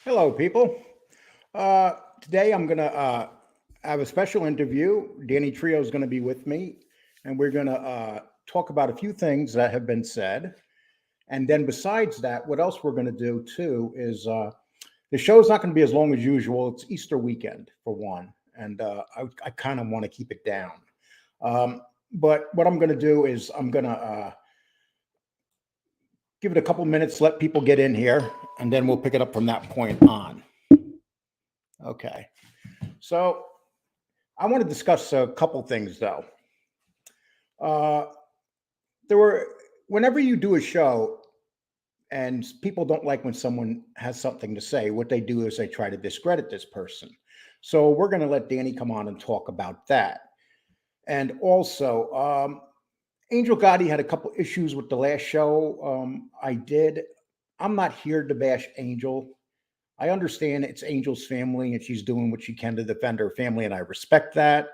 Hello, people. Today I'm going to have a special interview. Danny Trio is going to be with me, and we're going to talk about a few things that have been said. And then, besides that, what else we're going to do too is the show's not going to be as long as usual. It's Easter weekend, for one, and I kind of want to keep it down. But what I'm going to do is I'm going to give it a couple minutes, let people get in here, and then we'll pick it up from that point on. Okay. So I want to discuss a couple things, though. Uh, there were, whenever you do a show and people don't like when someone has something to say, what they do is they try to discredit this person. So we're going to let Danny come on and talk about that. And also, Angel Gotti had a couple issues with the last show I did. I'm not here to bash Angel. I understand it's Angel's family and she's doing what she can to defend her family, and I respect that.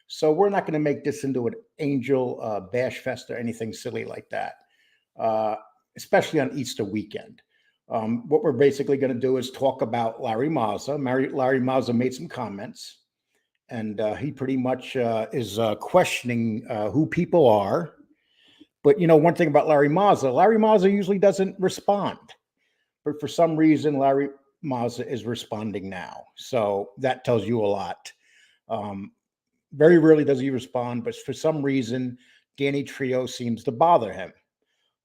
So we're not going to make this into an Angel bash fest or anything silly like that, especially on Easter weekend. What we're basically going to do is talk about Larry Mazza. Larry Mazza made some comments, and he pretty much is questioning who people are. But, you know, one thing about Larry Mazza usually doesn't respond. But for some reason, Larry Mazza is responding now. So that tells you a lot. Very rarely does he respond, but for some reason, Danny Trio seems to bother him.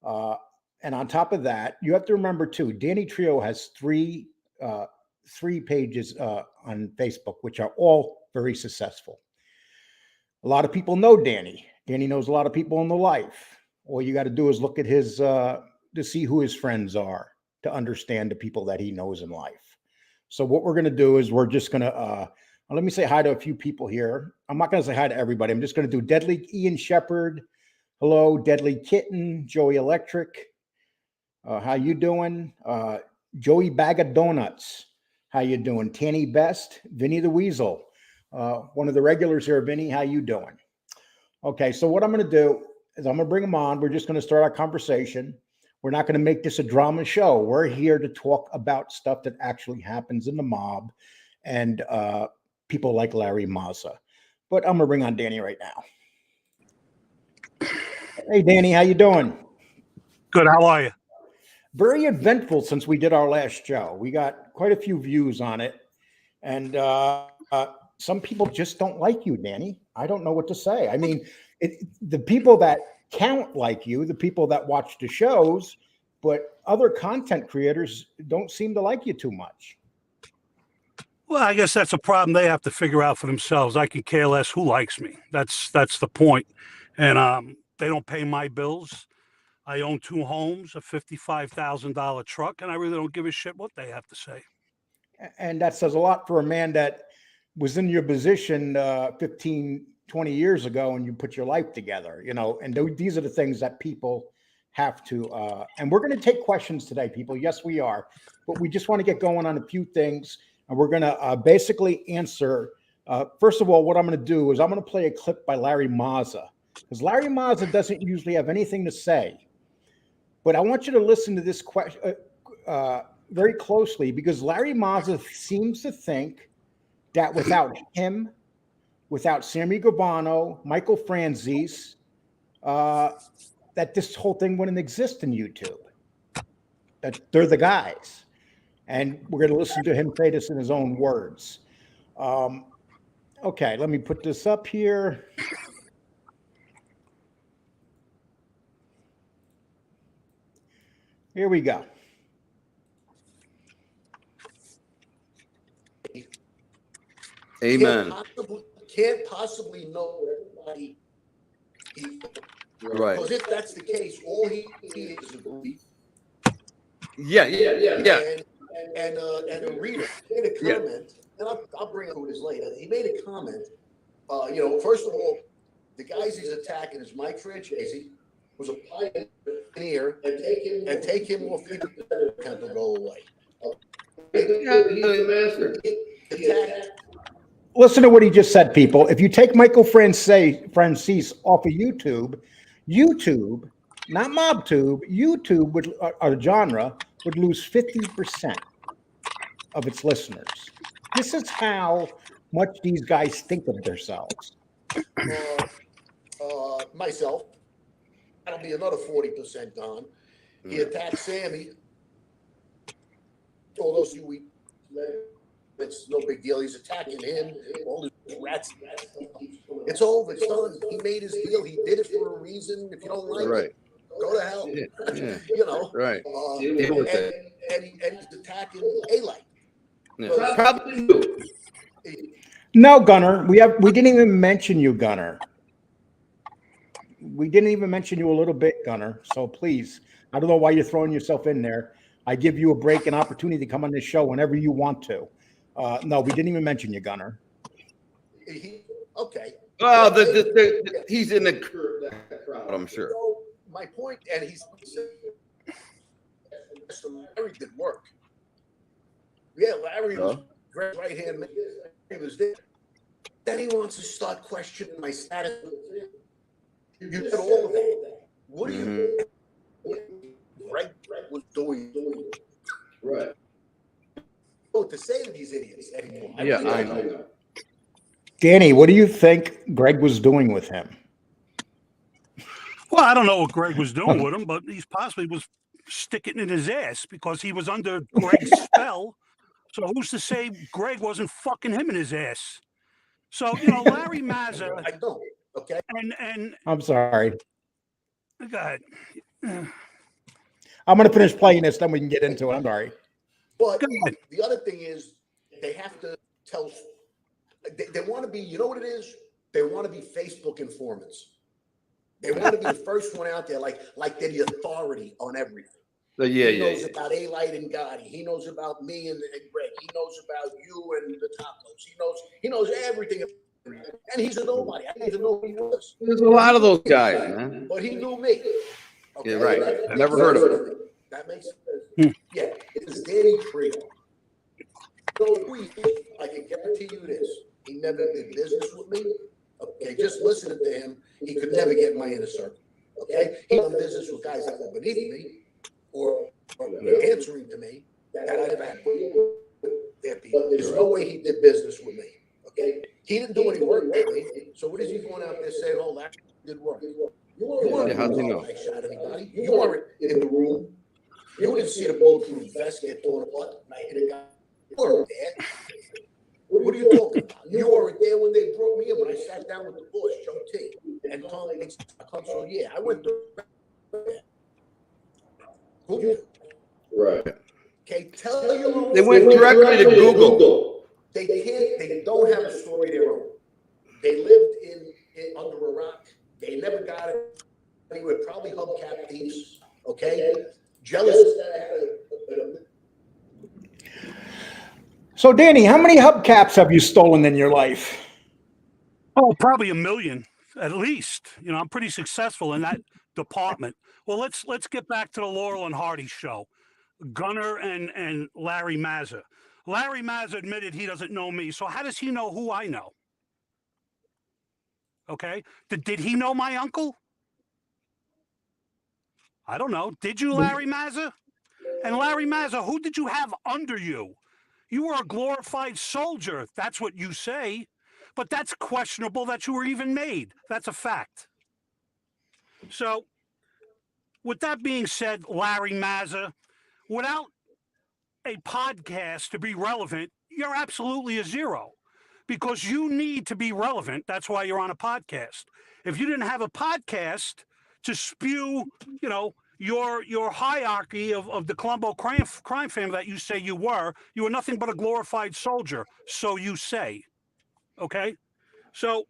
And on top of that, you have to remember too, Danny Trio has three pages on Facebook, which are all very successful. A lot of people know Danny. Danny knows a lot of people in the life. All you got to do is look at his to see who his friends are, to understand the people that he knows in life. So what we're going to do is we're just going to, let me say hi to a few people here. I'm not going to say hi to everybody. I'm just going to do Deadly Ian Shepherd. Hello, Deadly Kitten, Joey Electric. How you doing? Joey Bag of Donuts. How you doing? Tanny Best, Vinny the Weasel. One of the regulars here, Vinny, how you doing? Okay, so what I'm going to do is I'm going to bring them on. We're just going to start our conversation. We're not going to make this a drama show. We're here to talk about stuff that actually happens in the mob and people like Larry Mazza. But I'm going to bring on Danny right now. Hey, Danny, how you doing? Good. How are you? Very eventful since we did our last show. We got quite a few views on it. And some people just don't like you, Danny. I don't know what to say. I mean, the people that count like you, the people that watch the shows, but other content creators don't seem to like you too much. Well, I guess that's a problem they have to figure out for themselves. I can care less who likes me. That's the point. And they don't pay my bills. I own 2 homes, a $55,000 truck, and I really don't give a shit what they have to say. And that says a lot for a man that was in your position 15, 20 years ago, and you put your life together, you know, and these are the things that people have to, and we're going to take questions today, people. Yes, we are, but we just want to get going on a few things, and we're going to basically answer. First of all, what I'm going to do is I'm going to play a clip by Larry Mazza, because Larry Mazza doesn't usually have anything to say, but I want you to listen to this question very closely, because Larry Mazza seems to think that without him, without sammygravano, Michael Franzese, that this whole thing wouldn't exist in YouTube. That they're the guys. And we're going to listen to him say this in his own words. Okay, let me put this up here. Here we go. Amen. Can't possibly know everybody. Right. Because if that's the case, all he is a belief. Yeah. And a reader made a comment, and I'll bring up who it is later. He made a comment. First of all, the guys he's attacking is Mike Francesi, who's a pioneer, and take him off 50% of the account will go away. Listen to what he just said, people. If you take Michael Franzese off of YouTube, not MobTube, YouTube would, our genre would lose 50%. of its listeners. This is how much these guys think of themselves. Myself, that'll be another 40% gone. He attacked Sammy. All those we, it's no big deal. He's attacking him. All these rats. It's over. It's done. He made his deal. He did it for a reason. If you don't like it, go to hell. Yeah. You know. Right. And he's attacking A-Light. Yeah. Probably do. No, Gunner, we didn't even mention you, Gunner. We didn't even mention you a little bit, Gunner. So please, I don't know why you're throwing yourself in there. I give you a break, an opportunity to come on this show whenever you want to. No, we didn't even mention you, Gunner. Okay. Well, he's in the crowd, I'm sure. So my point, and he's Larry did work. Yeah, Larry was great right hand man. He was there. Then he wants to start questioning my status. You did all of that. What do you? Greg was doing. Right. Oh, to say to these idiots anymore. Yeah, I know. Danny, what do you think Greg was doing with him? Well, I don't know what Greg was doing with him, but he possibly was sticking it in his ass because he was under Greg's spell. So who's to say Greg wasn't fucking him in his ass? So, Larry Mazza. I don't. Okay. And I'm sorry. go ahead. I'm going to finish playing this, then we can get into it. I'm sorry. But the other thing is they have to tell. They want to be. You know what it is? They want to be Facebook informants. They want to be the first one out there, like they're the authority on everything. He knows about A-Light and Gotti. He knows about me and Greg. He knows about you and the Tacos. He knows everything. And he's a nobody. I didn't even know who he was. There's a lot of those guys, man. But he knew me. Okay? Yeah, right. I never heard of him. That makes sense. Yeah, it was Danny Trio. So I can guarantee you this. He never did business with me. Okay, just listening to him, he could never get in my inner circle. Okay? He done business with guys that were beneath me or answering to me that I never had. There's no way he did business with me. Okay? He didn't do any work with me. So what is he going out there saying, oh, that did work? You weren't how'd you know? I shot anybody. You weren't in the room. You didn't see the bulletproof vest get torn apart. I hit a guy. You weren't there. What are you talking about? You weren't there when they brought me in, when I sat down with the boys, Joe T. And Tom. So yeah, I went through. Right. Okay, tell you. They went directly to Google. They can't. They don't have a story of their own. They lived in under a rock. They never got it anywhere. Probably hubcap thieves. Okay, jealous. So, Danny, how many hubcaps have you stolen in your life? Oh, probably 1 million at least. I'm pretty successful in that department. Well, let's get back to the Laurel and Hardy show. Gunner and Larry Mazza. Larry Mazza admitted he doesn't know me. So how does he know who I know? Okay. Did he know my uncle? I don't know. Did you, Larry Mazza? And Larry Mazza, who did you have under you? You were a glorified soldier. That's what you say. But that's questionable that you were even made. That's a fact. So, with that being said, Larry Mazza, without a podcast to be relevant, you're absolutely a zero. Because you need to be relevant. That's why you're on a podcast. If you didn't have a podcast to spew, your hierarchy of the Colombo crime family that you say you were nothing but a glorified soldier. So you say. Okay? So,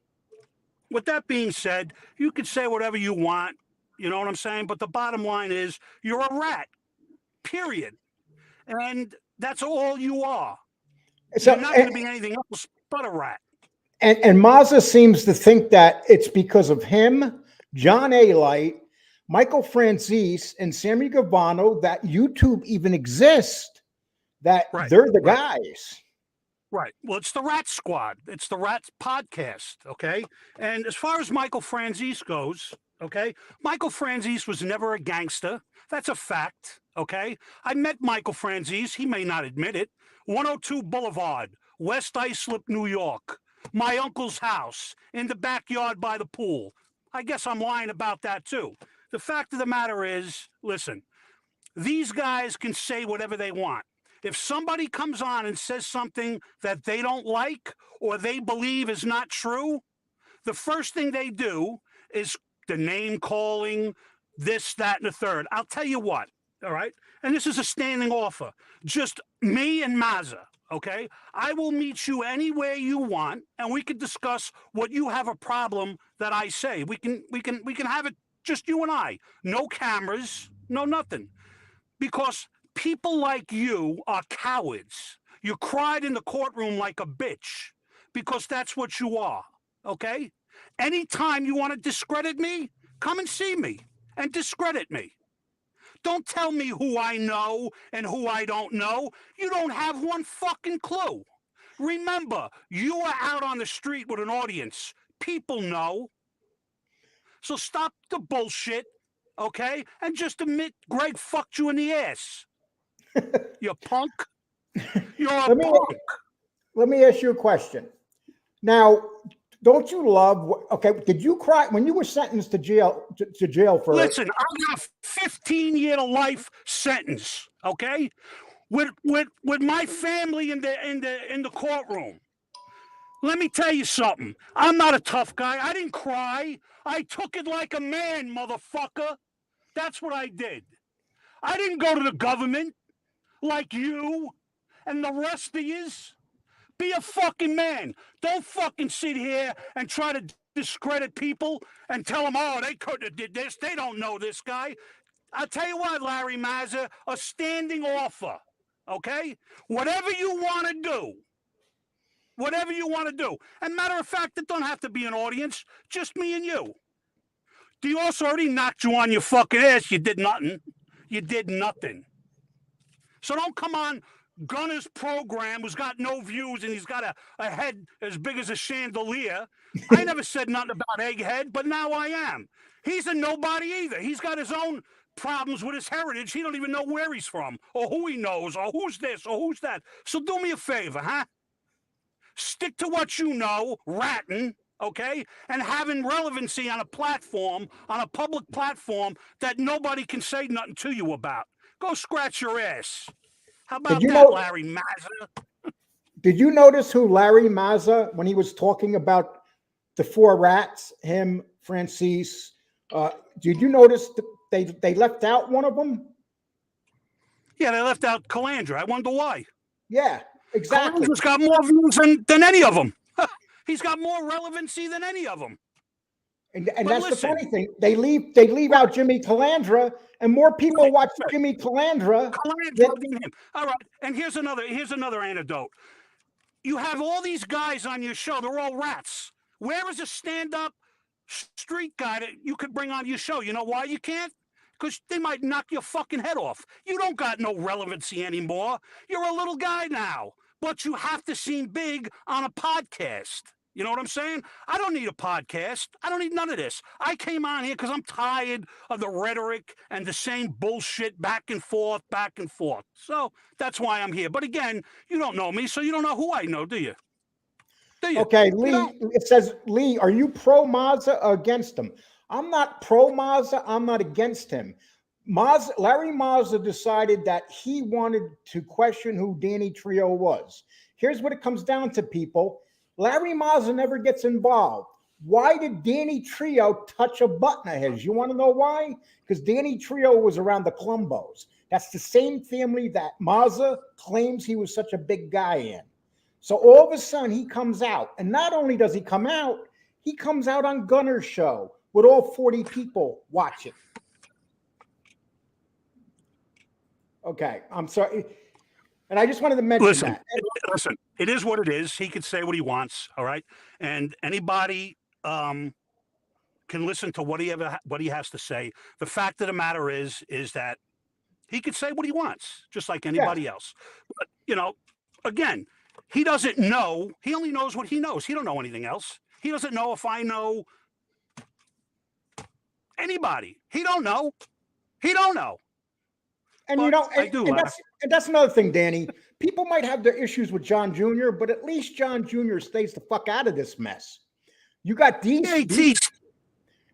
with that being said, you could say whatever you want. You know what I'm saying? But the bottom line is you're a rat. Period. And that's all you are. So, you're not going to be anything else but a rat. And Mazza seems to think that it's because of him, John A-Light, Michael Franzese, and Sammy Gravano that YouTube even exists, that they're the guys. Right. Well, it's the Rat Squad. It's the Rat Podcast, okay? And as far as Michael Franzese goes, Okay. Michael Franzese was never a gangster. That's a fact. Okay. I met Michael Franzese. He may not admit it. 102 Boulevard, West Islip, New York. My uncle's house in the backyard by the pool. I guess I'm lying about that too. The fact of the matter is, listen, these guys can say whatever they want. If somebody comes on and says something that they don't like or they believe is not true, the first thing they do is the name calling, this, that, and the third. I'll tell you what, all right? And this is a standing offer. Just me and Mazza, okay? I will meet you anywhere you want, and we can discuss what you have a problem that I say. We can have it just you and I. No cameras, no nothing. Because people like you are cowards. You cried in the courtroom like a bitch because that's what you are, okay? Anytime you want to discredit me, come and see me and discredit me. Don't tell me who I know and who I don't know. You don't have one fucking clue. Remember, you are out on the street with an audience. People know. So stop the bullshit, okay? And just admit Greg fucked you in the ass. You punk. You're a punk. Let me ask you a question. Now, don't you love? Okay, did you cry when you were sentenced to jail? To jail for? Listen, I got a 15-year to life sentence. Okay, with my family in the courtroom. Let me tell you something. I'm not a tough guy. I didn't cry. I took it like a man, motherfucker. That's what I did. I didn't go to the government like you and the rest of yous. Be a fucking man. Don't fucking sit here and try to discredit people and tell them, oh, they couldn't have did this. They don't know this guy. I'll tell you what, Larry Mazza, a standing offer, okay? Whatever you want to do. Whatever you want to do. And matter of fact, it don't have to be an audience. Just me and you. The horse already knocked you on your fucking ass. You did nothing. You did nothing. So don't come on Gunner's program who's got no views and he's got a head as big as a chandelier. I never said nothing about Egghead, but now I am. He's a nobody either. He's got his own problems with his heritage. He don't even know where he's from or who he knows or who's this or who's that. So do me a favor, huh? Stick to what you know, ratting, okay? And having relevancy on a platform, on a public platform that nobody can say nothing to you about. Go scratch your ass. How about that, Larry Mazza? Did you notice who Larry Mazza, when he was talking about the four rats, him, Francis, did you notice that they left out one of them? Yeah, they left out Calandra. I wonder why. Yeah, exactly. Calandra's got more views than any of them. He's got more relevancy than any of them. And that's the funny thing. They leave out Jimmy Calandra, and more people watch Jimmy Calandra than him. All right, and here's another anecdote. You have all these guys on your show. They're all rats. Where is a stand-up street guy that you could bring on your show? You know why you can't? Because they might knock your fucking head off. You don't got no relevancy anymore. You're a little guy now, but you have to seem big on a podcast. You know what I'm saying? I don't need a podcast. I don't need none of this. I came on here because I'm tired of the rhetoric and the same bullshit back and forth. So that's why I'm here. But again, you don't know me, so you don't know who I know, do you? Okay, Lee, it says, Lee, are you pro Mazza or against him? I'm not pro Mazza. I'm not against him. Larry Mazza decided that he wanted to question who dannytrio was. Here's what it comes down to, people. Larry Mazza never gets involved. Why did dannytrio touch a button of his? You want to know why? Because dannytrio was around the Colombos. That's the same family that Mazza claims he was such a big guy in. So all of a sudden he comes out. And not only does he come out on Gunner's show with all 40 people watching. Okay, I'm sorry. And I just wanted to mention that. Listen, it is what it is. He can say what he wants, all right? And anybody can listen to what he has to say. The fact of the matter is that he could say what he wants, just like anybody else. But, you know, again, he doesn't know. He only knows what he knows. He don't know anything else. He doesn't know if I know Anybody. He don't know. He don't know. And But you know, I do and laugh. that's another thing, Danny. People might have their issues with John Jr., but at least John Jr. stays the fuck out of this mess. You got Yeah,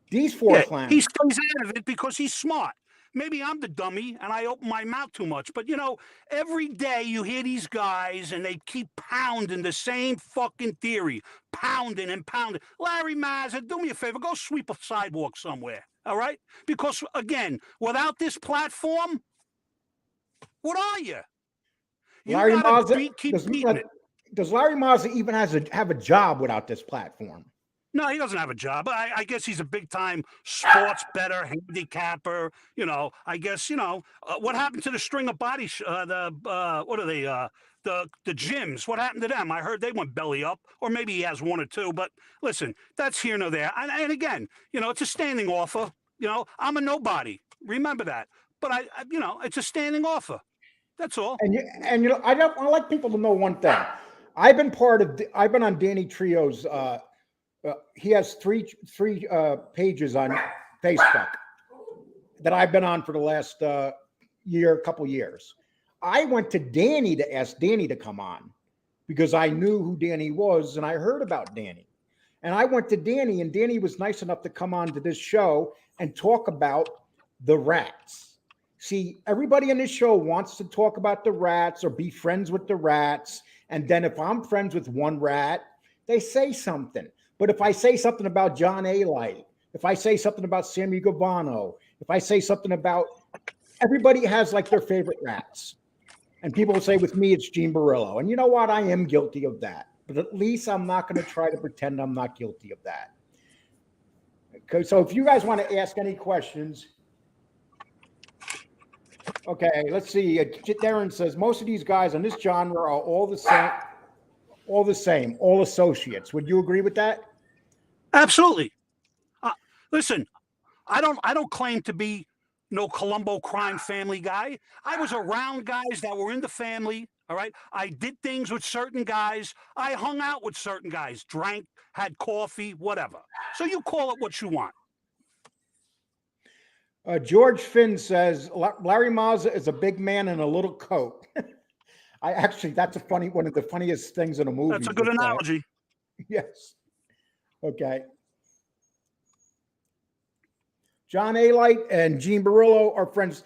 these four clowns. he stays out of it because he's smart. Maybe I'm the dummy and I open my mouth too much. But, every day you hear these guys and they keep pounding the same fucking theory, pounding and pounding. Larry Mazza, do me a favor, go sweep a sidewalk somewhere, all right? Because, again, without this platform, what are you? Larry Mazza, keep beating it. does Larry Mazza even have a job without this platform? No, he doesn't have a job. I guess he's a big time sports bettor, handicapper. I guess, what happened to the string of body, what are they, the gyms? What happened to them? I heard they went belly up, or maybe he has one or two. But listen, that's here nor there. And again, it's a standing offer. I'm a nobody. Remember that. But it's a standing offer. That's all. And I like people to know one thing. I've been on Danny Trio's. He has three pages on Facebook that I've been on for the last couple years. I went to Danny to ask Danny to come on because I knew who Danny was and I heard about Danny. And I went to Danny, and Danny was nice enough to come on to this show and talk about the rats. See, everybody in this show wants to talk about the rats or be friends with the rats. And then if I'm friends with one rat, they say something. But if I say something about John A. Light, if I say something about Sammy Gravano, if I say something about, everybody has like their favorite rats. And people will say with me, it's Gene Barillo. And you know what? I am guilty of that. But at least I'm not going to try to pretend I'm not guilty of that. Okay, so if you guys want to ask any questions. Okay, let's see. Darren says, most of these guys on this genre are all the same, all associates. Would you agree with that? Absolutely. Listen, I don't claim to be no Colombo crime family guy. I was around guys that were in the family. All right. I did things with certain guys. I hung out with certain guys, drank, had coffee, whatever. So you call it what you want. George Finn says, Larry Mazza is a big man in a little coat. That's one of the funniest things in a movie. That's a good analogy. Yes. Okay. John A. Light and Gene Barillo are friends.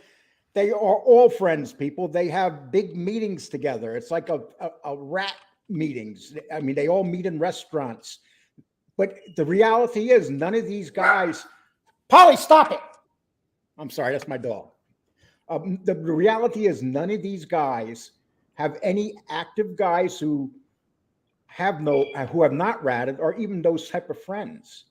They are all friends, people. They have big meetings together. It's like a rat meetings. I mean, they all meet in restaurants. But the reality is none of these guys, Polly, stop it. I'm sorry, that's my dog. The reality is none of these guys have any active guys who have not ratted, or even those type of friends.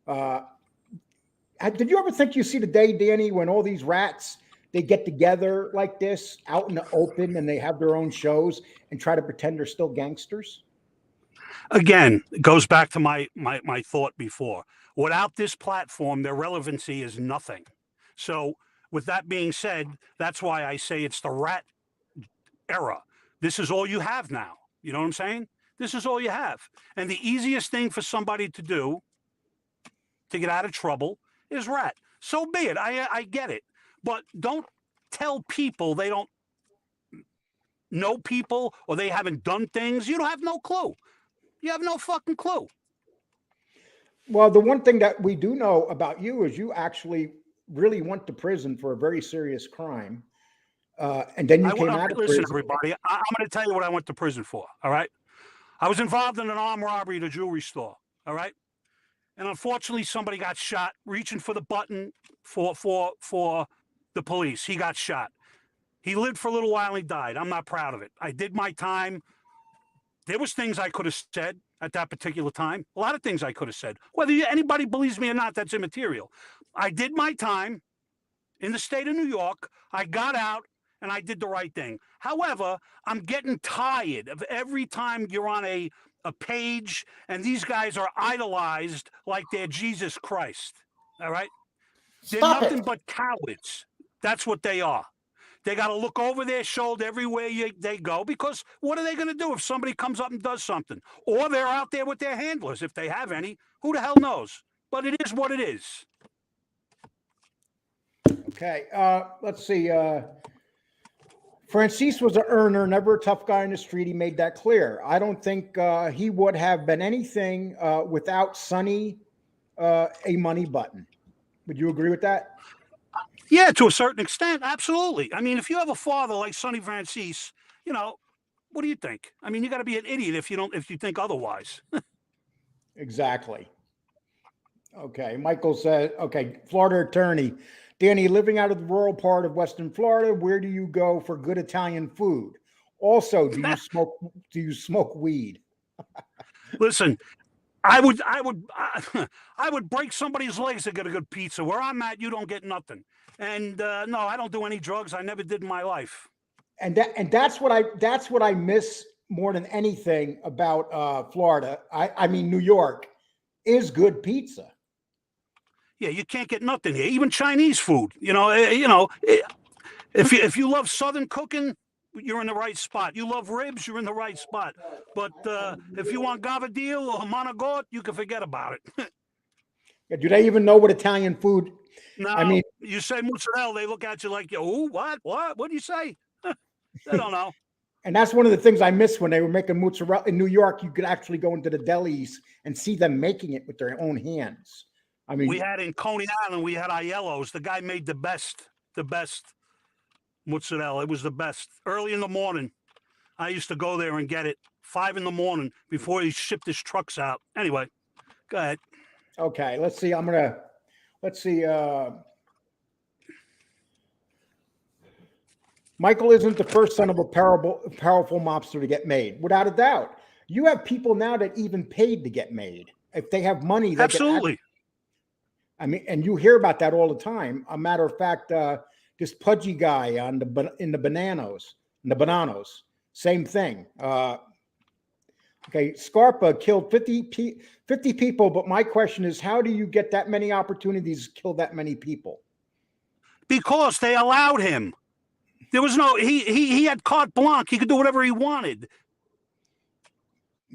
Did you ever think you see the day, Danny, when all these rats, they get together like this out in the open and they have their own shows and try to pretend they're still gangsters? Again, it goes back to my thought before. Without this platform, their relevancy is nothing. So with that being said, that's why I say it's the rat era. This is all you have now. You know what I'm saying? This is all you have. And the easiest thing for somebody to do to get out of trouble is rat. So be it. I get it. But don't tell people they don't know people or they haven't done things. You don't have no clue. You have no fucking clue. Well, the one thing that we do know about you is you actually really went to prison for a very serious crime. And then you came out of prison. Listen, everybody, I'm going to tell you what I went to prison for. All right. I was involved in an armed robbery at a jewelry store. All right. And unfortunately, somebody got shot reaching for the button for the police. He got shot. He lived for a little while and he died. I'm not proud of it. I did my time. There was things I could have said at that particular time. A lot of things I could have said. Whether anybody believes me or not, that's immaterial. I did my time in the state of New York. I got out and I did the right thing. However, I'm getting tired of every time you're on a page and these guys are idolized like they're Jesus Christ. All right? They're nothing but cowards. That's what they are. They got to look over their shoulder everywhere they go, because what are they going to do if somebody comes up and does something? Or they're out there with their handlers, if they have any. Who the hell knows? But it is what it is. Okay. Let's see. Francis was an earner, never a tough guy in the street. He made that clear. I don't think he would have been anything without Sonny, a money button. Would you agree with that? Yeah, to a certain extent, absolutely. I mean, if you have a father like Sonny Francis, you know, what do you think? I mean, you got to be an idiot if you think otherwise. Exactly. Okay. Michael said, okay, Florida attorney. Danny, living out of the rural part of Western Florida, where do you go for good Italian food? Also, do you smoke weed? Listen, I would break somebody's legs to get a good pizza. Where I'm at, you don't get nothing. And no, I don't do any drugs. I never did in my life. And that's what I miss more than anything about Florida. I mean New York is good pizza. Yeah, you can't get nothing here. Even Chinese food. If you love Southern cooking, you're in the right spot. You love ribs, you're in the right spot. But if you want gavadil or monagot, you can forget about it. Do they even know what Italian food? No, I mean, you say mozzarella, they look at you like, oh, what? What do you say? They don't know. And that's one of the things I miss when they were making mozzarella in New York. You could actually go into the delis and see them making it with their own hands. I mean, We had in Coney Island, we had Aiello's. The guy made the best mozzarella. It was the best. Early in the morning, I used to go there and get it 5 a.m. before he shipped his trucks out. Anyway, go ahead. okay, let's see. Let's see. Michael isn't the first son of a powerful mobster to get made, without a doubt. You have people now that even paid to get made. If they have money, they Absolutely. I mean, and you hear about that all the time. A matter of fact, this pudgy guy in the bananos, same thing. Okay, Scarpa killed 50 people, but my question is, how do you get that many opportunities to kill that many people? Because they allowed him. There was no he had carte blanche. He could do whatever he wanted.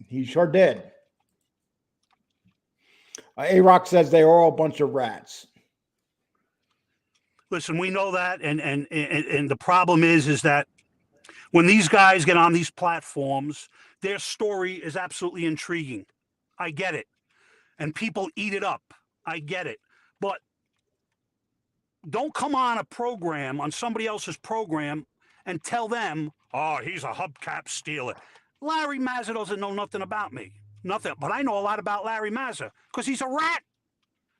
He sure did. A-Rock says they are all a bunch of rats. Listen, we know that, and the problem is that when these guys get on these platforms, their story is absolutely intriguing. I get it. And people eat it up. I get it. But don't come on a program, on somebody else's program, and tell them, oh, he's a hubcap stealer. Larry Mazza doesn't know nothing about me. Nothing. But I know a lot about Larry Mazza because he's a rat.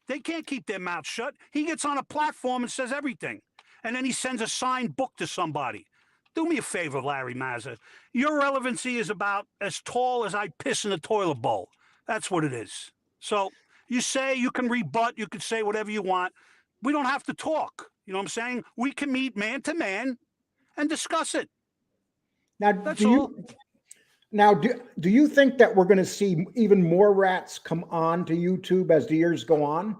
They can't keep their mouth shut. He gets on a platform and says everything. And then he sends a signed book to somebody. Do me a favor, Larry Mazza. Your relevancy is about as tall as I piss in a toilet bowl. That's what it is. So you say you can rebut, you can say whatever you want. We don't have to talk. You know what I'm saying? We can meet man to man and discuss it. Now, do you think that we're going to see even more rats come on to YouTube as the years go on?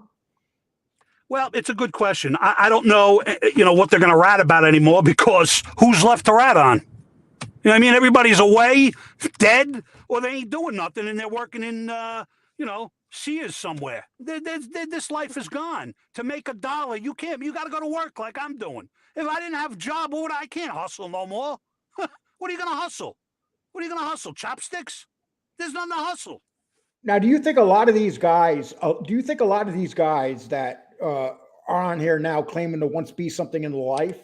Well, it's a good question. I don't know, what they're going to rat about anymore because who's left to rat on? You know what I mean? Everybody's away, dead, or they ain't doing nothing and they're working in, Sears somewhere. This life is gone. To make $1, you got to go to work like I'm doing. If I didn't have a job, I can't hustle no more. What are you going to hustle? What are you going to hustle? Chopsticks? There's nothing to hustle. Now, do you think a lot of these guys that are on here now claiming to once be something in life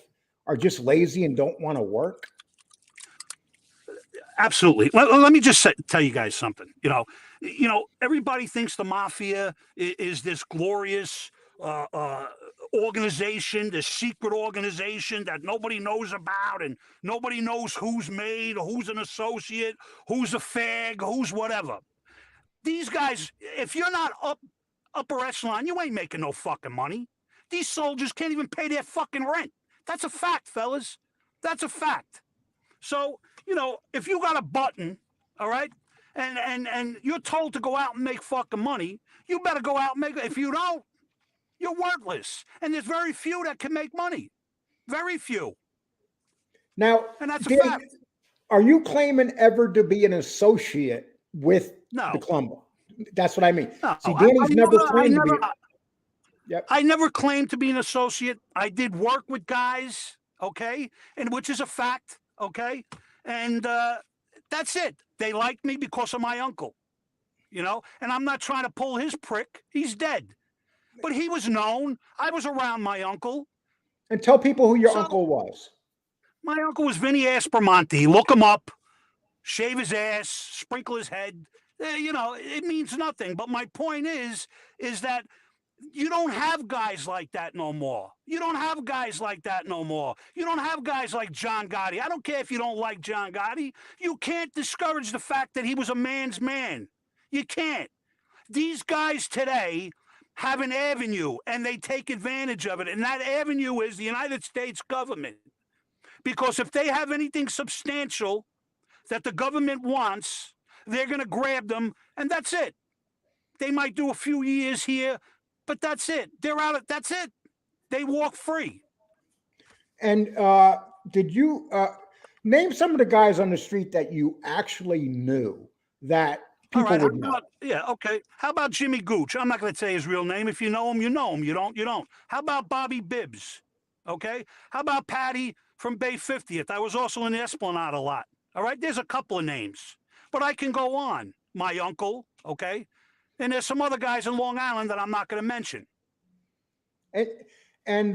are just lazy and don't want to work? Absolutely. Let me just tell you guys something. Everybody thinks the mafia is this glorious organization, this secret organization that nobody knows about, and nobody knows who's made, who's an associate, who's a fag, who's whatever. These guys, if you're not upper echelon, you ain't making no fucking money. These soldiers can't even pay their fucking rent. That's a fact, fellas. That's a fact. So, if you got a button, all right, and you're told to go out and make fucking money, you better go out and make it. If you don't, you're worthless. And there's very few that can make money. Very few. Now, and that's a Danny, fact. Are you claiming ever to be an associate with the Colombo? That's what I mean. No, See, Danny's never claimed to be. Yep. I never claimed to be an associate. I did work with guys, okay, and which is a fact, okay, and that's it. They liked me because of my uncle, and I'm not trying to pull his prick. He's dead, but he was known. I was around my uncle. And tell people who your So uncle was. my uncle was Vinny Aspermonte. Look him up. Shave his ass, sprinkle his head. It means nothing. But my point is that you don't have guys like that no more. You don't have guys like that no more. You don't have guys like John Gotti. I don't care if you don't like John Gotti. You can't discourage the fact that he was a man's man. You can't. These guys today have an avenue, and they take advantage of it. And that avenue is the United States government. Because if they have anything substantial that the government wants, they're going to grab them, and that's it. They might do a few years here, but that's it. They're out. That's it. They walk free. And did you name some of the guys on the street that you actually knew that people would know? Yeah, okay. How about Jimmy Gooch? I'm not going to say his real name. If you know him, you know him. You don't, you don't. How about Bobby Bibbs? Okay. How about Patty from Bay 50th? I was also in the Esplanade a lot. All right. There's a couple of names, but I can go on. My uncle, okay. And there's some other guys in Long Island that I'm not going to mention. And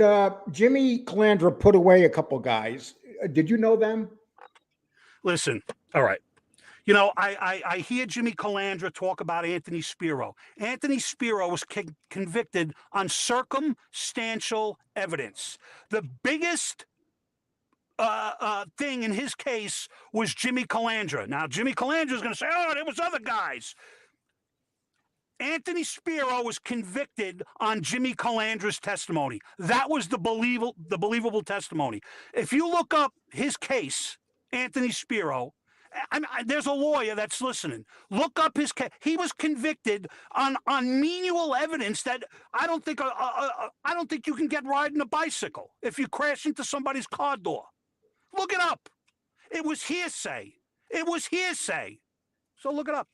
Jimmy Calandra put away a couple guys. Did you know them? Listen, all right. I hear Jimmy Calandra talk about Anthony Spiro. Anthony Spiro was convicted on circumstantial evidence. The biggest thing in his case was Jimmy Calandra. Now, Jimmy Calandra is going to say, oh, there was other guys. Anthony Spiro was convicted on Jimmy Calandra's testimony. That was the believable testimony. If you look up his case, Anthony Spiro, there's a lawyer that's listening. Look up his case. He was convicted on menial evidence that I don't think you can get riding a bicycle if you crash into somebody's car door. Look it up. It was hearsay. It was hearsay. So look it up.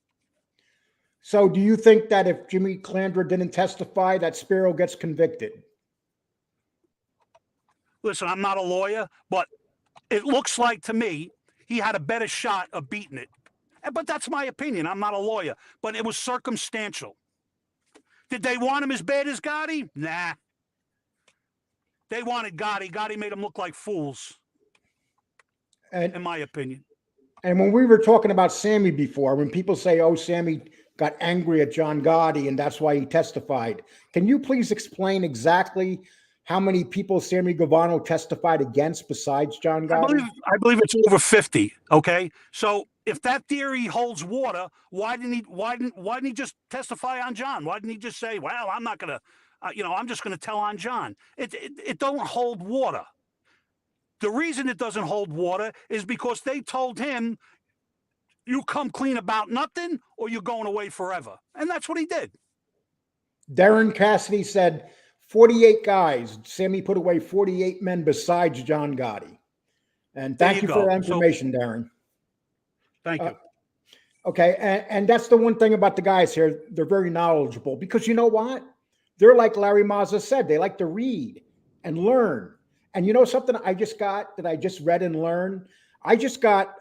So do you think that if Jimmy Calandra didn't testify, that Spiro gets convicted? Listen, I'm not a lawyer, but it looks like to me he had a better shot of beating it. But that's my opinion. I'm not a lawyer, but it was circumstantial. Did they want him as bad as Gotti? Nah. They wanted Gotti. Gotti made them look like fools, in my opinion. And when we were talking about Sammy before, when people say, oh, Sammy got angry at John Gotti and that's why he testified, can you please explain exactly how many people Sammy Gravano testified against besides John Gotti? I believe it's over 50. Okay. So if that theory holds water, why didn't he just testify on John? Why didn't he just say, well, I'm not going to, I'm just going to tell on John. It don't hold water. The reason it doesn't hold water is because they told him, you come clean about nothing or you're going away forever. And that's what he did. Darren Cassidy said 48 guys. Sammy put away 48 men besides John Gotti. And thank you for that information, Darren. Thank you. Okay. And that's the one thing about the guys here. They're very knowledgeable because you know what? They're like Larry Mazza said, they like to read and learn. And you know something I just got that I just read and learned? I just got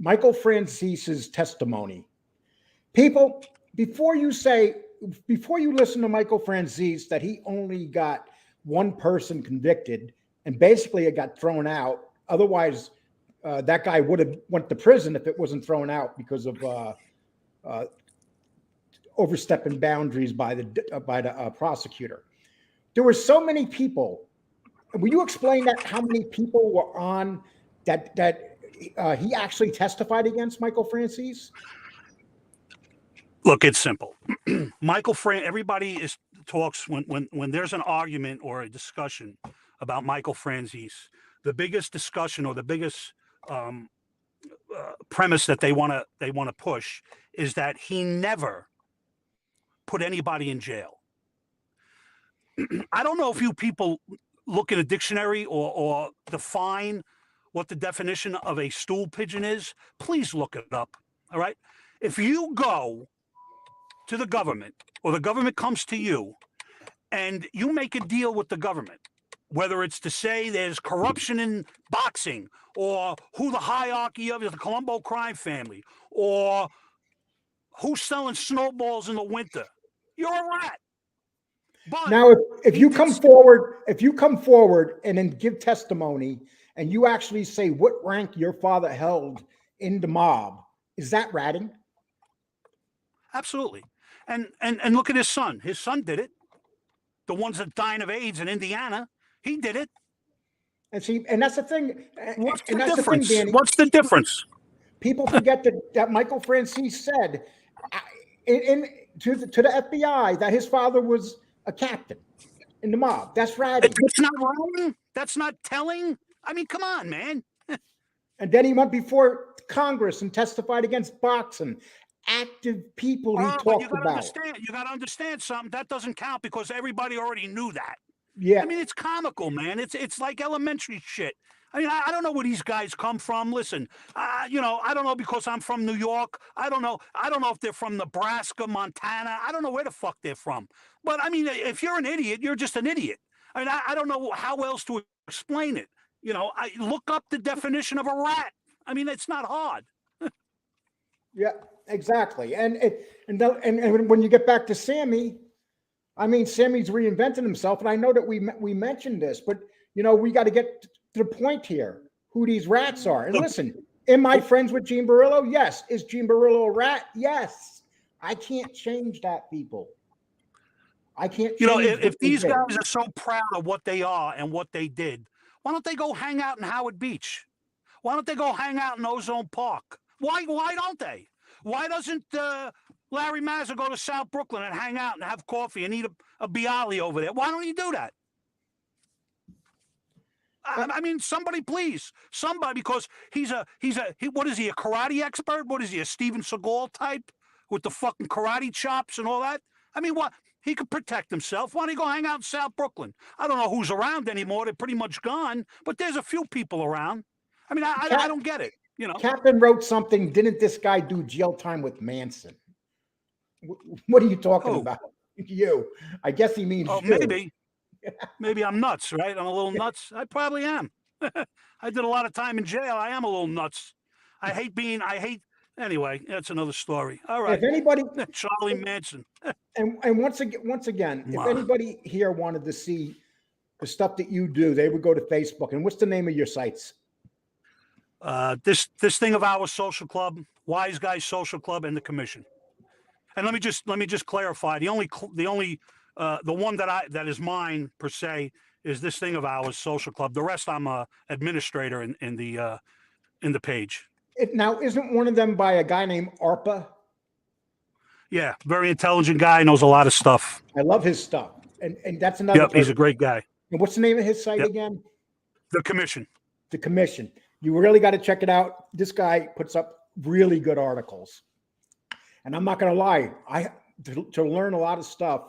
Michael Francese's testimony. People, before you listen to Michael Francese that he only got one person convicted and basically it got thrown out. Otherwise, that guy would have went to prison if it wasn't thrown out because of overstepping boundaries by the prosecutor. There were so many people. Will you explain that? How many people were on that he actually testified against Michael Francese? Look, it's simple. Everybody talks when there's an argument or a discussion about Michael Franzese. The biggest discussion or the biggest premise that they want to push is that he never put anybody in jail. I don't know if you people look in a dictionary or define what the definition of a stool pigeon is. Please look it up. All right. If you go to the government, or the government comes to you, and you make a deal with the government, whether it's to say there's corruption in boxing, or who the hierarchy of is the Colombo crime family, or who's selling snowballs in the winter, you're a rat. But Now, if he you did come something- forward and then give testimony and you actually say what rank your father held in the mob, is that ratting? Absolutely. And look at his son. His son did it. The ones that dying of AIDS in Indiana, he did it. And see, and that's the thing. What's And the that's the thing, difference? Danny. What's the difference? People forget that Michael Francis said to the FBI that his father was a captain in the mob. That's ratting. That's not wrong. That's not telling. I mean, come on, man. And then he went before Congress and testified against boxing. Active people he But talked you gotta about. understand. You gotta understand something. That doesn't count because everybody already knew that. Yeah. I mean, it's comical, man. It's like elementary shit. I mean, I don't know where these guys come from. Listen, you know, I don't know because I'm from New York. I don't know. I don't know if they're from Nebraska, Montana. I don't know where the fuck they're from. But I mean, if you're an idiot, you're just an idiot. I mean, I don't know how else to explain it. You know, I look up the definition of a rat. I mean, it's not hard. Yeah, exactly. And when you get back to Sammy, I mean, Sammy's reinvented himself, and I know that we mentioned this, but you know, we got to get to the point here who these rats are. And listen, am I friends with Gene Barillo? Yes. Is Gene Barillo a rat? Yes. I can't change that, people. I can't. You know, change if what they these did. guys are so proud of what they are and what they did, why don't they go hang out in Howard Beach? Why don't they go hang out in Ozone Park? Why don't they? Why doesn't Larry Mazza go to South Brooklyn and hang out and have coffee and eat a Bialy over there? Why don't he do that? I mean, somebody, please, somebody, because he, what is he, a karate expert? What is he, a Steven Seagal type with the fucking karate chops and all that? I mean, what? He could protect himself. Why don't he go hang out in South Brooklyn? I don't know who's around anymore. They're pretty much gone, but there's a few people around. I mean, I don't get it. You know, Captain wrote something. Didn't this guy do jail time with Manson? What are you talking Who? about? You. I guess he means oh, you. maybe I'm nuts, right? I'm a little nuts. I probably am. I did a lot of time in jail. I am a little nuts. Anyway, that's another story. All right. If anybody, Charlie Manson. and once again, if Wow. anybody here wanted to see the stuff that you do, they would go to Facebook. And what's the name of your sites? This thing of our social club, Wise Guys Social Club, and the Commission. And let me just clarify. The one that is mine per se is this thing of ours, Social Club. The rest, I'm a administrator in the page. Now, isn't one of them by a guy named ARPA? Yeah, very intelligent guy, knows a lot of stuff. I love his stuff. And that's another. Yep, he's a great guy. And what's the name of his site Yep. again? The Commission. The Commission. You really got to check it out. This guy puts up really good articles. And I'm not going to lie, to learn a lot of stuff,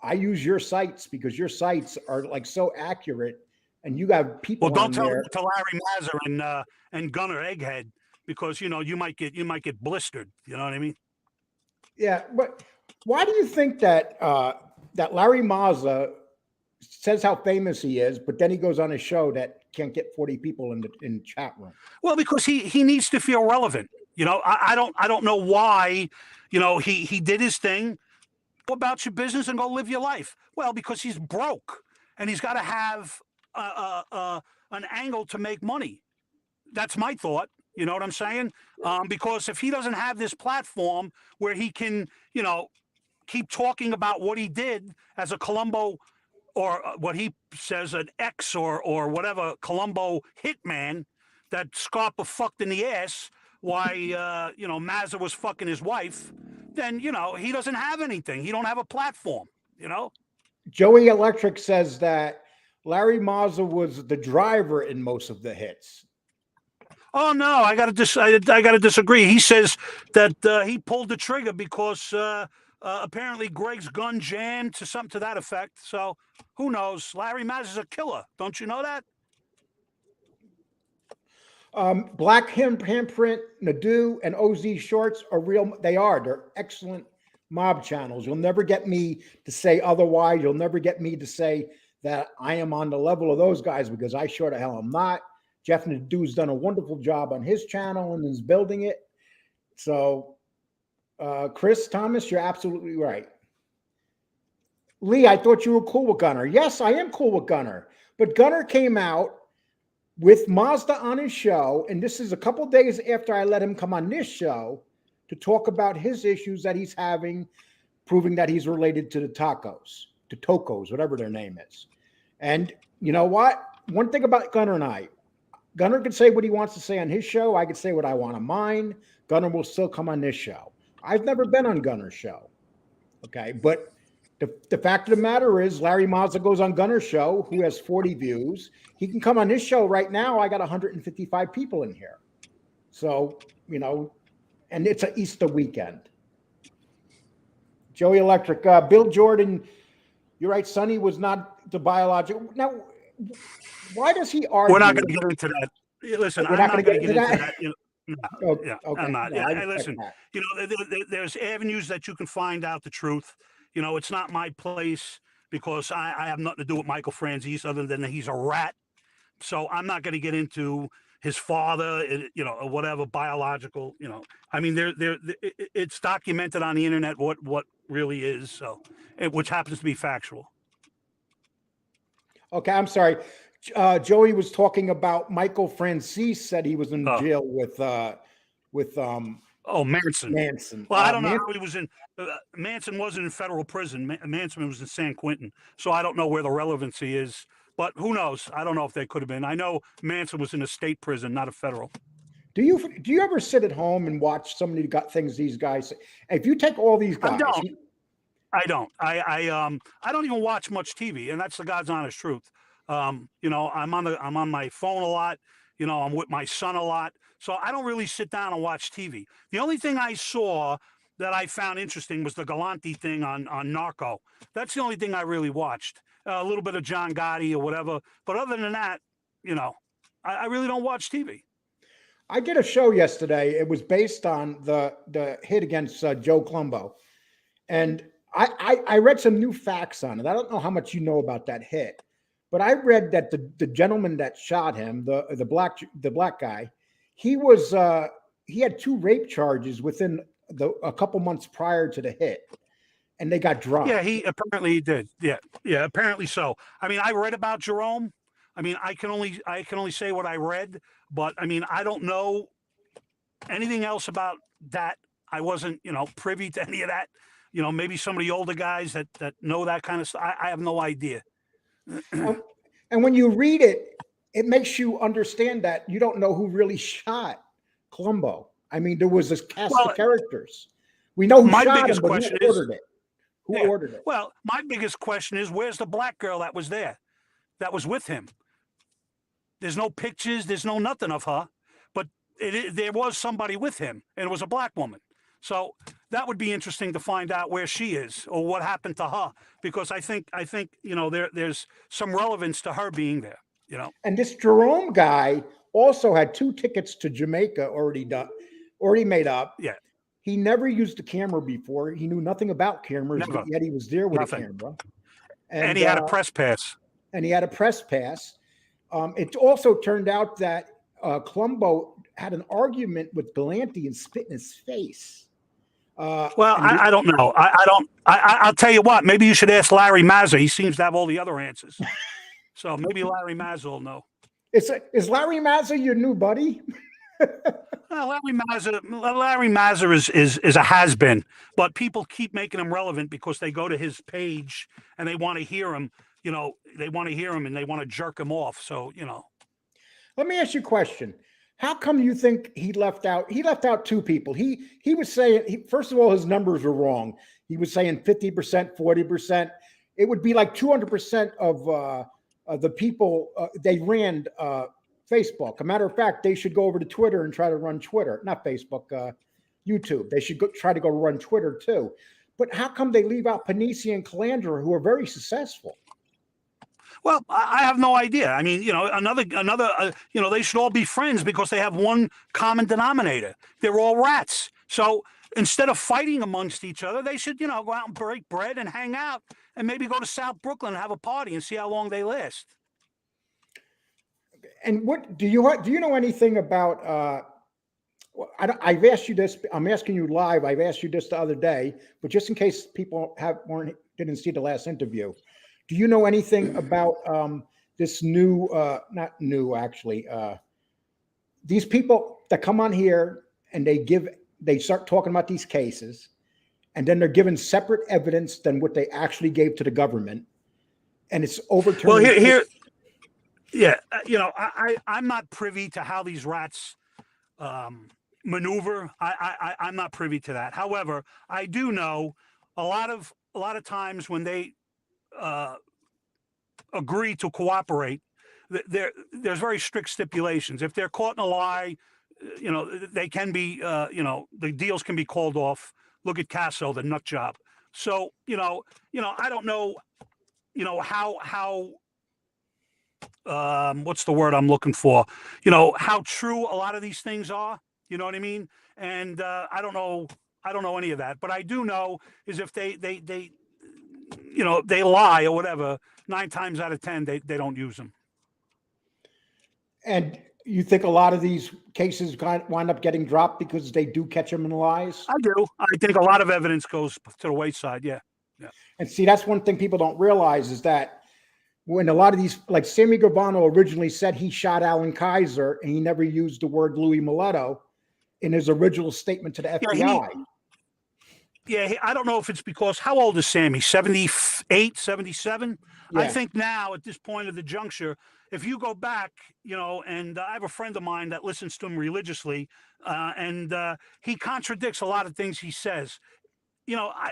I use your sites because your sites are like so accurate, and you got people. Well, don't on tell there. it to Larry Mazza and Gunnar Egghead, because you know you might get blistered. You know what I mean? Yeah, but why do you think that that Larry Mazza says how famous he is, but then he goes on a show that can't get 40 people in the chat room? Well, because he needs to feel relevant. You know, I don't know why. You know, he did his thing. Go about your business and go live your life. Well, because he's broke and he's got to have an angle to make money. That's my thought. You know what I'm saying? Because if he doesn't have this platform where he can, you know, keep talking about what he did as a Colombo, or what he says an ex or whatever Colombo hitman that Scarpa fucked in the ass, why you know, Mazza was fucking his wife, then you know he doesn't have anything. He don't have a platform. You know. Joey Electric says that Larry Mazza was the driver in most of the hits. Oh no, I got to disagree. He says that he pulled the trigger because apparently Greg's gun jammed, to something to that effect. So who knows? Larry Mazza's a killer. Don't you know that? Black Handprint, Nadu, and OZ Shorts are real. They're excellent mob channels. You'll never get me to say otherwise. You'll never get me to say that I am on the level of those guys, because I sure the hell am not. Jeff Nadeau's done a wonderful job on his channel and is building it. So, Chris Thomas, you're absolutely right. Lee, I thought you were cool with Gunner. Yes, I am cool with Gunner. But Gunner came out with Mazda on his show, and this is a couple days after I let him come on this show to talk about his issues that he's having, proving that he's related to the Tocos, whatever their name is. And you know what? One thing about Gunner and I, Gunner can say what he wants to say on his show. I can say what I want on mine. Gunner will still come on this show. I've never been on Gunner's show. Okay. But the fact of the matter is, Larry Mazda goes on Gunner's show, who has 40 views. He can come on this show right now. I got 155 people in here. So, and it's an Easter weekend. Joey Electric, Bill Jordan, you're right. Sonny was not the biological. Now, why does he argue? We're not going to get into that. Listen, I'm not going to get into that. Okay. I'm not. No, Hey, listen, there's avenues that you can find out the truth. It's not my place, because I have nothing to do with Michael Franzese other than that he's a rat. So I'm not going to get into his father, or whatever biological, I mean, it's documented on the internet what really is, so which happens to be factual. Okay, I'm sorry. Joey was talking about Michael Franzese said he was in jail with Manson. Manson. Well, I don't know how he was in. Manson wasn't in federal prison. Manson was in San Quentin, so I don't know where the relevancy is. But who knows? I don't know if they could have been. I know Manson was in a state prison, not a federal. Do you ever sit at home and watch somebody got things these guys say? If you take all these guys, I don't. I don't even watch much TV, and that's the God's honest truth. I'm on my phone a lot. I'm with my son a lot, so I don't really sit down and watch TV. The only thing I saw that I found interesting was the Galante thing on Narco. That's the only thing I really watched. A little bit of John Gotti or whatever, but other than that, I really don't watch TV. I did a show yesterday. It was based on the hit against Joe Colombo, and I read some new facts on it. I don't know how much you know about that hit, but I read that the gentleman that shot him, the black guy, he had 2 rape charges within a couple months prior to the hit, and they got dropped. Yeah, he apparently did. Yeah, apparently so. I mean, I read about Jerome. I mean, I can only say what I read, but I mean, I don't know anything else about that. I wasn't, privy to any of that. Maybe some of the older guys that know that kind of stuff. I have no idea. And when you read it, it makes you understand that you don't know who really shot Colombo. I mean, there was this cast of characters. We know who shot him, but who ordered it? Who ordered it? Well, my biggest question is, where's the black girl that was there, that was with him? There's no pictures. There's no nothing of her, but there was somebody with him, and it was a black woman. So that would be interesting to find out where she is or what happened to her, because I think there's some relevance to her being there. And this Jerome guy also had 2 tickets to Jamaica already made up. Yeah. He never used a camera before. He knew nothing about cameras, Never. but yet he was there with a camera. And he had a press pass. It also turned out that Colombo had an argument with Galante and spit in his face. I don't know. I'll tell you what. Maybe you should ask Larry Mazza. He seems to have all the other answers. So maybe Larry Mazza will know. Is Larry Mazza your new buddy? Larry Mazza is a has-been, but people keep making him relevant because they go to his page and they want to hear him. They want to hear him and they want to jerk him off. So Let me ask you a question. How come you think he left out? He left out 2 people. He was saying, first of all, his numbers were wrong. He was saying 50%, 40%. It would be like 200% of the people they ran Facebook. A matter of fact, they should go over to Twitter and try to run Twitter. Not Facebook, YouTube. They should try to go run Twitter too. But how come they leave out Panisi and Calandra, who are very successful? Well, I have no idea. I mean, another, they should all be friends because they have one common denominator. They're all rats. So instead of fighting amongst each other, they should, go out and break bread and hang out and maybe go to South Brooklyn and have a party and see how long they last. And what do you know anything about? I've asked you this. I'm asking you live. I've asked you this the other day, but just in case people didn't see the last interview, do you know anything about this new? Not new, actually. These people that come on here and they start talking about these cases, and then they're given separate evidence than what they actually gave to the government, and it's overturned. Well, here, yeah, I'm not privy to how these rats maneuver. I'm not privy to that. However, I do know a lot of times when they agree to cooperate, there's very strict stipulations. If they're caught in a lie, they can be, the deals can be called off. Look at Casso, the nut job. So, I don't know, how what's the word I'm looking for? How true a lot of these things are. You know what I mean? And I don't know any of that. But I do know is if they lie or whatever, 9 times out of 10 they don't use them. And you think a lot of these cases wind up getting dropped because they do catch them in lies? I do. I think a lot of evidence goes to the wayside. Yeah. And see, that's one thing people don't realize is that when a lot of these, like Sammy Gravano originally said he shot Alan Kaiser and he never used the word Louis Miletto in his original statement to the FBI. I don't know if it's because, how old is Sammy? 78, 77? Yeah. I think now at this point of the juncture, if you go back, and I have a friend of mine that listens to him religiously, and he contradicts a lot of things he says.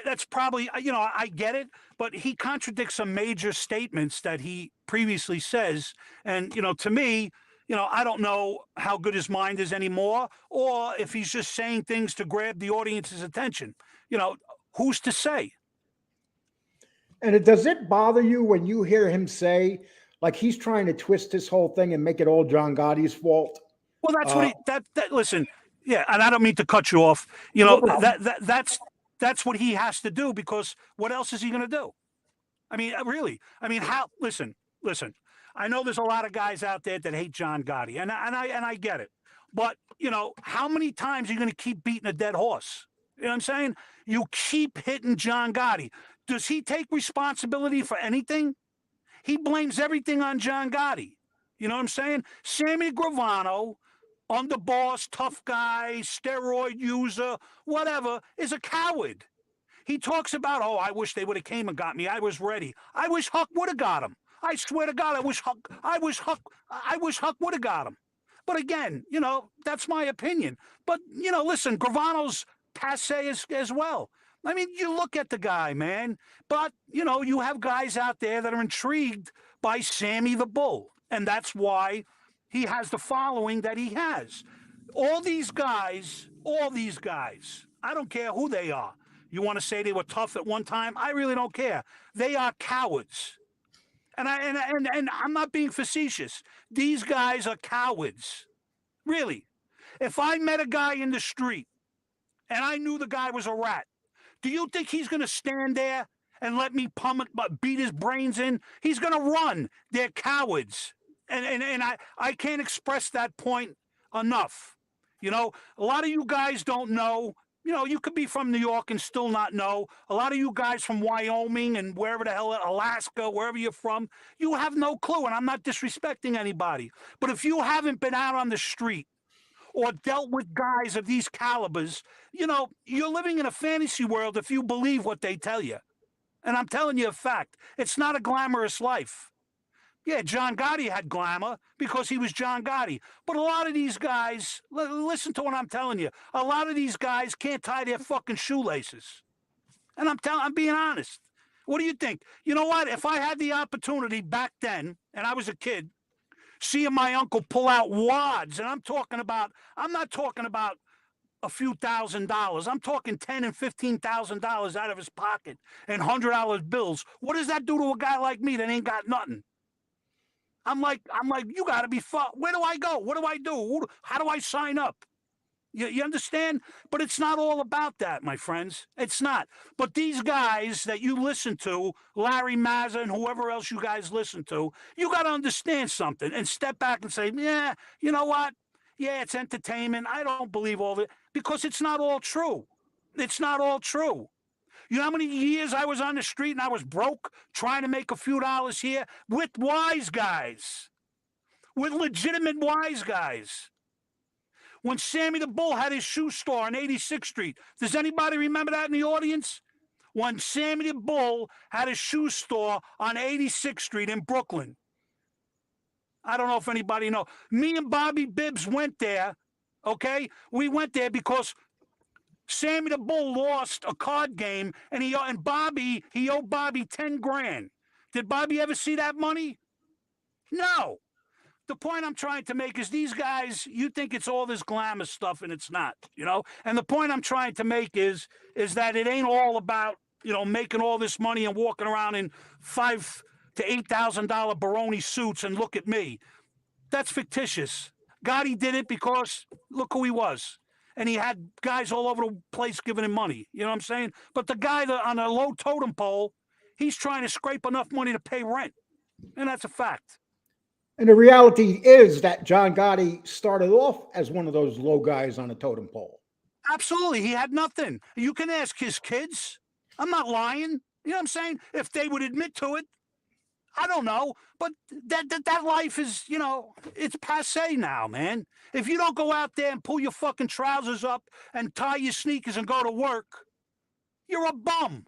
That's probably, I get it, but he contradicts some major statements that he previously says. And, to me, I don't know how good his mind is anymore, or if he's just saying things to grab the audience's attention. Who's to say? And does it bother you when you hear him say, like he's trying to twist this whole thing and make it all John Gotti's fault? Well, that's what listen, yeah, and I don't mean to cut you off. That's what he has to do, because what else is he going to do? I mean, really, listen, I know there's a lot of guys out there that hate John Gotti, and I get it. But, how many times are you going to keep beating a dead horse? You know what I'm saying? You keep hitting John Gotti. Does he take responsibility for anything? He blames everything on John Gotti. You know what I'm saying? Sammy Gravano, underboss, tough guy, steroid user, whatever, is a coward. He talks about, I wish they would have came and got me. I was ready. I wish Huck would have got him. I swear to God, I wish Huck would have got him. But again, that's my opinion. But, listen, Gravano's passe as well. I mean, you look at the guy, man. But, you have guys out there that are intrigued by Sammy the Bull. And that's why he has the following that he has. All these guys, I don't care who they are. You want to say they were tough at one time? I really don't care. They are cowards. And I'm not being facetious. These guys are cowards. Really. If I met a guy in the street and I knew the guy was a rat, do you think he's going to stand there and let me beat his brains in? He's going to run. They're cowards. And I can't express that point enough. A lot of you guys don't know. You could be from New York and still not know. A lot of you guys from Wyoming and wherever the hell, Alaska, wherever you're from, you have no clue. And I'm not disrespecting anybody. But if you haven't been out on the street or dealt with guys of these calibers, you're living in a fantasy world if you believe what they tell you. And I'm telling you a fact. It's not a glamorous life. Yeah, John Gotti had glamour because he was John Gotti. But a lot of these guys, listen to what I'm telling you. A lot of these guys can't tie their fucking shoelaces. And I'm being honest. What do you think? You know what? If I had the opportunity back then, and I was a kid, seeing my uncle pull out wads, and I'm not talking about a few $1,000s. I'm talking $10,000 and $15,000 out of his pocket and $100 bills. What does that do to a guy like me that ain't got nothing? I'm like, you got to be fucked. Where do I go? What do I do? How do I sign up? You understand? But it's not all about that, my friends. It's not. But these guys that you listen to, Larry Mazza and whoever else you guys listen to, you got to understand something and step back and say, yeah, you know what? Yeah, it's entertainment. I don't believe all that because it's not all true. It's not all true. You know how many years I was on the street and I was broke trying to make a few dollars here with wise guys, with legitimate wise guys. When Sammy the Bull had his shoe store on 86th Street, does anybody remember that in the audience? When Sammy the Bull had his shoe store on 86th Street in Brooklyn. I don't know if anybody know. Me and Bobby Bibbs went there, okay? We went there because Sammy the Bull lost a card game, and he owed Bobby 10 grand. Did Bobby ever see that money? No. The point I'm trying to make is these guys, you think it's all this glamour stuff, and it's not, you know? And the point I'm trying to make is that it ain't all about, you know, making all this money and walking around in $5,000 to $8,000 Baroni suits and look at me. That's fictitious. Gotti did it because look who he was. And he had guys all over the place giving him money. You know what I'm saying? But the guy on a low totem pole, he's trying to scrape enough money to pay rent. And that's a fact. And the reality is that John Gotti started off as one of those low guys on a totem pole. Absolutely. He had nothing. You can ask his kids. I'm not lying. You know what I'm saying? If they would admit to it, I don't know. But that life is, you know, it's passe now, man. If you don't go out there and pull your fucking trousers up and tie your sneakers and go to work, you're a bum.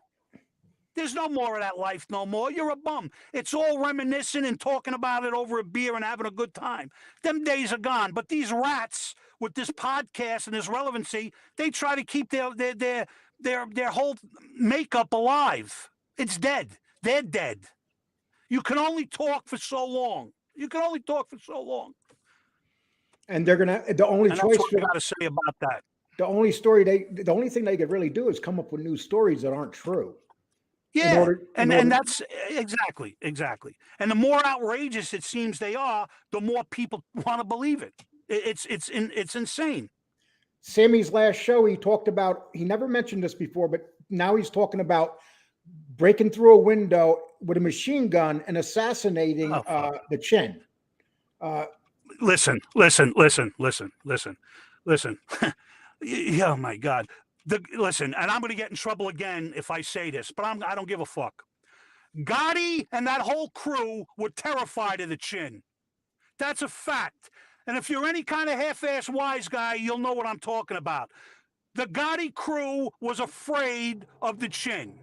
There's no more of that life no more. You're a bum. It's all reminiscing and talking about it over a beer and having a good time. Them days are gone. But these rats with this podcast and this relevancy, they try to keep their whole makeup alive. It's dead. They're dead. You can only talk for so long. You can only talk for so long. And they're gonna the only And choice that's what I got to say about that. the only thing they could really do is come up with new stories that aren't true. Yeah, and that's exactly. And the more outrageous it seems they are, the more people want to believe it. It's insane. Sammy's last show, he talked about, he never mentioned this before, but now he's talking about breaking through a window with a machine gun and assassinating the Chin. Listen. Oh my God. Listen, and I'm going to get in trouble again if I say this, but I don't give a fuck. Gotti and that whole crew were terrified of the Chin. That's a fact. And if you're any kind of half-ass wise guy, you'll know what I'm talking about. The Gotti crew was afraid of the Chin.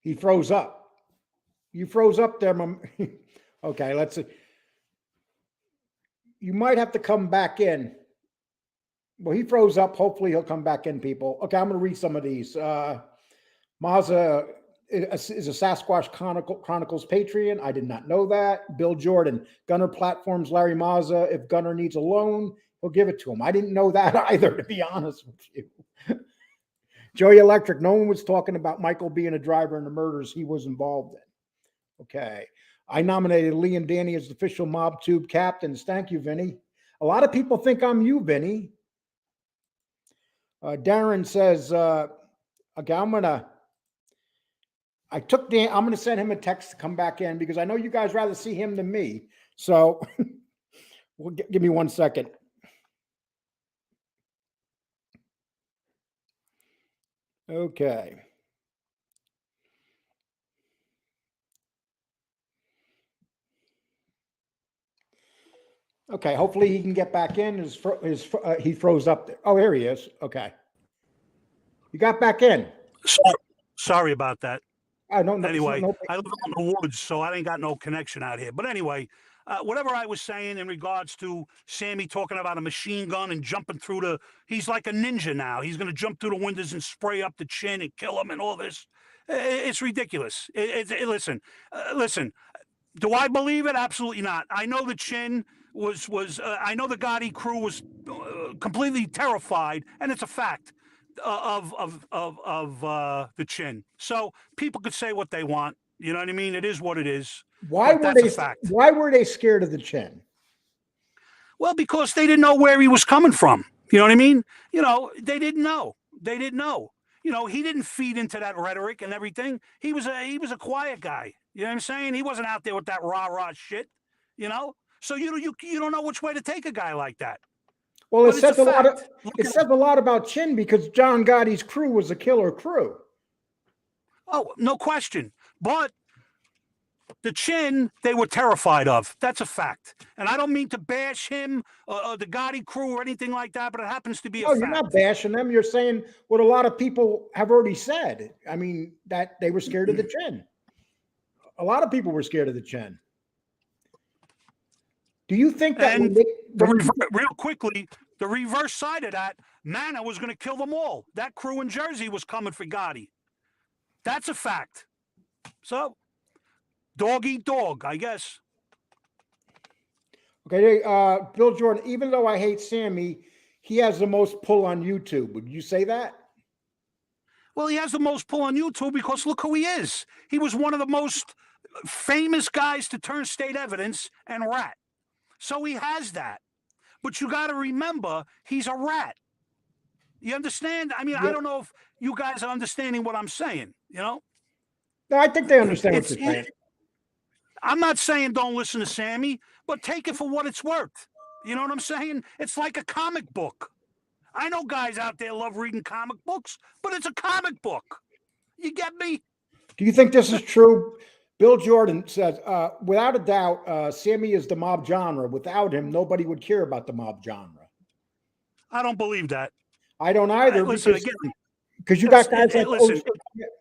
He froze up. You froze up there, okay, let's see. You might have to come back in. Well, he froze up. Hopefully he'll come back in, people. Okay, I'm going to read some of these. Mazza is a Sasquatch Chronicles Patreon. I did not know that. Bill Jordan, Gunner Platforms, Larry Mazza. If Gunner needs a loan, he'll give it to him. I didn't know that either, to be honest with you. Joey Electric, no one was talking about Michael being a driver in the murders he was involved in. Okay. I nominated Lee and Danny as the official Mob Tube captains. Thank you, Vinny. A lot of people think I'm you, Vinny. Darren says, okay, I'm going to send him a text to come back in because I know you guys rather see him than me. So give me 1 second. Okay. Okay, hopefully he can get back in. He froze up there. Oh, here he is. Okay. You got back in. Sorry about that. Anyway, no. I live out in the woods, so I ain't got no connection out here. But anyway, whatever I was saying in regards to Sammy talking about a machine gun and jumping through he's like a ninja now. He's going to jump through the windows and spray up the Chin and kill him and all this. It's ridiculous. Listen. Do I believe it? Absolutely not. I know the Chin I know the Gotti crew was completely terrified, and it's a fact of the Chin. So people could say what they want. You know what I mean? It is what it is. Why But were that's they? a fact. Why were they scared of the chin? Well, because they didn't know where he was coming from. You know what I mean? They didn't know. They didn't know. He didn't feed into that rhetoric and everything. He was a quiet guy. You know what I'm saying? He wasn't out there with that rah-rah shit. So you don't know which way to take a guy like that. Well, But it's a fact. it says a lot about Chin because John Gotti's crew was a killer crew. Oh, no question. But the Chin, they were terrified of. That's a fact. And I don't mean to bash him or the Gotti crew or anything like that, but it happens to be a Oh, fact. you're not bashing them. You're saying what a lot of people have already said. I mean, that they were scared of the Chin. A lot of people were scared of the Chin. Do you think that real quickly, the reverse side of that, Mana was going to kill them all. That crew in Jersey was coming for Gotti. That's a fact. So, dog eat dog, I guess. Okay, Bill Jordan, even though I hate Sammy, he has the most pull on YouTube. Would you say that? Well, he has the most pull on YouTube because look who he is. He was one of the most famous guys to turn state evidence and rat. So he has that. But you got to remember, he's a rat. You understand? I mean, I don't know if you guys are understanding what I'm saying, No, I think they understand what you're saying. I'm not saying don't listen to Sammy, but take it for what it's worth. You know what I'm saying? It's like a comic book. I know guys out there love reading comic books, but it's a comic book. You get me? Do you think this is true? Bill Jordan says, without a doubt, Sammy is the mob genre. Without him, nobody would care about the mob genre. I don't believe that. I don't either. Listen, because you got guys like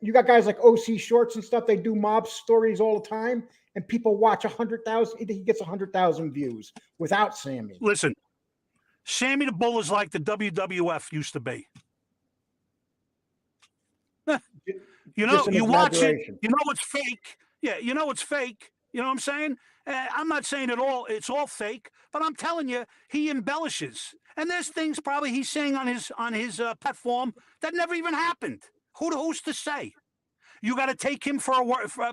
you got guys like OC Shorts and stuff. They do mob stories all the time, and people watch 100,000. He gets 100,000 views without Sammy. Listen, Sammy the Bull is like the WWF used to be. You watch it, you know it's fake. Yeah, you know it's fake. You know what I'm saying? I'm not saying it's all fake, but I'm telling you, he embellishes. And there's things probably he's saying on his platform that never even happened. Who's to say? You got to take him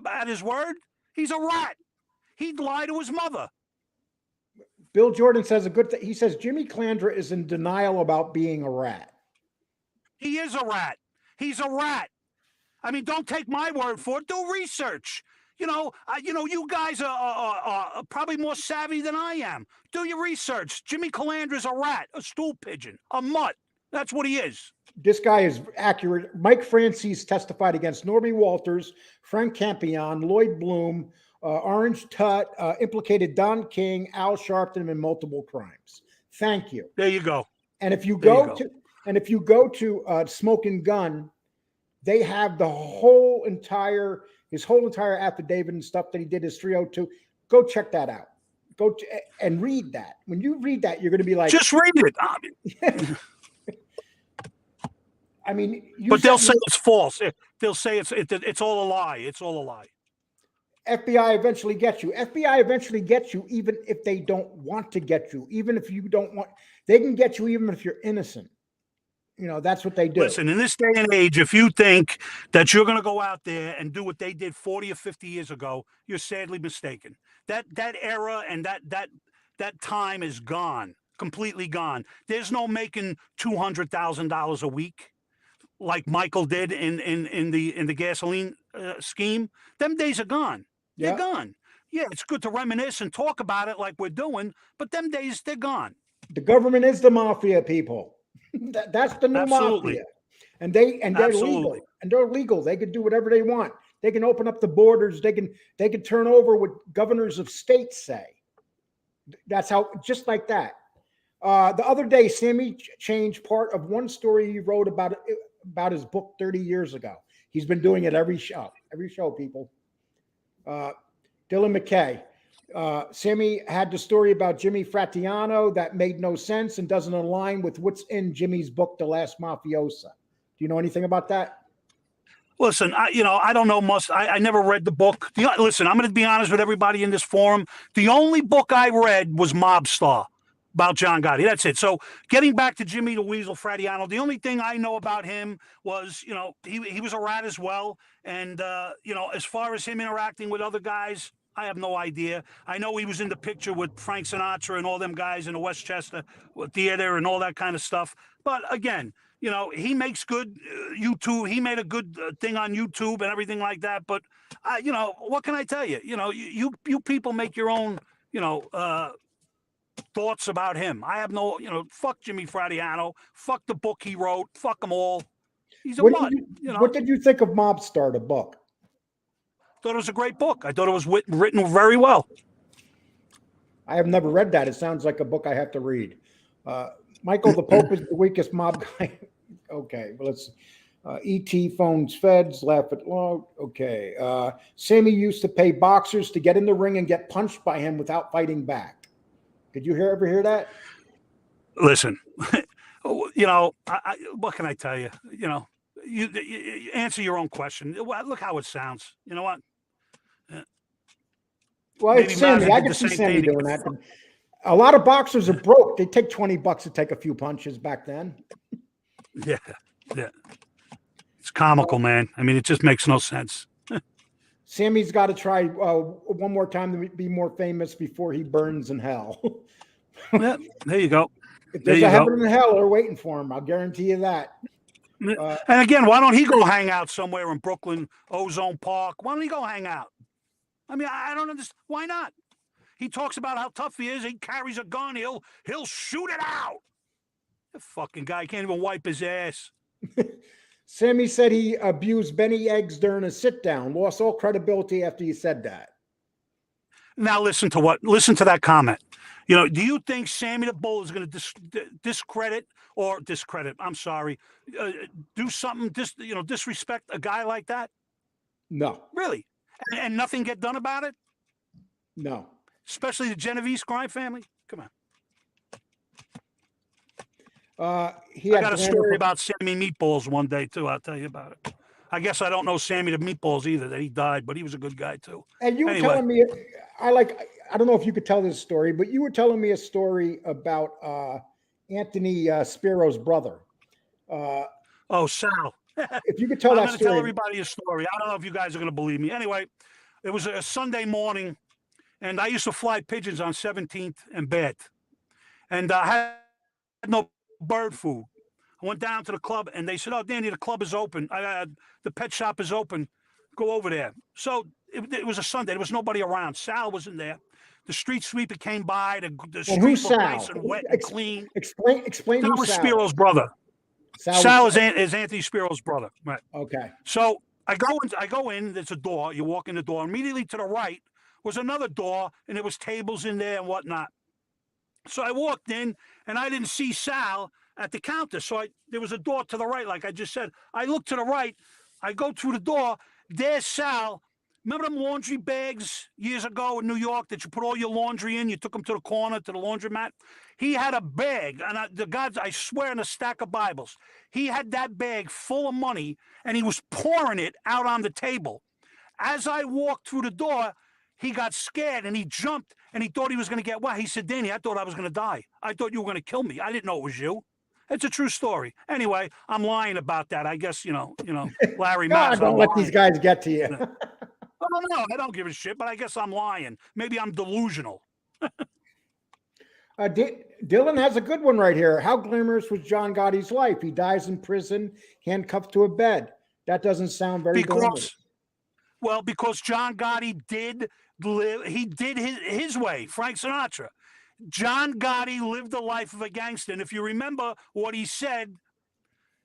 at his word. He's a rat. He'd lie to his mother. Bill Jordan says a good thing. He says Jimmy Calandra is in denial about being a rat. He is a rat. He's a rat. I mean, don't take my word for it. Do research. You guys are probably more savvy than I am. Do your research. Jimmy Calandra's a rat, a stool pigeon, a mutt. That's what he is. This guy is accurate. Mike Francis testified against Norby Walters, Frank Campion, Lloyd Bloom, Orange Tutt, implicated Don King, Al Sharpton in multiple crimes. Thank you. There you go. And if you go to Smoking Gun, they have his whole entire affidavit and stuff that he did, his 302. Go check that out. And read that. When you read that, you're going to be like, just read it. I mean, but they'll say it's false. They'll say it's all a lie. It's all a lie. FBI eventually gets you. FBI eventually gets you, even if they don't want to get you. Even if you don't want, they can get you even if you're innocent. That's what they do. Listen, in this day and age, if you think that you're going to go out there and do what they did 40 or 50 years ago, you're sadly mistaken. That era and that time is gone, completely gone. There's no making $200,000 a week like Michael did in the gasoline scheme. Them days are gone. They're gone. Yeah, it's good to reminisce and talk about it like we're doing, but them days, they're gone. The government is the mafia, people. That's the new mafia, and they're legal. And they're legal. They can do whatever they want. They can open up the borders. They can turn over what governors of states say. That's how, just like that. The other day, Sammy changed part of one story he wrote about his book 30 years ago. He's been doing it every show, people. Dylan McKay. Sammy had the story about Jimmy Fratiano that made no sense and doesn't align with what's in Jimmy's book, The Last Mafiosa. Do you know anything about that? Listen, I don't know much. I never read the book. Listen, I'm going to be honest with everybody in this forum. The only book I read was Mob Star about John Gotti. That's it. So getting back to Jimmy the Weasel Fratiano, the only thing I know about him was, he was a rat as well. And, as far as him interacting with other guys, I have no idea. I know he was in the picture with Frank Sinatra and all them guys in the Westchester Theater and all that kind of stuff. But again, you know, he makes good YouTube. He made a good thing on YouTube and everything like that. But, you know, what can I tell you? You know, you people make your own, you know, thoughts about him. I have no, you know, fuck Jimmy Fradiano. Fuck the book he wrote. Fuck them all. He's a mud, you know. What did you think of Mobstar, the book? Thought it was a great book. I thought it was written very well. I have never read that. It sounds like a book I have to read. Michael, the Pope is the weakest mob guy. Okay, well, let's. ET phones feds, laugh at law. Okay. Sammy used to pay boxers to get in the ring and get punched by him without fighting back. Did you ever hear that? Listen, you know, what can I tell you? You know, you answer your own question. Look how it sounds. You know what? Well, Maybe it's Sammy. Mazza I did can the see same Sammy thing to doing get that. A lot of boxers are broke. They take $20 to take a few punches back then. Yeah, yeah. It's comical, man. I mean, it just makes no sense. Sammy's got to try one more time to be more famous before he burns in hell. Yeah, there you go. If There there's you a go. heaven and hell, they're waiting for him. I'll guarantee you that. And again, why don't he go hang out somewhere in Brooklyn, Ozone Park? Why don't he go hang out? I mean, I don't understand. Why not? He talks about how tough he is. He carries a gun. He'll shoot it out. The fucking guy can't even wipe his ass. Sammy said he abused Benny Eggs during a sit down, lost all credibility after he said that. Now listen to that comment. You know, do you think Sammy the Bull is going to discredit? I'm sorry, do something, disrespect a guy like that? No, Really? And nothing get done about it? no. Especially the Genovese crime family? Come on. He I had got a glamour story for- about Sammy Meatballs one day, too. I'll tell you about it. I guess I don't know Sammy the Meatballs either, that he died, but he was a good guy, too. And you were Anyway. telling me, I don't know if you could tell this story, but you were telling me a story about Anthony Spiro's brother. Oh, Sal. If you could tell I'm that going to tell story. everybody a story. I don't know if you guys are going to believe me. Anyway, it was a Sunday morning, and I used to fly pigeons on 17th and Bath. And I had no bird food. I went down to the club, and they said, "Oh, Danny, the club is open. The pet shop is open. Go over there." So it was a Sunday. There was nobody around. Sal wasn't there. The street sweeper came by. The And street who's looked Sal? nice and wet and clean. Explain Sal who was Sal. Spiro's brother. Sal is Anthony Spiro's brother. Right. Okay. So I go in. There's a door. You walk in the door. Immediately to the right was another door, and there was tables in there and whatnot. So I walked in, and I didn't see Sal at the counter. So there was a door to the right, like I just said. I look to the right. I go through the door. There's Sal. Remember them laundry bags years ago in New York that you put all your laundry in? You took them to the corner, to the laundromat. He had a bag, and I swear, in a stack of Bibles. He had that bag full of money, and he was pouring it out on the table. As I walked through the door, he got scared, and he jumped, and he thought he was going to get wet. He said, "Danny, I thought I was going to die. I thought you were going to kill me. I didn't know it was you." It's a true story. Anyway, I'm lying about that. I guess, Larry God, Mazza. don't let these guys get to you. Oh, no, I don't give a shit, but I guess I'm lying. Maybe I'm delusional. Dylan has a good one right here. How glamorous was John Gotti's life? He dies in prison, handcuffed to a bed. That doesn't sound very glamorous. Because John Gotti did live, he did his way, Frank Sinatra. John Gotti lived the life of a gangster. And if you remember what he said,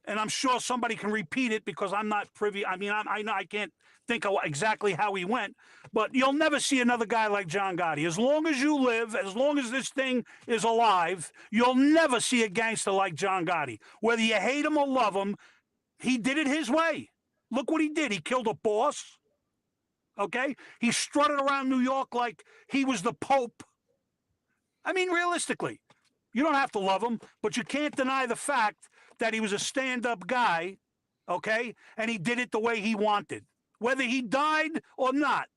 and I'm sure somebody can repeat it because I'm not privy. I mean, I can't think of exactly how he went, but you'll never see another guy like John Gotti. As long as you live, as long as this thing is alive, you'll never see a gangster like John Gotti. Whether you hate him or love him, he did it his way. Look what he did. He killed a boss. Okay? He strutted around New York like he was the Pope. I mean, realistically, you don't have to love him, but you can't deny the fact that he was a stand-up guy, okay? And he did it the way he wanted. Whether he died or not,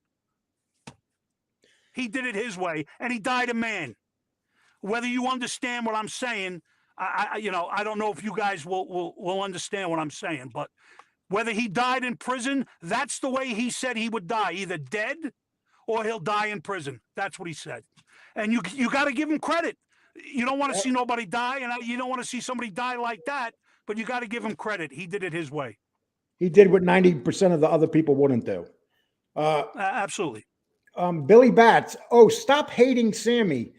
he did it his way, and he died a man. Whether you understand what I'm saying, I don't know if you guys will understand what I'm saying, but whether he died in prison, that's the way he said he would die, either dead or he'll die in prison. That's what he said. And you got to give him credit. You don't want to see nobody die, and you don't want to see somebody die like that, but you got to give him credit. He did it his way. He did what 90% of the other people wouldn't do. Absolutely. Billy Bats. Oh, stop hating Sammy.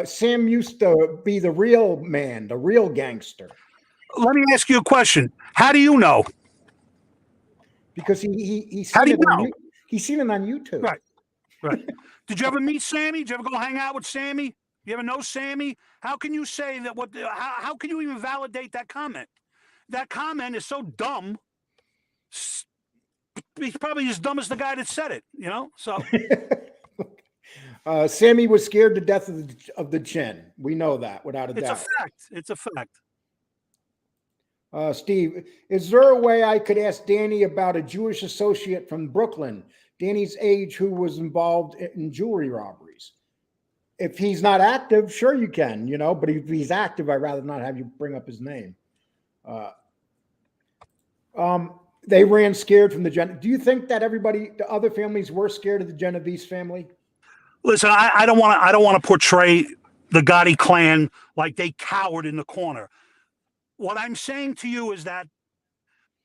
Sam used to be the real man, the real gangster. Let me ask you a question. How do you know? Because he's How seen do you it on know? he's seen it on YouTube. Right. Right. Did you ever meet Sammy? Did you ever go hang out with Sammy? You ever know Sammy? How can you say that? How can you even validate that comment? That comment is so dumb. He's probably as dumb as the guy that said it. You know. So Sammy was scared to death of the chin. We know that without a doubt. it's a fact. It's a fact. Steve, is there a way I could ask Danny about a Jewish associate from Brooklyn, Danny's age, who was involved in jewelry robberies? If he's not active, sure you can, but if he's active, I'd rather not have you bring up his name. They ran scared from the Do you think that the other families were scared of the Genovese family? Listen, I don't want to portray the Gotti clan like they cowered in the corner. What I'm saying to you is that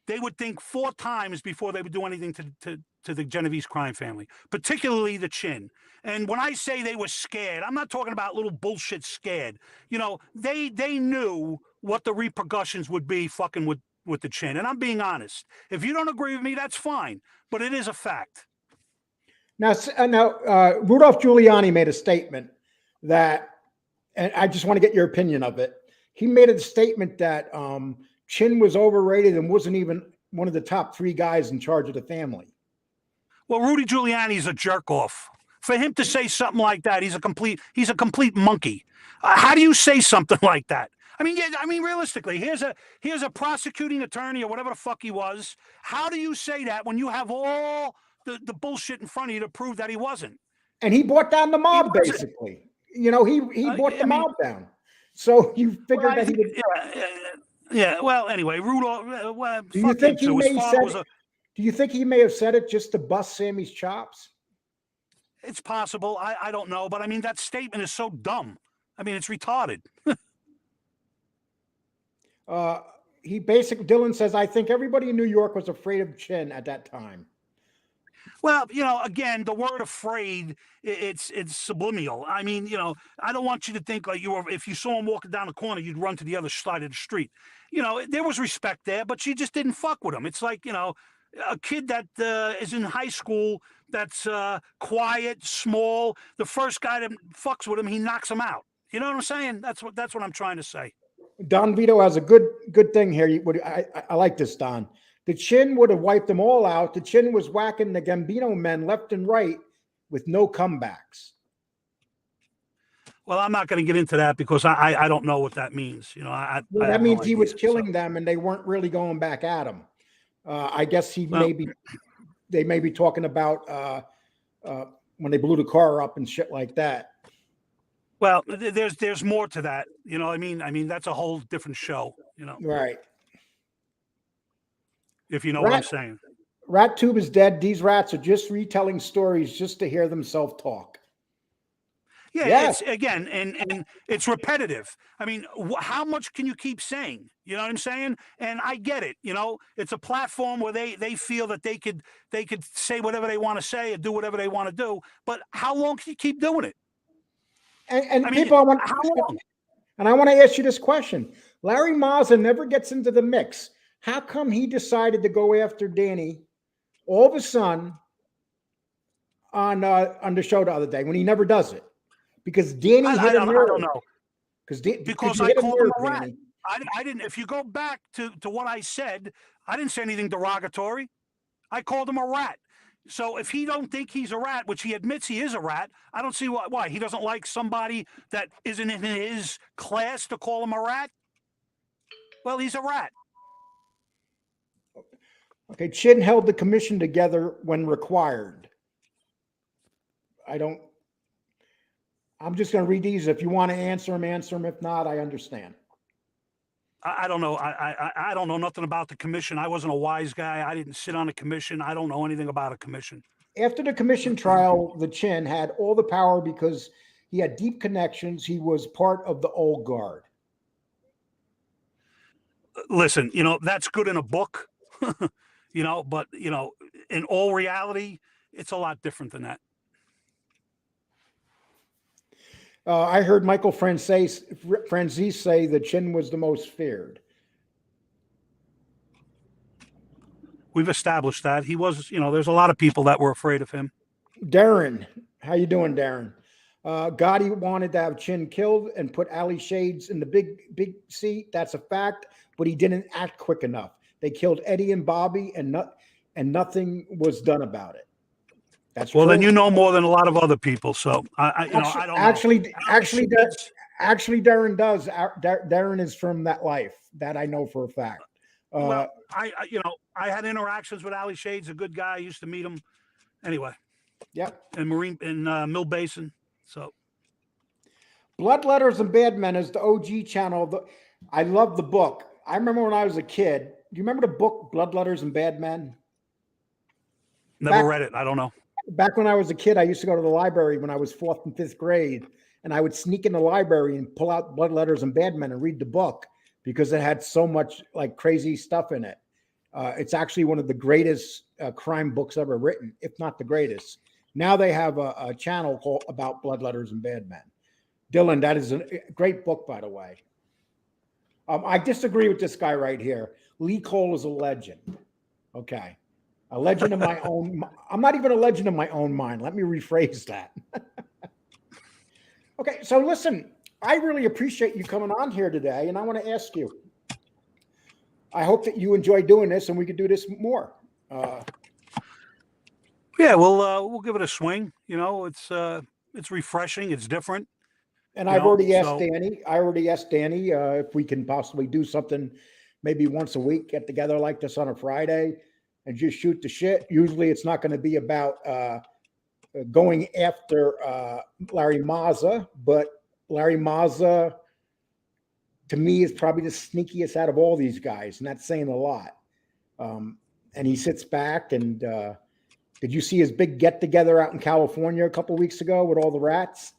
they would think 4 times before they would do anything to the Genovese crime family, particularly the Chin. And when I say they were scared, I'm not talking about little bullshit scared. They knew what the repercussions would be fucking with the Chin. And I'm being honest. If you don't agree with me, that's fine. But it is a fact. Now, Rudolph Giuliani made a statement that, and I just want to get your opinion of it. He made a statement that Chin was overrated and wasn't even one of the top 3 guys in charge of the family. Well, Rudy Giuliani is a jerk off. For him to say something like that, he's a complete monkey. How do you say something like that? I mean, realistically, here's a prosecuting attorney or whatever the fuck he was. How do you say that when you have all the bullshit in front of you to prove that he wasn't? And he brought down the mob, basically. He brought the mob down. So you figured that he would. Yeah. Well, anyway, Rudolph. Do you think he may have said it just to bust Sammy's chops? It's possible. I don't know, but I mean that statement is so dumb. I mean, it's retarded. Dylan says, I think everybody in New York was afraid of Chin at that time. Well, again, the word afraid, it's subliminal. I mean, I don't want you to think like if you saw him walking down the corner, you'd run to the other side of the street. There was respect there, but you just didn't fuck with him. It's like, a kid that is in high school that's quiet, small. The first guy that fucks with him, he knocks him out. You know what I'm saying? That's what I'm trying to say. Don Vito has a good thing here. I like this, Don. The Chin would have wiped them all out. The Chin was whacking the Gambino men left and right with no comebacks. Well, I'm not going to get into that because I don't know what that means. That means he was killing them and they weren't really going back at him. I guess they may be talking about when they blew the car up and shit like that. Well, there's more to that. You know what I mean? I mean, that's a whole different show, Right. If you know what I'm saying. RatTube is dead. These rats are just retelling stories just to hear themselves talk. Yeah. It's again, and it's repetitive. I mean, how much can you keep saying? You know what I'm saying? And I get it. It's a platform where they feel that they could say whatever they want to say and do whatever they want to do. But how long can you keep doing it? And how long? And I want to ask you this question. Larry Mazza never gets into the mix. How come he decided to go after Danny all of a sudden on the show the other day when he never does it? Because Danny hit a nerve. I don't know. Because I called him a rat. I didn't. If you go back to what I said, I didn't say anything derogatory. I called him a rat. So if he don't think he's a rat, which he admits he is a rat, I don't see why he doesn't like somebody that isn't in his class to call him a rat. Well, he's a rat. Okay, Chin held the commission together when required. I'm just going to read these. If you want to answer them, answer them. If not, I understand. I don't know. I don't know nothing about the commission. I wasn't a wise guy. I didn't sit on a commission. I don't know anything about a commission. After the commission trial, the Chin had all the power because he had deep connections. He was part of the old guard. Listen, that's good in a book, but in all reality, it's a lot different than that. I heard Michael Franzese say the Chin was the most feared. We've established that he was, there's a lot of people that were afraid of him. Darren, how you doing, Darren? Gotti wanted to have Chin killed and put Ali Shades in the big seat. That's a fact, but he didn't act quick enough. They killed Eddie and Bobby, and nothing was done about it. That's well. true. Then you know more than a lot of other people. So I don't know. Actually, Darren does. Darren is from that life. That I know for a fact. Well, I had interactions with Ali Shades, a good guy. I used to meet him. Anyway. Yep. In Mill Basin. So. Bloodletters and Bad Men is the OG channel. I love the book. I remember when I was a kid. Do you remember the book Bloodletters and Bad Men? Never read it. I don't know. Back when I was a kid, I used to go to the library when I was 4th and 5th grade, and I would sneak in the library and pull out Bloodletters and Bad Men and read the book because it had so much like crazy stuff in it. It's actually one of the greatest crime books ever written, if not the greatest. Now they have a channel called about Bloodletters and Bad Men. Dylan, that is a great book, by the way. I disagree with this guy right here. Lee Cole is a legend. Okay. A legend in my own. I'm not even a legend in my own mind. Let me rephrase that. Okay. So listen, I really appreciate you coming on here today. And I want to ask you, I hope that you enjoy doing this and we could do this more. Yeah, we'll give it a swing. It's refreshing. It's different. And I've already asked Danny. I already asked Danny if we can possibly do something, maybe once a week, get together like this on a Friday, and just shoot the shit. Usually, it's not going to be about going after Larry Mazza, but Larry Mazza, to me, is probably the sneakiest out of all these guys, and that's saying a lot. And he sits back and. Did you see his big get together out in California a couple of weeks ago with all the rats?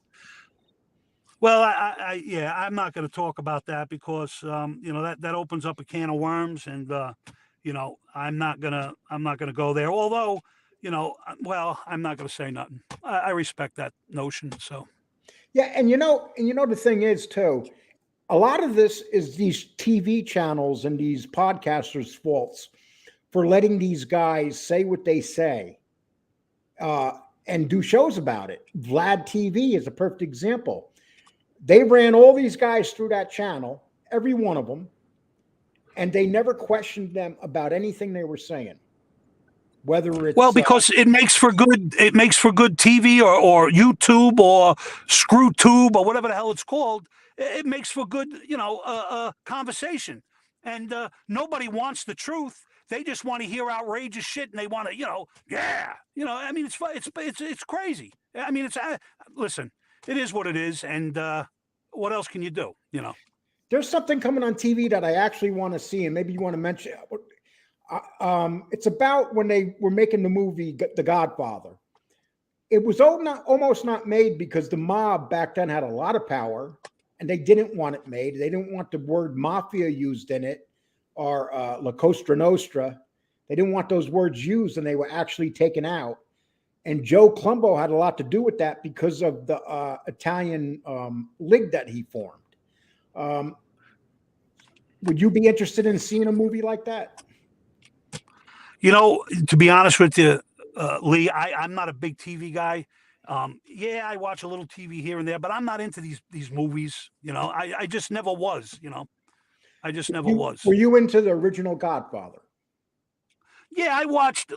Well, I'm not going to talk about that because that opens up a can of worms, and I'm not gonna go there. Although, I'm not going to say nothing. I respect that notion. So, yeah, and the thing is too, a lot of this is these TV channels and these podcasters' faults for letting these guys say what they say. And do shows about it. Vlad TV is a perfect example. They ran all these guys through that channel, every one of them, and they never questioned them about anything they were saying. Whether it's because it makes for good TV or YouTube or ScrewTube or whatever the hell it's called. It makes for good, conversation, and nobody wants the truth. They just want to hear outrageous shit, and they want to, I mean, it's crazy. I mean, listen, it is what it is, and what else can you do? There's something coming on TV that I actually want to see, and maybe you want to mention. It's about when they were making the movie The Godfather. It was almost not made because the mob back then had a lot of power, and they didn't want it made. They didn't want the word mafia used in it. Or La Cosa Nostra. They didn't want those words used, and they were actually taken out. And Joe Colombo had a lot to do with that because of the Italian league that he formed. Would you be interested in seeing a movie like that? To be honest with you, Lee, I'm not a big TV guy. I watch a little TV here and there, but I'm not into these movies. I just never was. I just never was. Were you into the original Godfather? Yeah, I watched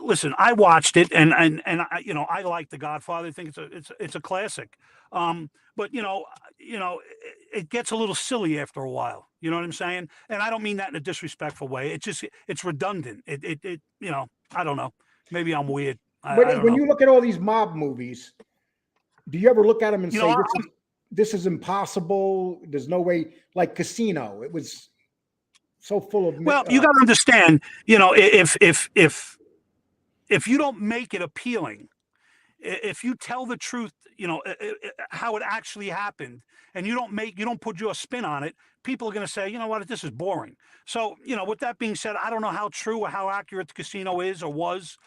it, and I like The Godfather. I think it's a classic. But it gets a little silly after a while. You know what I'm saying? And I don't mean that in a disrespectful way. It's redundant. I don't know. Maybe I'm weird. When you look at all these mob movies, do you ever look at them and say this is impossible? There's no way. Like Casino, it was so full of. Well, you got to understand, if you don't make it appealing, if you tell the truth, how it actually happened, and you don't put your spin on it, people are going to say, you know what, this is boring. So, with that being said, I don't know how true or how accurate the casino is or was.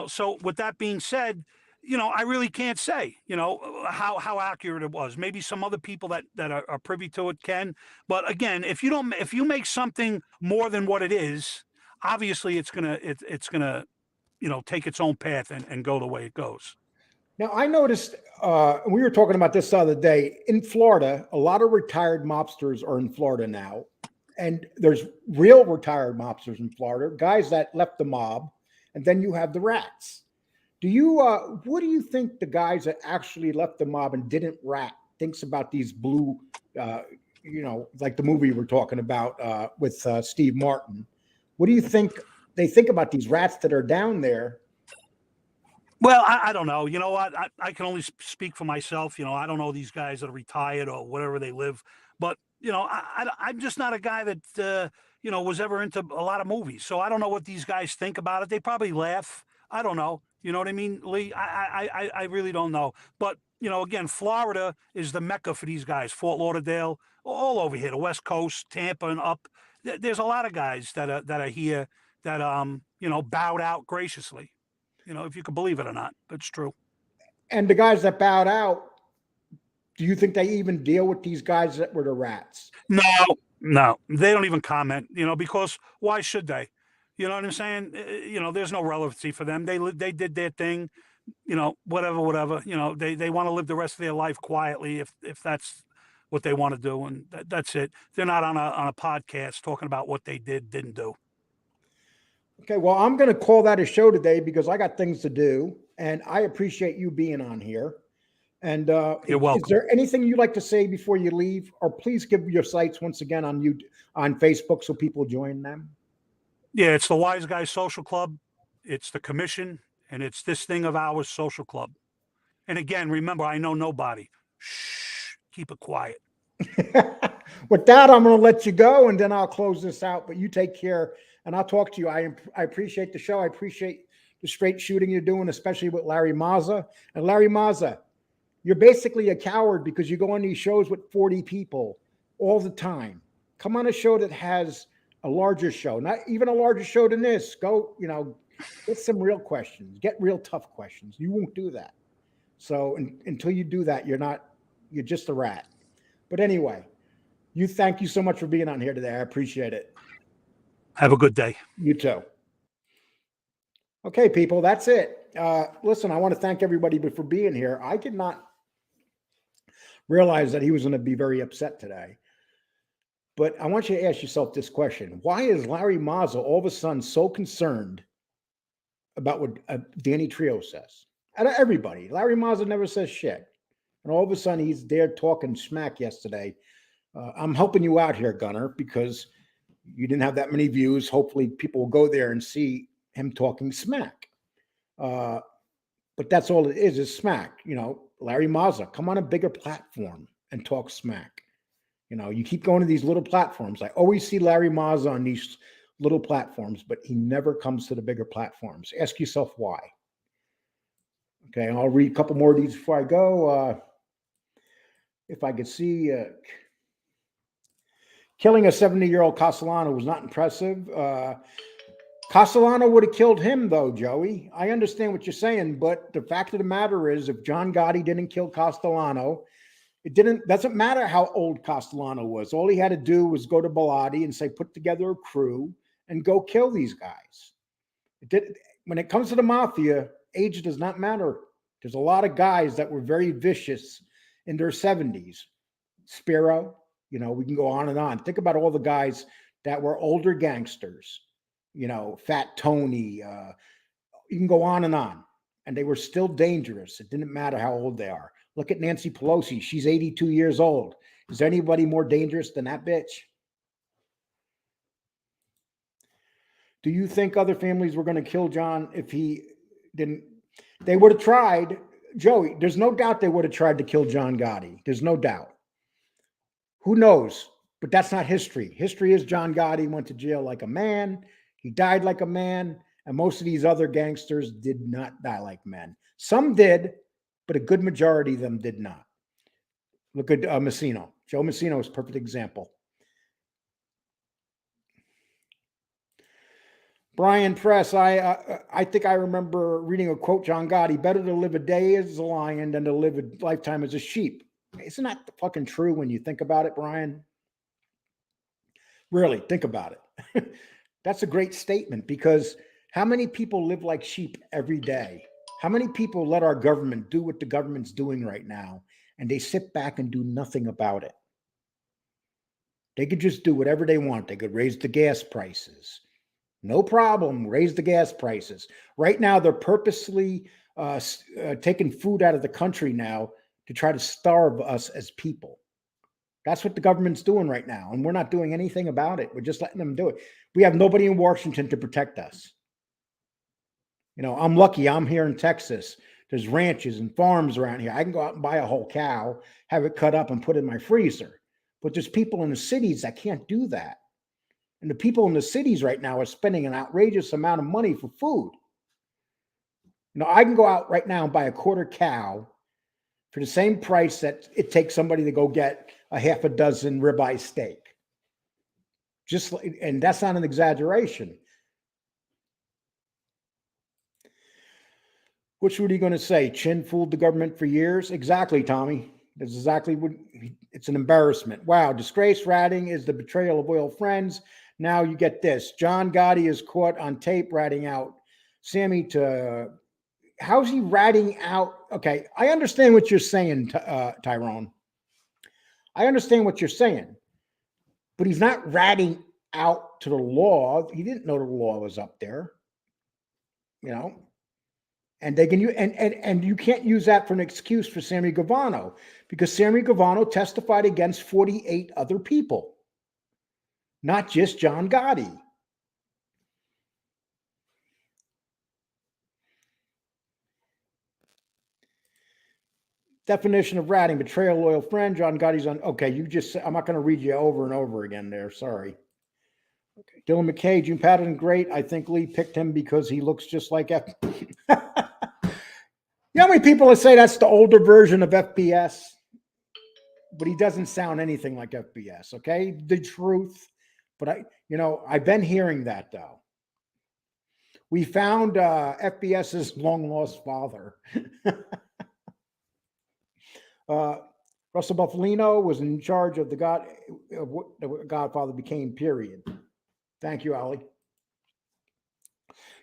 So with that being said, I really can't say, how accurate it was. Maybe some other people that are privy to it can. But again, if you make something more than what it is, obviously it's gonna take its own path and go the way it goes. Now, I noticed, we were talking about this the other day, in Florida, a lot of retired mobsters are in Florida now. And there's real retired mobsters in Florida, guys that left the mob, and then you have the rats. What do you think the guys that actually left the mob and didn't rat thinks about these blue, like the movie we're talking about with Steve Martin? What do you think they think about these rats that are down there? Well, I don't know. You know what? I can only speak for myself. I don't know these guys that are retired or whatever they live. But, I'm just not a guy that, was ever into a lot of movies. So I don't know what these guys think about it. They probably laugh. I don't know. You know what I mean, Lee? I really don't know. But, again, Florida is the mecca for these guys. Fort Lauderdale, all over here, the West Coast, Tampa and up. There's a lot of guys that are here that, bowed out graciously. If you can believe it or not, it's true. And the guys that bowed out, do you think they even deal with these guys that were the rats? No, they don't even comment, because why should they? You know what I'm saying? There's no relevancy for them. They did their thing, whatever. They want to live the rest of their life quietly if that's what they want to do, and that's it. They're not on a podcast talking about what they didn't do. Okay, well, I'm going to call that a show today because I got things to do, and I appreciate you being on here. And You're welcome. Is there anything you'd like to say before you leave, or please give your sites once again on Facebook so people join them? Yeah, it's the Wise Guys Social Club, it's the Commission, and it's This Thing of Ours Social Club. And again, remember, I know nobody. Shh, keep it quiet. With that, I'm going to let you go, and then I'll close this out. But you take care, and I'll talk to you. I appreciate the show. I appreciate the straight shooting you're doing, especially with Larry Mazza. And Larry Mazza, you're basically a coward because you go on these shows with 40 people all the time. Come on a show that has a larger show, not even a larger show than this. Go, get some real questions, get real tough questions. You won't do that. So until you do that, you're just a rat. But anyway, thank you so much for being on here today. I appreciate it. Have a good day. You too. Okay, people, that's it. Listen, I want to thank everybody for being here. I did not realize that he was going to be very upset today. But I want you to ask yourself this question. Why is Larry Mazza all of a sudden so concerned about what Danny Trio says? Out of everybody, Larry Mazza never says shit. And all of a sudden, he's there talking smack yesterday. I'm helping you out here, Gunner, because you didn't have that many views. Hopefully, people will go there and see him talking smack. But that's all it is smack. Larry Mazza, come on a bigger platform and talk smack. You keep going to these little platforms. I always see Larry Mazza on these little platforms, but he never comes to the bigger platforms. Ask yourself why. Okay, I'll read a couple more of these before I go. If I could see, killing a 70-year-old Castellano was not impressive. Castellano would have killed him, though, Joey. I understand what you're saying, but the fact of the matter is, if John Gotti didn't kill Castellano, doesn't matter how old Castellano was. All he had to do was go to Bilotti and say, put together a crew and go kill these guys. When it comes to the mafia, age does not matter. There's a lot of guys that were very vicious in their 70s. Spiro, we can go on and on. Think about all the guys that were older gangsters, Fat Tony, you can go on. And they were still dangerous. It didn't matter how old they are. Look at Nancy Pelosi. She's 82 years old. Is there anybody more dangerous than that bitch? Do you think other families were going to kill John if he didn't? They would have tried. Joey, there's no doubt they would have tried to kill John Gotti. There's no doubt. Who knows? But that's not history. History is John Gotti went to jail like a man. He died like a man. And most of these other gangsters did not die like men. Some did, but a good majority of them did not. Look at Messino. Joe Messino is a perfect example. Brian Press, I think I remember reading a quote, John Gotti, better to live a day as a lion than to live a lifetime as a sheep. Isn't that fucking true when you think about it, Brian? Really, think about it. That's a great statement, because how many people live like sheep every day? How many people let our government do what the government's doing right now, and they sit back and do nothing about it? They could just do whatever they want. They could raise the gas prices. No problem. Raise the gas prices. Right now, they're purposely taking food out of the country now to try to starve us as people. That's what the government's doing right now. And we're not doing anything about it. We're just letting them do it. We have nobody in Washington to protect us. You know, I'm lucky. I'm here in Texas. There's ranches and farms around here. I can go out and buy a whole cow, have it cut up and put in my freezer. But there's people in the cities that can't do that. And the people in the cities right now are spending an outrageous amount of money for food. You know, I can go out right now and buy a quarter cow for the same price that it takes somebody to go get a half a dozen ribeye steak. And that's not an exaggeration. Which what are you going to say? Chin fooled the government for years? Exactly, Tommy. That's exactly what. It's an embarrassment. Wow, disgrace ratting is the betrayal of loyal friends. Now you get this. John Gotti is caught on tape ratting out Sammy to. How's he ratting out? Okay, I understand what you're saying, Tyrone. I understand what you're saying, but he's not ratting out to the law. He didn't know the law was up there, you know. And they can use, and you can't use that for an excuse for Sammy Gravano, because Sammy Gravano testified against 48 other people, not just John Gotti. Definition of ratting: betrayal, loyal friend. John Gotti's on. Okay, you just. I'm not going to read you over and over again there. Sorry. Okay. Dylan McKay, June Patton, great. I think Lee picked him because he looks just like F. You know how many people that say that's the older version of FPS? But he doesn't sound anything like FPS, okay? The truth. But I've been hearing that though. We found FBS's long lost father. Russell Buffalino was in charge of what the Godfather became, period. Thank you, Ali.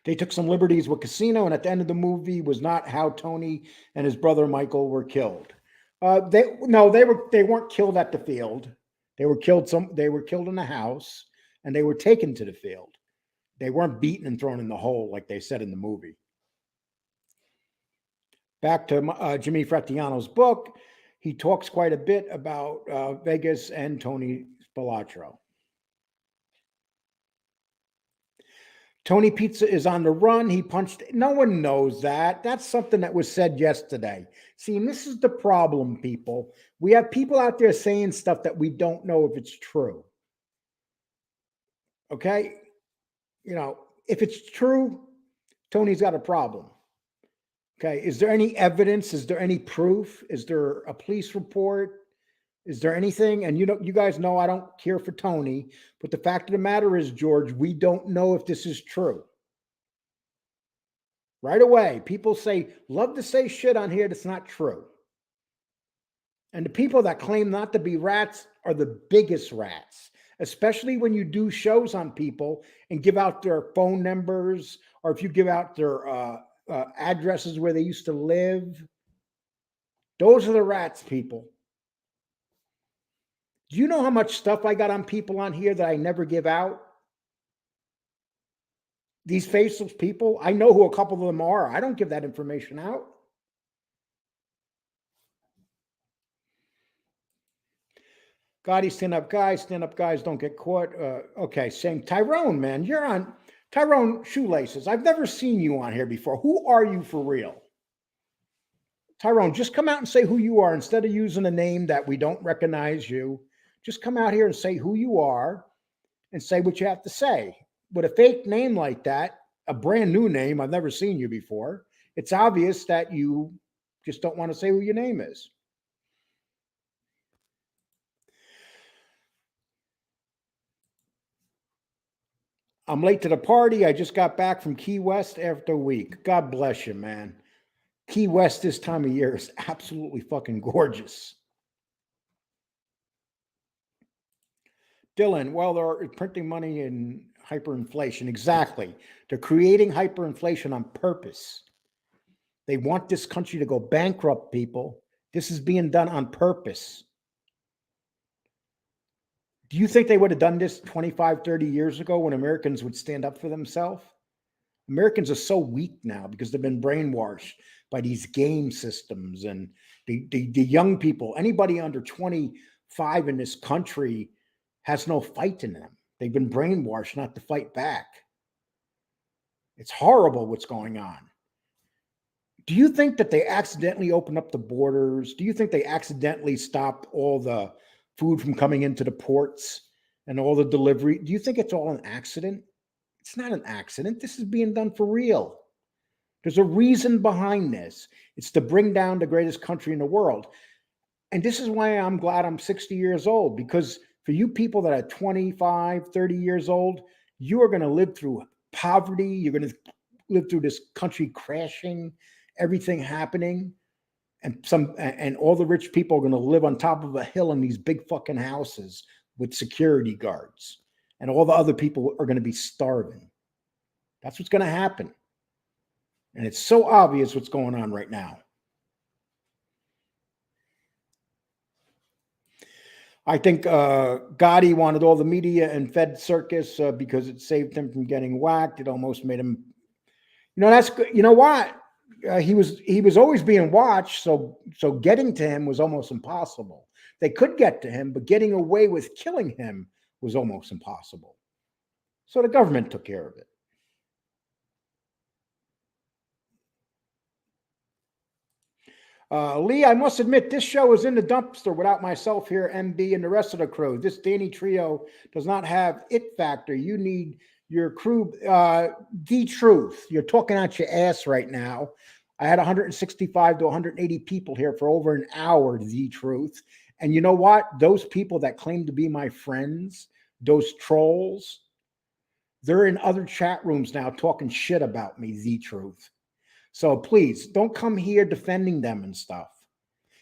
They took some liberties with Casino, and at the end of the movie was not how Tony and his brother Michael were killed. They weren't killed at the field. They were killed in the house, and they were taken to the field. They weren't beaten and thrown in the hole like they said in the movie. Back to Jimmy Fratiano's book, he talks quite a bit about Vegas and Tony Spilotro. Tony Pizza is on the run. He punched. No one knows that. That's something that was said yesterday. See, and this is the problem, people. We have people out there saying stuff that we don't know if it's true. Okay? You know, if it's true, Tony's got a problem. Okay? Is there any evidence? Is there any proof? Is there a police report? Is there anything? And you guys know I don't care for Tony, but the fact of the matter is, George, we don't know if this is true. Right away, people love to say shit on here that's not true. And the people that claim not to be rats are the biggest rats, especially when you do shows on people and give out their phone numbers, or if you give out their addresses where they used to live. Those are the rats, people. Do you know how much stuff I got on people on here that I never give out? These faceless people, I know who a couple of them are. I don't give that information out. Gotti, stand up guys, don't get caught. Okay, same. Tyrone, man, you're on Tyrone Shoelaces. I've never seen you on here before. Who are you for real? Tyrone, just come out and say who you are instead of using a name that we don't recognize you. Just come out here and say who you are and say what you have to say. With a fake name like that, a brand new name, I've never seen you before. it's obvious that you just don't want to say who your name is. I'm late to the party. I just got back from Key West after a week. God bless you, man. Key West this time of year is absolutely fucking gorgeous. Dylan, well, they're printing money in hyperinflation. Exactly. They're creating hyperinflation on purpose. They want this country to go bankrupt, people. This is being done on purpose. Do you think they would have done this 25, 30 years ago when Americans would stand up for themselves? Americans are so weak now because they've been brainwashed by these game systems, and the young people, anybody under 25 in this country has no fight in them. They've been brainwashed not to fight back. It's horrible what's going on. Do you think that they accidentally opened up the borders? Do you think they accidentally stopped all the food from coming into the ports and all the delivery? Do you think it's all an accident? It's not an accident. This is being done for real. There's a reason behind this. It's to bring down the greatest country in the world. And this is why I'm glad I'm 60 years old, because for you people that are 25, 30 years old, you are going to live through poverty. You're going to live through this country crashing, everything happening. And all the rich people are going to live on top of a hill in these big fucking houses with security guards. And all the other people are going to be starving. That's what's going to happen. And it's so obvious what's going on right now. I think Gotti wanted all the media and Fed circus because it saved him from getting whacked. It almost made him, that's good. You know what? He was always being watched, so getting to him was almost impossible. They could get to him, but getting away with killing him was almost impossible. So the government took care of it. Lee, I must admit, this show is in the dumpster without myself here, MB, and the rest of the crew. This Danny Trio does not have it factor. You need your crew. The truth. You're talking out your ass right now. I had 165 to 180 people here for over an hour, the truth. And you know what? Those people that claim to be my friends, those trolls, they're in other chat rooms now talking shit about me, the truth. So please don't come here defending them and stuff,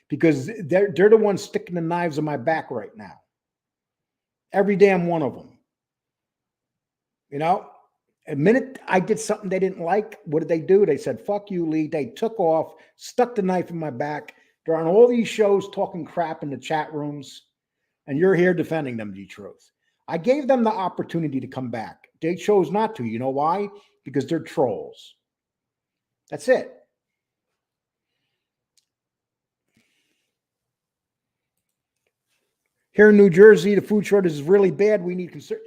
because they're the ones sticking the knives in my back right now. Every damn one of them. A minute I did something they didn't like, what did they do? They said, fuck you, Lee. They took off, stuck the knife in my back. They're on all these shows talking crap in the chat rooms, and you're here defending them, the truth. I gave them the opportunity to come back. They chose not to. You know why? Because they're trolls. That's it. Here in New Jersey, the food shortage is really bad. We need concern.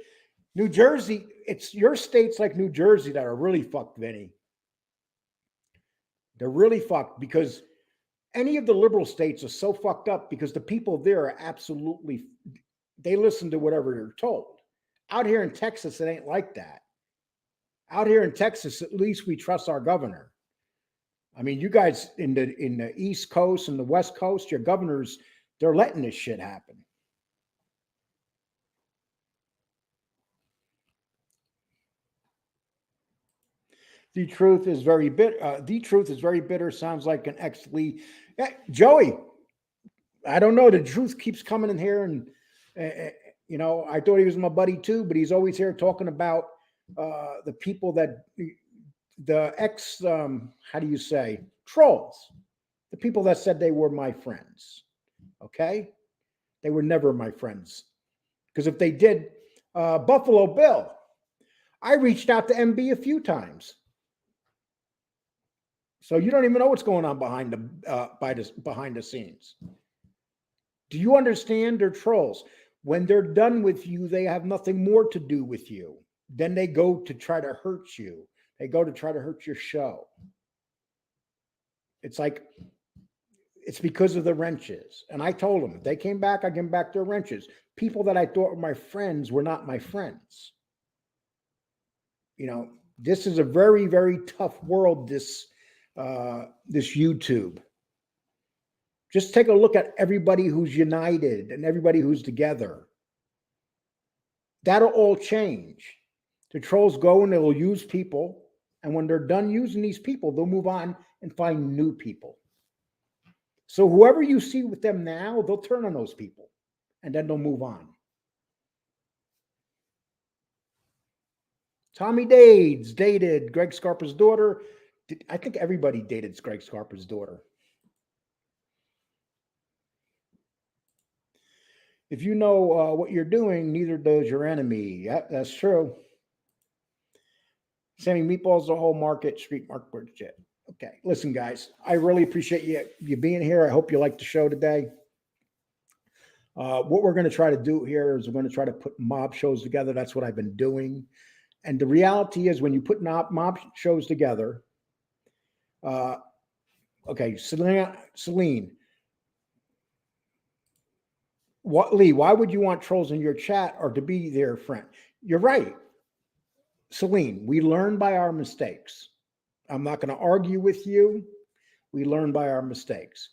New Jersey, it's your states like New Jersey that are really fucked, Vinny. They're really fucked because any of the liberal states are so fucked up because the people there are absolutely, they listen to whatever they're told. Out here in Texas, it ain't like that. Out here in Texas, at least we trust our governor. I mean, you guys in the East Coast and the West Coast, your governors, they're letting this shit happen. The truth is very bitter. The truth is very bitter. Sounds like an ex-Lee. Joey, I don't know. The truth keeps coming in here, and I thought he was my buddy too, but he's always here talking about the people that the ex, how do you say, trolls, the people that said they were my friends. Okay, they were never my friends, because if they did, Buffalo Bill, I reached out to MB a few times. So you don't even know what's going on behind the scenes. Do you understand? They're trolls. When they're done with you, they have nothing more to do with you. Then they go to try to hurt you. They go to try to hurt your show. It's like, it's because of the wrenches. And I told them, if they came back, I give them back their wrenches. People that I thought were my friends were not my friends. This is a very, very tough world, this this YouTube. Just take a look at everybody who's united and everybody who's together. That'll all change. The trolls go and they'll use people. And when they're done using these people, they'll move on and find new people. So whoever you see with them now, they'll turn on those people and then they'll move on. Tommy Dades dated Greg Scarpa's daughter. I think everybody dated Greg Scarpa's daughter. If you know what you're doing, neither does your enemy. Yeah, that's true. Sammy Meatball's the whole market, street market shit. Okay, listen, guys, I really appreciate you being here. I hope you liked the show today. What we're going to try to do here is we're going to try to put mob shows together. That's what I've been doing. And the reality is when you put mob shows together, okay, Celine, Lee, why would you want trolls in your chat or to be their friend? You're right. Celine, we learn by our mistakes. I'm not going to argue with you. We learn by our mistakes.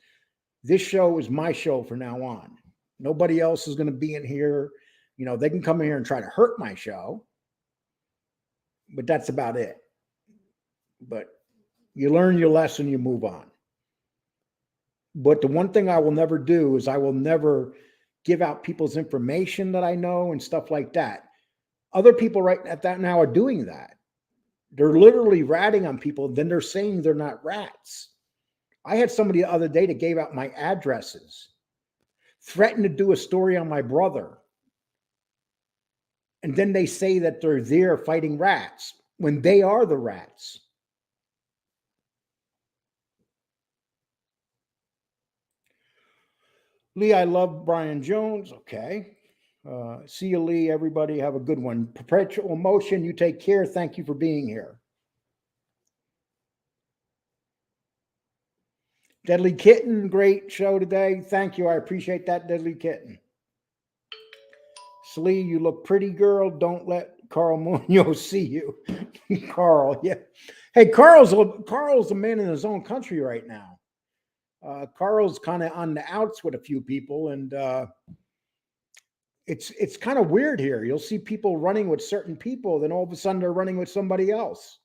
This show is my show from now on. Nobody else is going to be in here. You know, they can come in here and try to hurt my show, but that's about it. But you learn your lesson, you move on. But the one thing I will never do is I will never give out people's information that I know and stuff like that. Other people right at that now are doing that. They're literally ratting on people. Then they're saying they're not rats. I had somebody the other day that gave out my addresses, threatened to do a story on my brother. And then they say that they're there fighting rats when they are the rats. Lee, I love Brian Jones. Okay. See you, Lee. Everybody have a good one. Perpetual Motion, you take care. Thank you for being here. Deadly Kitten, great show today. Thank you. I appreciate that, Deadly Kitten. Slee, you look pretty, girl. Don't let Carl Munoz see you. Carl, yeah. Hey, Carl's a man in his own country right now. Carl's kind of on the outs with a few people, and it's kind of weird here. You'll see people running with certain people, then all of a sudden they're running with somebody else.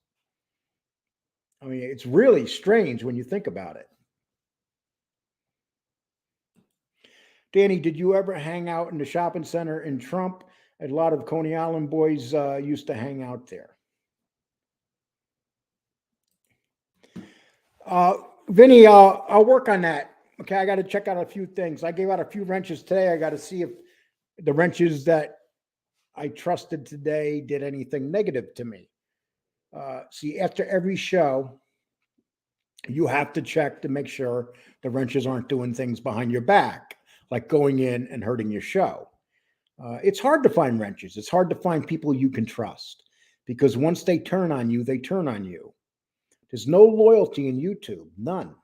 I mean, it's really strange when you think about it. Danny, did you ever hang out in the shopping center in Trump? A lot of Coney Island boys used to hang out there. Vinny, I'll work on that. Okay, I got to check out a few things. I gave out a few wrenches today. I got to see if the wrenches that I trusted today did anything negative to me. See, after every show, you have to check to make sure the wrenches aren't doing things behind your back, like going in and hurting your show. It's hard to find wrenches. It's hard to find people you can trust because once they turn on you, they turn on you. There's no loyalty in YouTube, none.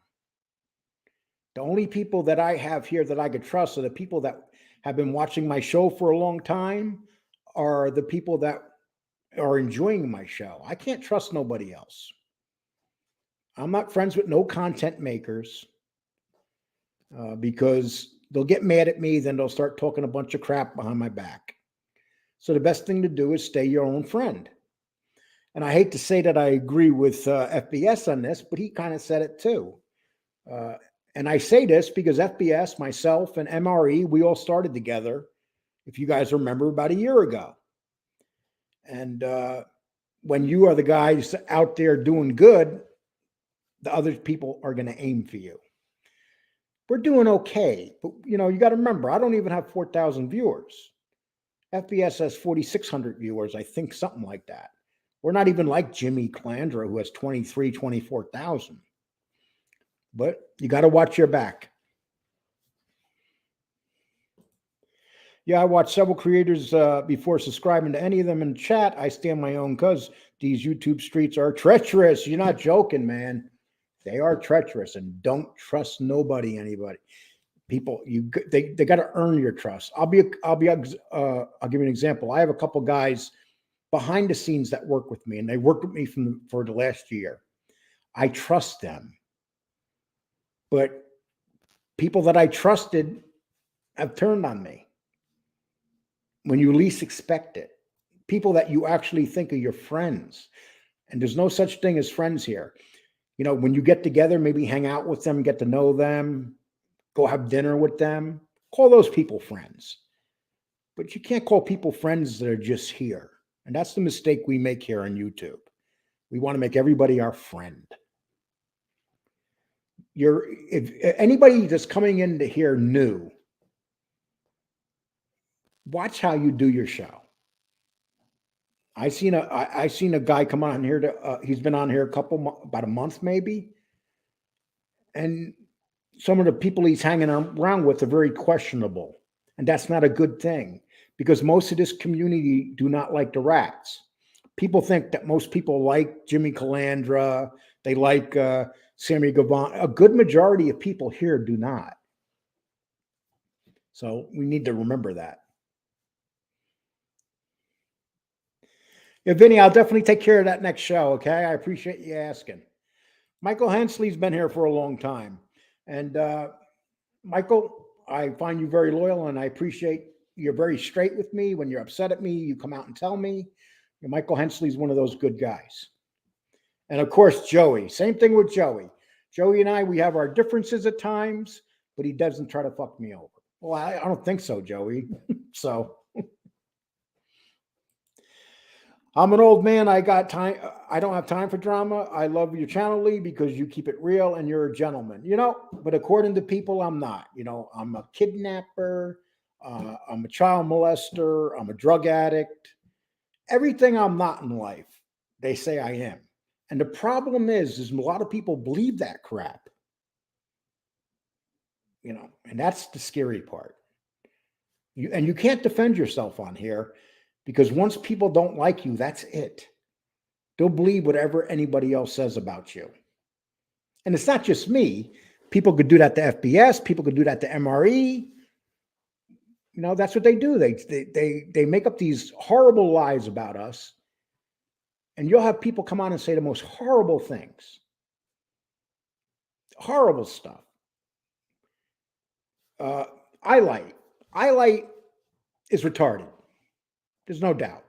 The only people that I have here that I could trust are the people that have been watching my show for a long time, are the people that are enjoying my show. I can't trust nobody else. I'm not friends with no content makers because they'll get mad at me, then they'll start talking a bunch of crap behind my back. So the best thing to do is stay your own friend. And I hate to say that I agree with FBS on this, but he kind of said it too. And I say this because FBS, myself, and MRE, we all started together, if you guys remember, about a year ago. And when you are the guys out there doing good, the other people are going to aim for you. We're doing okay, but you got to remember, I don't even have 4,000 viewers. FBS has 4,600 viewers, I think, something like that. We're not even like Jimmy Calandra, who has 24,000. But you got to watch your back. Yeah, I watched several creators before subscribing to any of them in chat. I stand my own because these YouTube streets are treacherous. You're not joking, man. They are treacherous, and don't trust nobody, anybody. People, they got to earn your trust. I'll give you an example. I have a couple guys behind the scenes that work with me, and they worked with me for the last year. I trust them. But people that I trusted have turned on me when you least expect it. People that you actually think are your friends. And there's no such thing as friends here. You know, when you get together, maybe hang out with them, get to know them, go have dinner with them, call those people friends. But you can't call people friends that are just here. And that's the mistake we make here on YouTube. We want to make everybody our friend. If anybody that's coming into here new, watch how you do your show. I seen a guy come on here he's been on here about a month maybe, and some of the people he's hanging around with are very questionable, and that's not a good thing because most of this community do not like the rats. People think that most people like Jimmy Calandra, they like sammygravano. A good majority of people here do not. So we need to remember that. Yeah, Vinny, I'll definitely take care of that next show, okay? I appreciate you asking. Michael Hensley's been here for a long time. And Michael, I find you very loyal, and I appreciate you're very straight with me. When you're upset at me, you come out and tell me. And Michael Hensley's one of those good guys. And of course, Joey. Same thing with Joey. Joey and I, we have our differences at times, but he doesn't try to fuck me over. Well, I don't think so, Joey. So... I'm an old man. I got time. I don't have time for drama. I love your channel, Lee, because you keep it real and you're a gentleman, you know, but according to people, I'm not, you know, I'm a kidnapper. I'm a child molester. I'm a drug addict. Everything I'm not in life, they say I am. And the problem is a lot of people believe that crap, you know, and that's the scary part. You can't defend yourself on here. Because once people don't like you, that's it. They'll believe whatever anybody else says about you. And it's not just me. People could do that to FBS. People could do that to MRE. You know, that's what they do. They make up these horrible lies about us. And you'll have people come on and say the most horrible things. Horrible stuff. Eyelight is retarded. There's no doubt.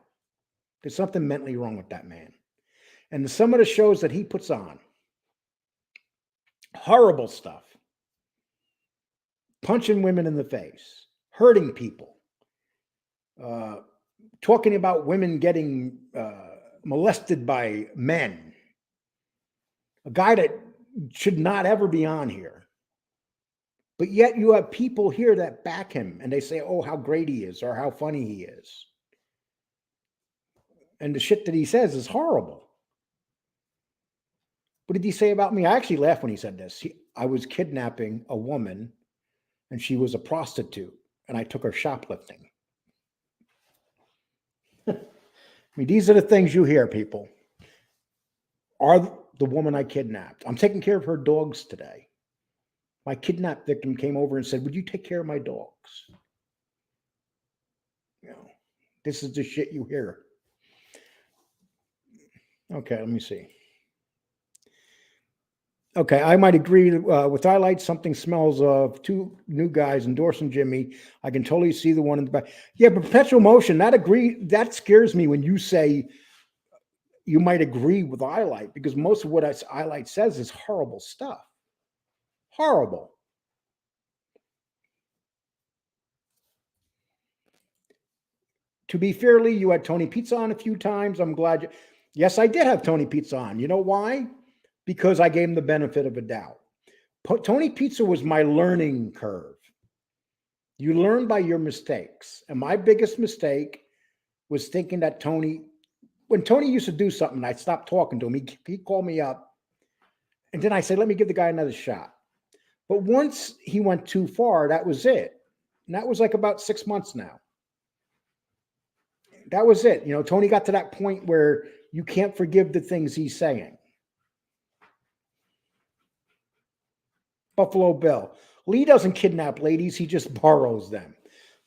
There's something mentally wrong with that man. And some of the shows that he puts on, horrible stuff. Punching women in the face, hurting people, talking about women getting molested by men. A guy that should not ever be on here. But yet you have people here that back him and they say, oh, how great he is or how funny he is. And the shit that he says is horrible. What did he say about me? I actually laughed when he said this. I was kidnapping a woman and she was a prostitute and I took her shoplifting. I mean, these are the things you hear, people. Are the woman I kidnapped. I'm taking care of her dogs today. My kidnapped victim came over and said, would you take care of my dogs? You know, this is the shit you hear. Okay, let me see. Okay, I might agree with highlights. Something smells of two new guys endorsing Jimmy. I can totally see the one in the back. Yeah, perpetual motion. That scares me when you say you might agree with highlight because most of what highlight says is horrible stuff. Horrible. To be fairly, you had Tony Pizza on a few times. I'm glad. Yes, I did have Tony Pizza on. You know why? Because I gave him the benefit of a doubt. Tony Pizza was my learning curve. You learn by your mistakes. And my biggest mistake was thinking that when Tony used to do something, I'd stop talking to him. He'd call me up. And then I say, let me give the guy another shot. But once he went too far, that was it. And that was like about 6 months now. That was it. You know, Tony got to that point where you can't forgive the things he's saying. Buffalo Bill. Lee doesn't kidnap ladies. He just borrows them.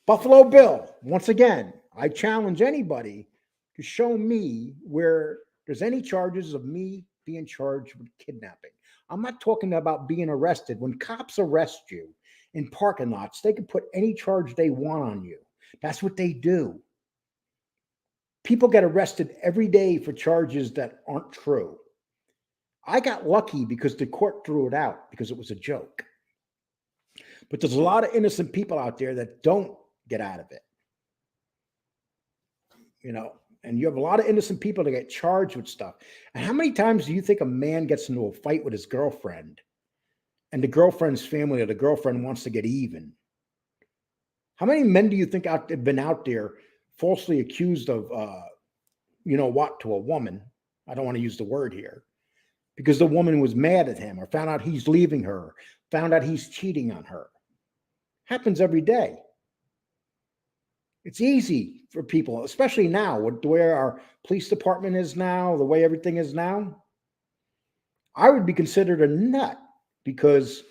Buffalo Bill. Once again, I challenge anybody to show me where there's any charges of me being charged with kidnapping. I'm not talking about being arrested. When cops arrest you in parking lots, they can put any charge they want on you. That's what they do. People get arrested every day for charges that aren't true. I got lucky because the court threw it out because it was a joke. But there's a lot of innocent people out there that don't get out of it. You know, and you have a lot of innocent people that get charged with stuff. And how many times do you think a man gets into a fight with his girlfriend and the girlfriend's family or the girlfriend wants to get even? How many men do you think have been out there falsely accused of, you know what, to a woman? I don't want to use the word here. Because the woman was mad at him or found out he's leaving her, found out he's cheating on her. Happens every day. It's easy for people, especially now, with the way our police department is now, the way everything is now. I would be considered a nut because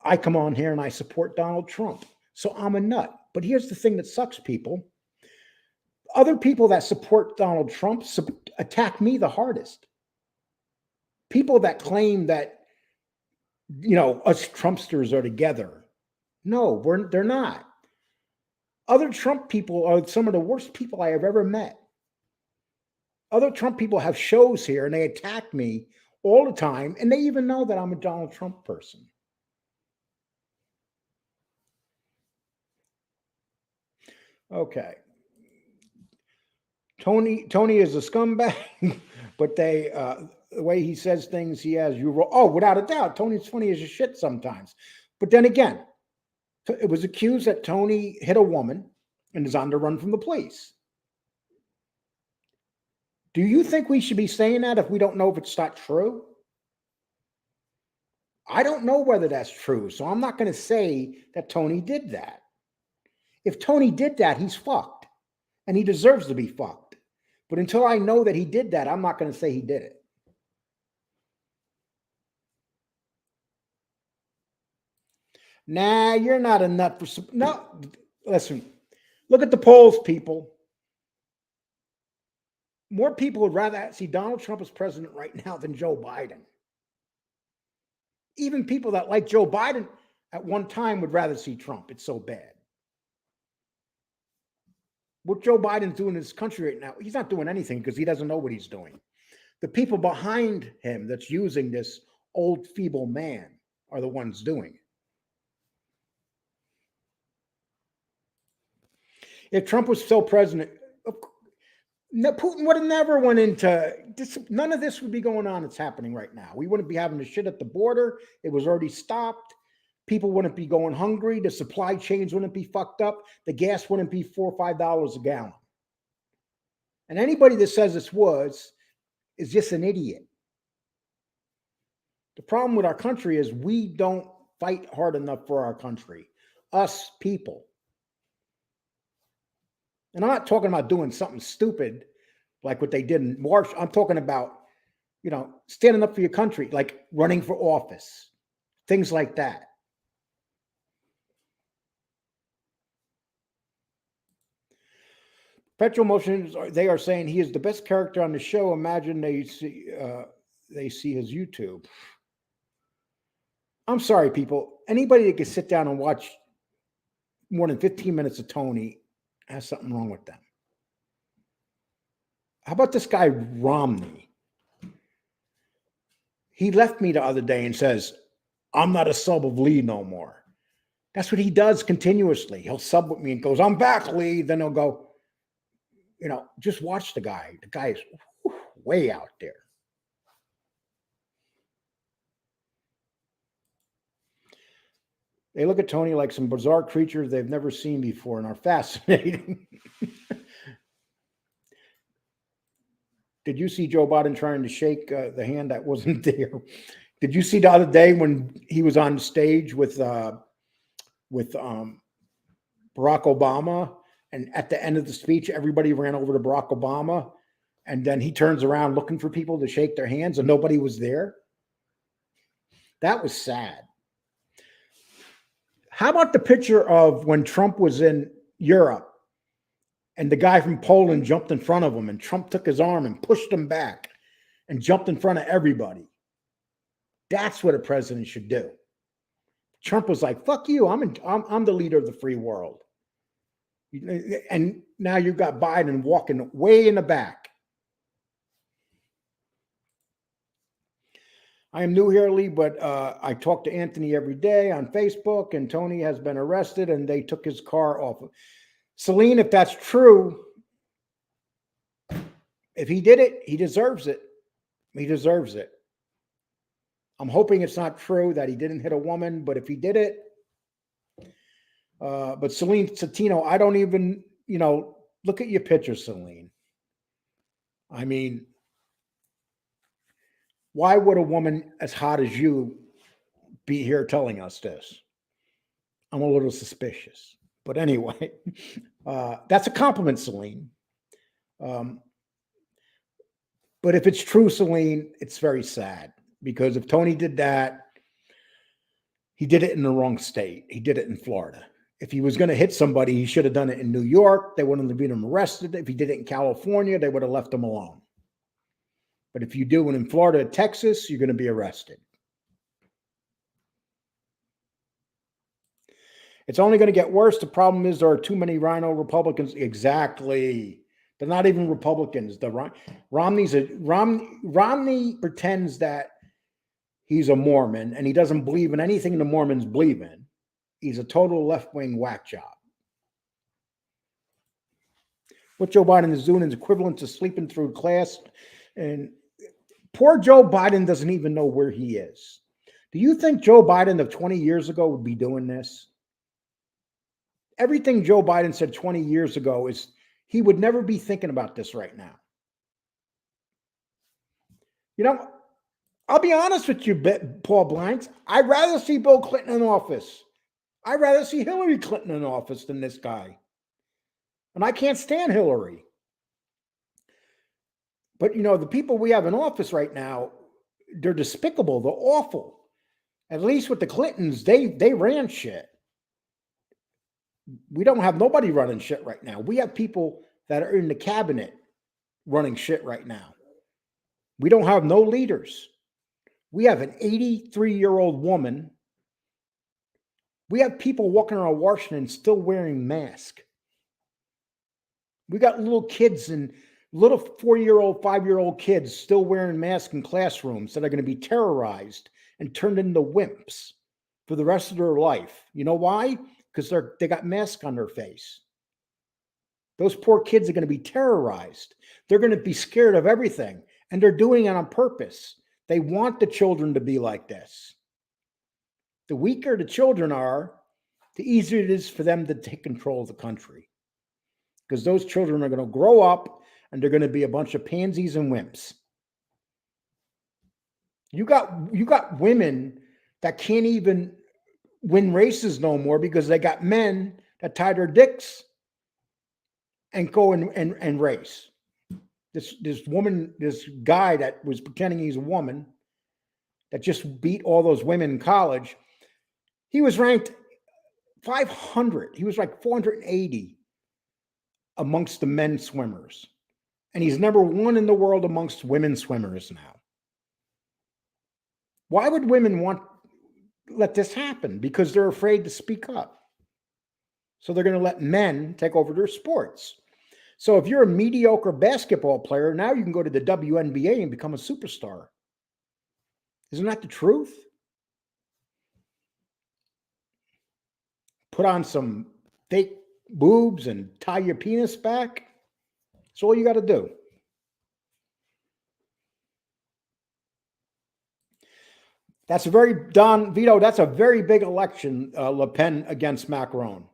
I come on here and I support Donald Trump. So I'm a nut. But here's the thing that sucks, people. Other people that support Donald Trump attack me the hardest. People that claim that, you know, us Trumpsters are together. No, they're not. Other Trump people are some of the worst people I have ever met. Other Trump people have shows here and they attack me all the time, and they even know that I'm a Donald Trump person. Okay. Tony is a scumbag, but the way he says things, he has you. Oh, without a doubt, Tony's funny as shit sometimes. But then again, it was accused that Tony hit a woman and is on the run from the police. Do you think we should be saying that if we don't know if it's not true? I don't know whether that's true, so I'm not going to say that Tony did that. If Tony did that, he's fucked, and he deserves to be fucked. But until I know that he did that, I'm not going to say he did it. Nah, you're not a nut for... No, listen, look at the polls, people. More people would rather see Donald Trump as president right now than Joe Biden. Even people that like Joe Biden at one time would rather see Trump. It's so bad. What Joe Biden's doing in this country right now, he's not doing anything because he doesn't know what he's doing. The people behind him that's using this old, feeble man are the ones doing it. If Trump was still president, Putin would have never went into this. None of this would be going on. It's happening right now. We wouldn't be having the shit at the border. It was already stopped. People wouldn't be going hungry. The supply chains wouldn't be fucked up. The gas wouldn't be $4 or $5 a gallon. And anybody that says this is just an idiot. The problem with our country is we don't fight hard enough for our country. Us people. And I'm not talking about doing something stupid like what they did in March. I'm talking about, you know, standing up for your country, like running for office, things like that. Petrol Motions, they are saying he is the best character on the show. Imagine they see his YouTube. I'm sorry, people. Anybody that can sit down and watch more than 15 minutes of Tony has something wrong with them. How about this guy, Romney? He left me the other day and says, I'm not a sub of Lee no more. That's what he does continuously. He'll sub with me and goes, I'm back, Lee. Then he'll go, you know, just watch the guy. The guy is way out there. They look at Tony like some bizarre creatures they've never seen before and are fascinating. Did you see Joe Biden trying to shake the hand that wasn't there? Did you see the other day when he was on stage with Barack Obama, and at the end of the speech, everybody ran over to Barack Obama, and then he turns around looking for people to shake their hands, and nobody was there? That was sad. How about the picture of when Trump was in Europe and the guy from Poland jumped in front of him and Trump took his arm and pushed him back and jumped in front of everybody. That's what a president should do. Trump was like, fuck you. I'm the leader of the free world. And now you've got Biden walking way in the back. I am new here, Lee, but I talk to Anthony every day on Facebook, and Tony has been arrested and they took his car off. Celine, if that's true, if he did it, he deserves it. He deserves it. I'm hoping it's not true that he didn't hit a woman, but if he did it, but Celine Satino, I don't even, look at your picture, Celine. I mean, why would a woman as hot as you be here telling us this? I'm a little suspicious. But anyway, that's a compliment, Celine. But if it's true, Celine, it's very sad. Because if Tony did that, he did it in the wrong state. He did it in Florida. If he was going to hit somebody, he should have done it in New York. They wouldn't have been him arrested. If he did it in California, they would have left him alone. But if you do it in Florida, Texas, you're going to be arrested. It's only going to get worse. The problem is there are too many rhino Republicans. Exactly. They're not even Republicans. Romney pretends that he's a Mormon and he doesn't believe in anything the Mormons believe in. He's a total left-wing whack job. What Joe Biden is doing is equivalent to sleeping through class. And poor Joe Biden doesn't even know where he is. Do you think Joe Biden of 20 years ago would be doing this? Everything Joe Biden said 20 years ago is he would never be thinking about this right now. I'll be honest with you, Paul Blanks. I'd rather see Bill Clinton in office. I'd rather see Hillary Clinton in office than this guy. And I can't stand Hillary. But, the people we have in office right now, they're despicable. They're awful. At least with the Clintons, they ran shit. We don't have nobody running shit right now. We have people that are in the cabinet running shit right now. We don't have no leaders. We have an 83-year-old woman. We have people walking around Washington still wearing masks. We got little kids and little 4-year-old, 5-year-old kids still wearing masks in classrooms that are going to be terrorized and turned into wimps for the rest of their life. You know why? Because they got masks on their face. Those poor kids are going to be terrorized. They're going to be scared of everything. And they're doing it on purpose. They want the children to be like this. The weaker the children are, the easier it is for them to take control of the country. Because those children are going to grow up and they're going to be a bunch of pansies and wimps. You got women that can't even win races no more because they got men that tie their dicks and go and race. This guy that was pretending he's a woman that just beat all those women in college, he was ranked 500. He was like 480 amongst the men swimmers. And he's number one in the world amongst women swimmers now. Why would women let this happen? Because they're afraid to speak up. So they're going to let men take over their sports. So if you're a mediocre basketball player, now you can go to the WNBA and become a superstar. Isn't that the truth? Put on some fake boobs and tie your penis back. That's all you got to do. That's a very big election, Le Pen against Macron.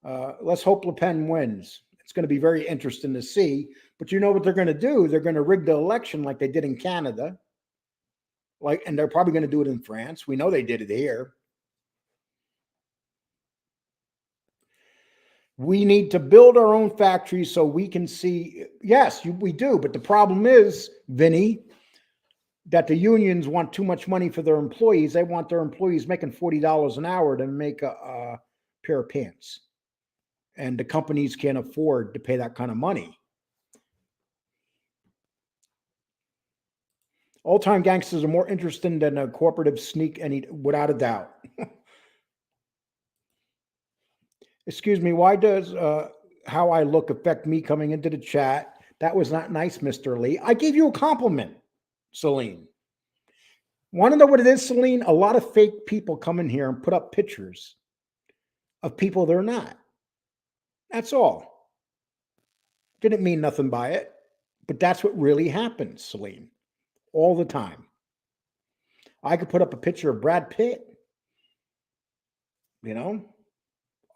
Let's hope Le Pen wins. It's going to be very interesting to see. But you know what they're going to do? They're going to rig the election like they did in Canada. And they're probably going to do it in France. We know they did it here. We need to build our own factories so we can see. Yes, we do. But the problem is, Vinny, that the unions want too much money for their employees. They want their employees making $40 an hour to make a pair of pants. And the companies can't afford to pay that kind of money. Old-time gangsters are more interesting than a corporative sneak, without a doubt. Excuse me, why does how I look affect me coming into the chat? That was not nice, Mr. Lee. I gave you a compliment, Celine. Want to know what it is, Celine? A lot of fake people come in here and put up pictures of people they're not. That's all. Didn't mean nothing by it, but that's what really happens, Celine, all the time. I could put up a picture of Brad Pitt, you know?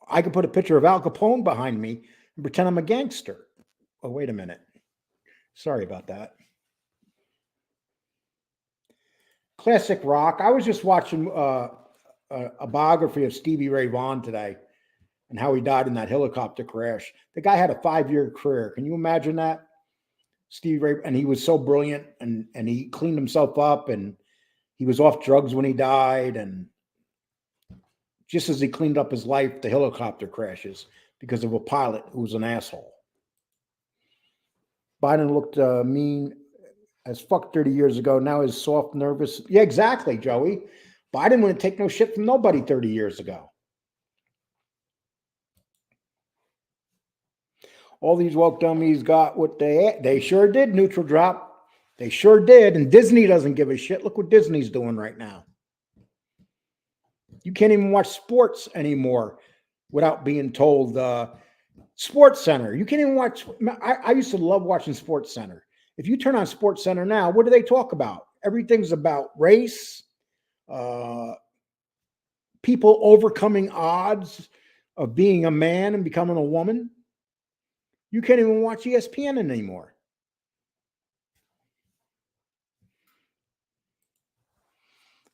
I could put a picture of Al Capone behind me and pretend I'm a gangster. Oh, wait a minute. Sorry about that. Classic rock. I was just watching a biography of Stevie Ray Vaughan today and how he died in that helicopter crash. The guy had a 5-year career. Can you imagine that? Stevie Ray, and he was so brilliant, and he cleaned himself up, and he was off drugs when he died, and just as he cleaned up his life, the helicopter crashes because of a pilot who was an asshole. Biden looked mean as fuck 30 years ago. Now he's soft, nervous. Yeah, exactly, Joey. Biden wouldn't take no shit from nobody 30 years ago. All these woke dummies got what they sure did, neutral drop. They sure did. And Disney doesn't give a shit. Look what Disney's doing right now. You can't even watch sports anymore without being told Sports Center. You can't even watch. I used to love watching Sports Center. If you turn on Sports Center now, what do they talk about? Everything's about race, people overcoming odds of being a man and becoming a woman. You can't even watch ESPN anymore.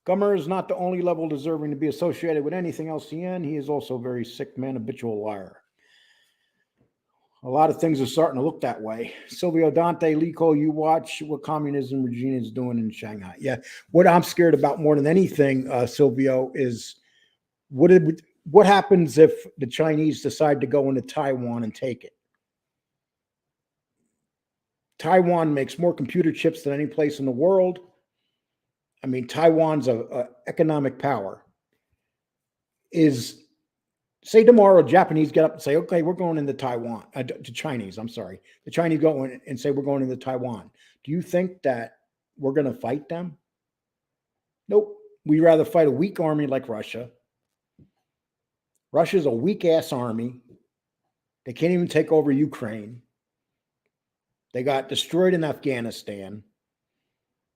Gummer is not the only level deserving to be associated with anything LCN. He is also a very sick man, habitual liar. A lot of things are starting to look that way. Silvio Dante, Lico, you watch what communism regime is doing in Shanghai. Yeah, what I'm scared about more than anything, Silvio, is what happens if the Chinese decide to go into Taiwan and take it? Taiwan makes more computer chips than any place in the world. I mean, Taiwan's a economic power. Say tomorrow, Japanese get up and say, okay, we're going into Taiwan, to Chinese, I'm sorry. The Chinese go in and say, we're going into Taiwan. Do you think that we're going to fight them? Nope. We'd rather fight a weak army like Russia. Russia's a weak-ass army. They can't even take over Ukraine. They got destroyed in Afghanistan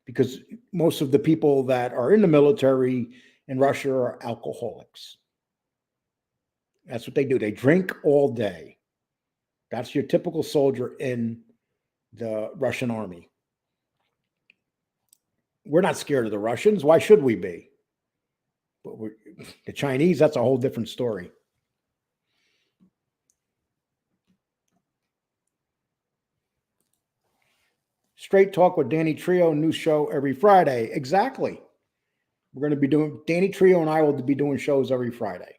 because most of the people that are in the military in Russia are alcoholics. That's what they do. They drink all day. That's your typical soldier in the Russian army. We're not scared of the Russians. Why should we be? But the Chinese, that's a whole different story. Straight Talk with Danny Trio, new show every Friday. Exactly. We're going to be doing, Danny Trio and I will be doing shows every Friday.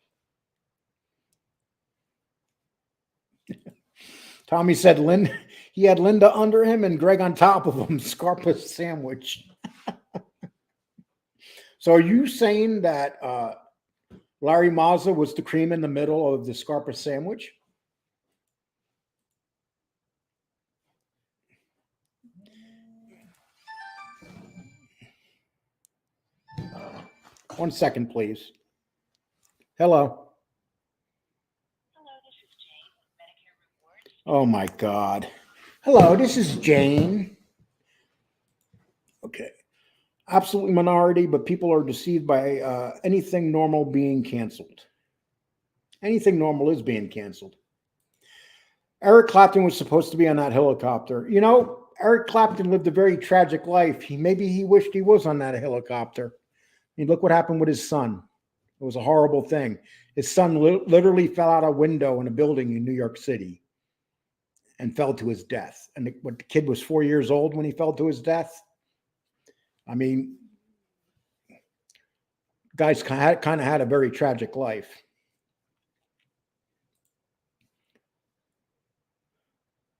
Tommy said he had Linda under him and Greg on top of him. Scarpa sandwich. So are you saying that Larry Mazza was the cream in the middle of the Scarpa sandwich? One second, please. Hello. Hello, this is Jane with Medicare Rewards. Oh my God. Hello, this is Jane. Okay. Absolutely minority, but people are deceived by anything normal being canceled. Anything normal is being canceled. Eric Clapton was supposed to be on that helicopter. You know, Eric Clapton lived a very tragic life. Maybe he wished he was on that helicopter. I mean, look what happened with his son. It was a horrible thing. His son literally fell out a window in a building in New York City and fell to his death. And the kid was 4 years old when he fell to his death. I mean, guys kind of had a very tragic life.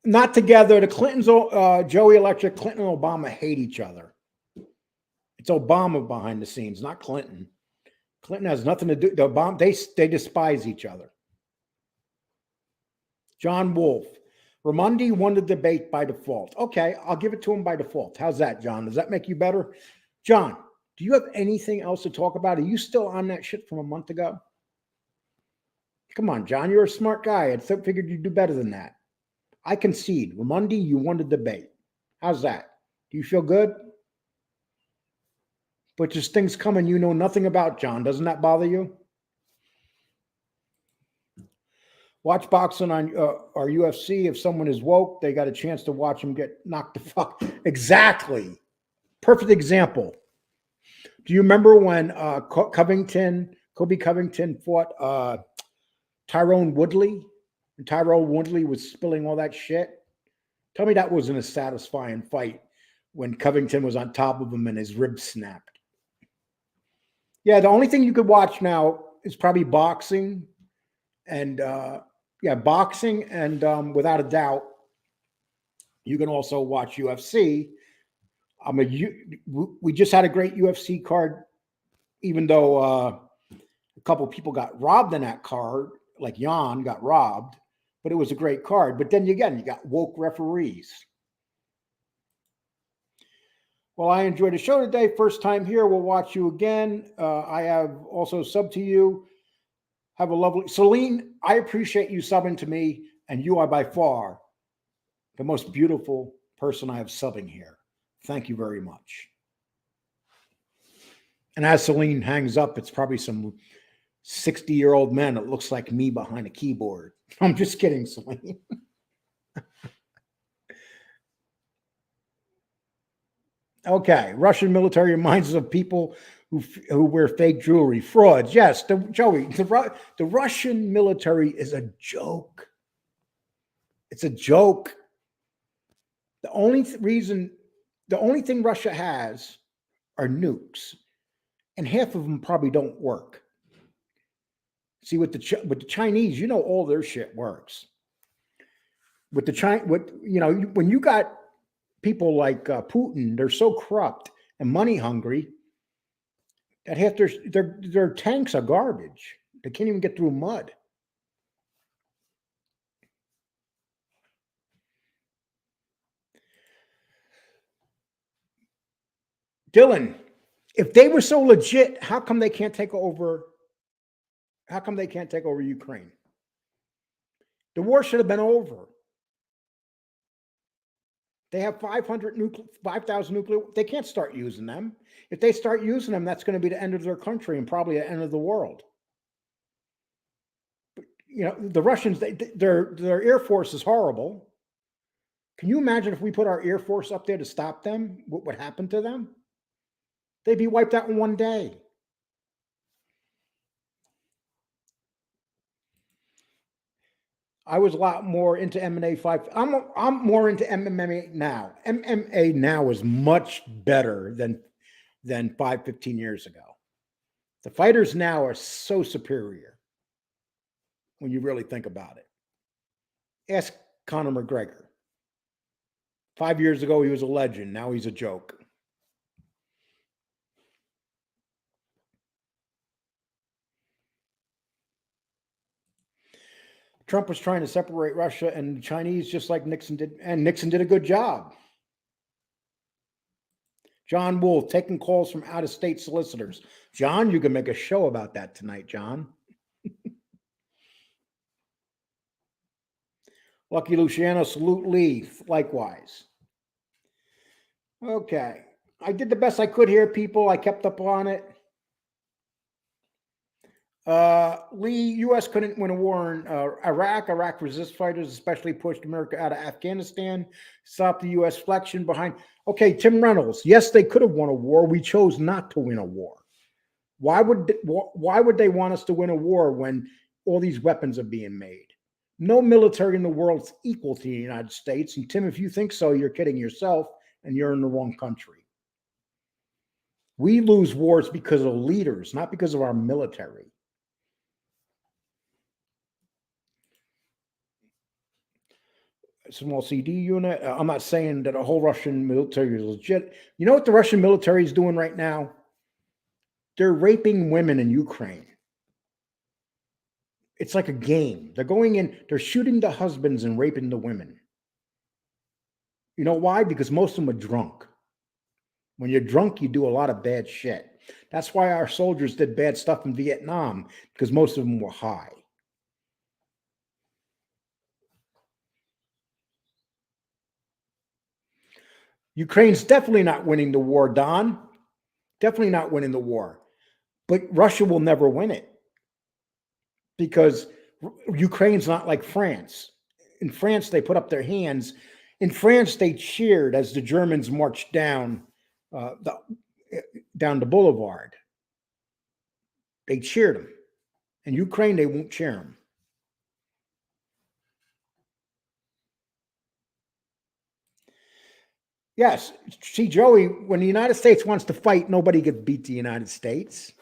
Not together. The Clintons, Joey Electric, Clinton and Obama hate each other. It's Obama behind the scenes, not Clinton. Clinton has nothing to do. The Obama, they despise each other. John Wolf. Raimondi won the debate by default. Okay, I'll give it to him by default. How's that, John? Does that make you better? John, do you have anything else to talk about? Are you still on that shit from a month ago? Come on, John, you're a smart guy. I figured you'd do better than that. I concede. Raimondi, you won the debate. How's that? Do you feel good? But there's things coming you know nothing about, John. Doesn't that bother you? Watch boxing on or UFC. If someone is woke, they got a chance to watch them get knocked the fuck. Exactly. Perfect example. Do you remember when Kobe Covington fought Tyrone Woodley? And Tyrone Woodley was spilling all that shit? Tell me that wasn't a satisfying fight when Covington was on top of him and his ribs snapped. Yeah, the only thing you could watch now is probably boxing and boxing and without a doubt, you can also watch UFC. We just had a great UFC card, even though a couple people got robbed in that card, like Jan got robbed, but it was a great card. But then again, you got woke referees. Well, I enjoyed the show today. First time here. We'll watch you again. I have also subbed to you. Have a lovely Celine. I appreciate you subbing to me, and you are by far the most beautiful person I have subbing here. Thank you very much. And as Celine hangs up, it's probably some 60-year-old man that looks like me behind a keyboard. I'm just kidding, Celine. Okay, Russian military reminds us of people who wear fake jewelry, frauds. Yes, Joey, the Russian military is a joke. It's a joke. The only thing Russia has are nukes, and half of them probably don't work. See, with the Chinese, you know, all their shit works. When you got people like Putin, they're so corrupt and money hungry that half their tanks are garbage. They can't even get through mud. Dylan, if they were so legit, how come they can't take over? How come they can't take over Ukraine? The war should have been over. They have 5,000 nuclear. They can't start using them. If they start using them, that's going to be the end of their country and probably the end of the world. But, you know, the Russians, their air force is horrible. Can you imagine if we put our air force up there to stop them? What would happen to them? They'd be wiped out in one day. I was a lot more into MMA 5. I'm more into MMA now. MMA now is much better than 15 years ago. The fighters now are so superior when you really think about it. Ask Conor McGregor. 5 years ago, he was a legend. Now he's a joke. Trump was trying to separate Russia and the Chinese just like Nixon did, and Nixon did a good job. John Wolf, taking calls from out-of-state solicitors. John, you can make a show about that tonight, John. Lucky Luciano, salute Lee, likewise. Okay. I did the best I could here, people. I kept up on it. Lee, U.S. couldn't win a war in Iraq. Iraq resist fighters, especially pushed America out of Afghanistan, stopped the U.S. flexion behind. Okay, Tim Reynolds. Yes, they could have won a war. We chose not to win a war. Why would they want us to win a war when all these weapons are being made? No military in the world is equal to the United States. And Tim, if you think so, you're kidding yourself and you're in the wrong country. We lose wars because of leaders, not because of our military. small CD unit. I'm not saying that a whole Russian military is legit. You know what the Russian military is doing right now? They're raping women in Ukraine. It's like a game. They're going in, they're shooting the husbands and raping the women. You know why? Because most of them are drunk. When you're drunk, you do a lot of bad shit. That's why our soldiers did bad stuff in Vietnam, because most of them were high. Ukraine's definitely not winning the war, Don. Definitely not winning the war. But Russia will never win it because Ukraine's not like France. In France, they put up their hands. In France, they cheered as the Germans marched down the boulevard. They cheered them. In Ukraine, they won't cheer them. Yes. See, Joey, when the United States wants to fight, nobody can beat the United States.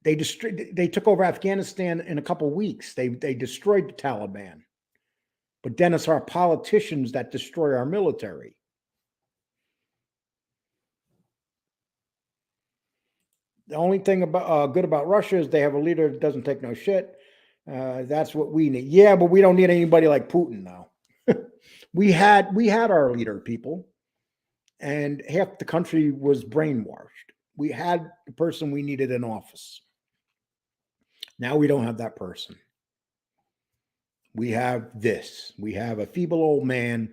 They took over Afghanistan in a couple of weeks. They destroyed the Taliban. But then it's our politicians that destroy our military. The only thing good about Russia is they have a leader that doesn't take no shit. That's what we need. Yeah, but we don't need anybody like Putin now. we had our leader, people, and half the country was brainwashed. We had the person we needed in office. Now we don't have that person. We have this. We have a feeble old man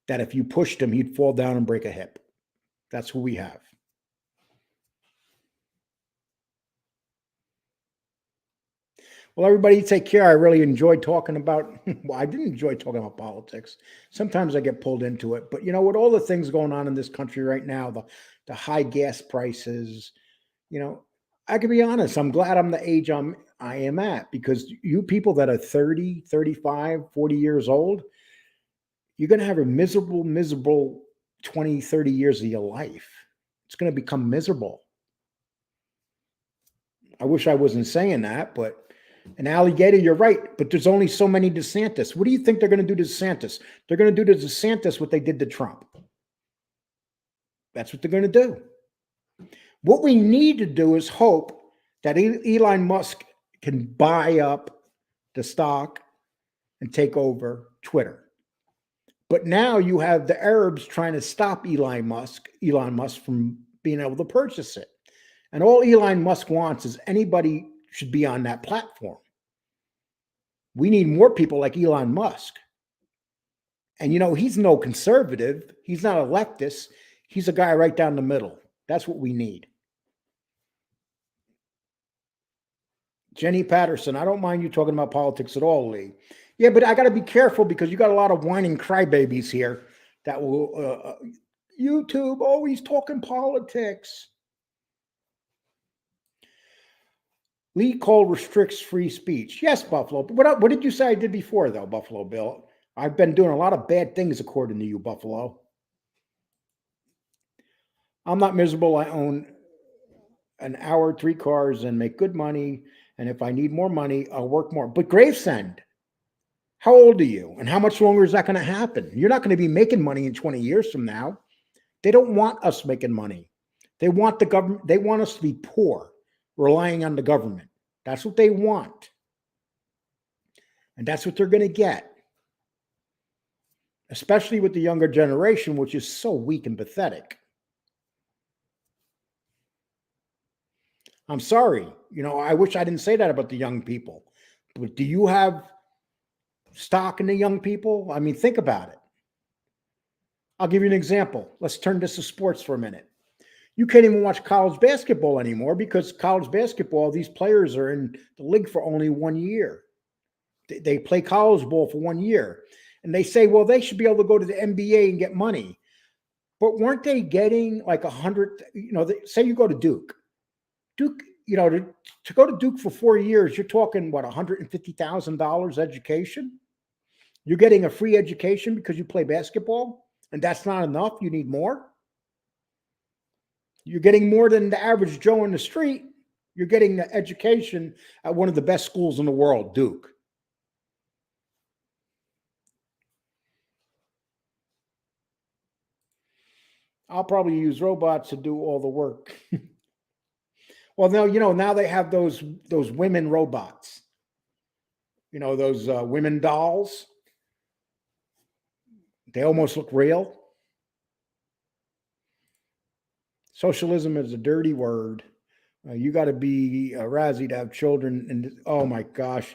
that if you pushed him, he'd fall down and break a hip. That's who we have. Well, everybody take care. I really enjoyed talking about, well, I didn't enjoy talking about politics. Sometimes I get pulled into it. But, you know, with all the things going on in this country right now, the high gas prices, you know, I can be honest. I'm glad I'm the age I am at, because you people that are 30, 35, 40 years old, you're going to have a miserable 20, 30 years of your life. It's going to become miserable. I wish I wasn't saying that, but an alligator, you're right, but there's only so many DeSantis. What do you think they're going to do to DeSantis? They're going to do to DeSantis what they did to Trump. That's what they're going to do. What we need to do is hope that Elon Musk can buy up the stock and take over Twitter. But now you have the Arabs trying to stop Elon Musk from being able to purchase it. And all Elon Musk wants is anybody should be on that platform. We need more people like Elon Musk. And, you know, he's no conservative. He's not a leftist. He's a guy right down the middle. That's what we need. Jenny Patterson, I don't mind you talking about politics at all, Lee. Yeah, but I got to be careful because you got a lot of whining crybabies here that will, YouTube always talking politics. Lee Cole restricts free speech. Yes, Buffalo. But what did you say I did before, though, Buffalo Bill? I've been doing a lot of bad things according to you, Buffalo. I'm not miserable. I own an hour, 3 cars, and make good money. And if I need more money, I'll work more. But Gravesend, how old are you? And how much longer is that going to happen? You're not going to be making money in 20 years from now. They don't want us making money. They want the government. They want us to be poor, relying on the government. That's what they want. And that's what they're going to get. Especially with the younger generation, which is so weak and pathetic. I'm sorry. You know, I wish I didn't say that about the young people. But do you have stock in the young people? I mean, think about it. I'll give you an example. Let's turn this to sports for a minute. You can't even watch college basketball anymore because college basketball, these players are in the league for only 1 year. They play college ball for 1 year. And they say, well, they should be able to go to the NBA and get money. But weren't they getting like 100, you know, say you go to Duke. Duke, you know, to go to Duke for 4 years, you're talking, what, $150,000 education? You're getting a free education because you play basketball? And that's not enough? You need more? You're getting more than the average Joe in the street. You're getting the education at one of the best schools in the world, Duke. I'll probably use robots to do all the work. Well, now, now they have those women robots. Those women dolls. They almost look real. Socialism is a dirty word. You got to be Razzie to have children. And oh my gosh,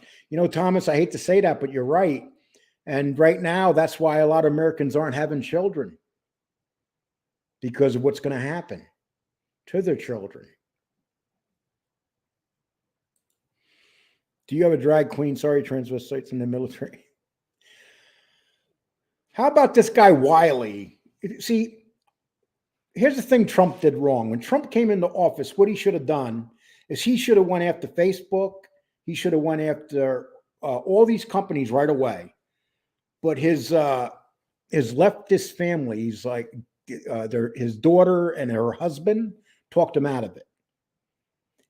Thomas, I hate to say that, but you're right. And right now, that's why a lot of Americans aren't having children, because of what's going to happen to their children. Do you have a drag queen? Sorry, transvestites in the military. How about this guy, Wiley? See, here's the thing Trump did wrong. When Trump came into office, what he should have done is he should have went after Facebook. He should have went after all these companies right away. But his leftist family, he's like his daughter and her husband talked him out of it.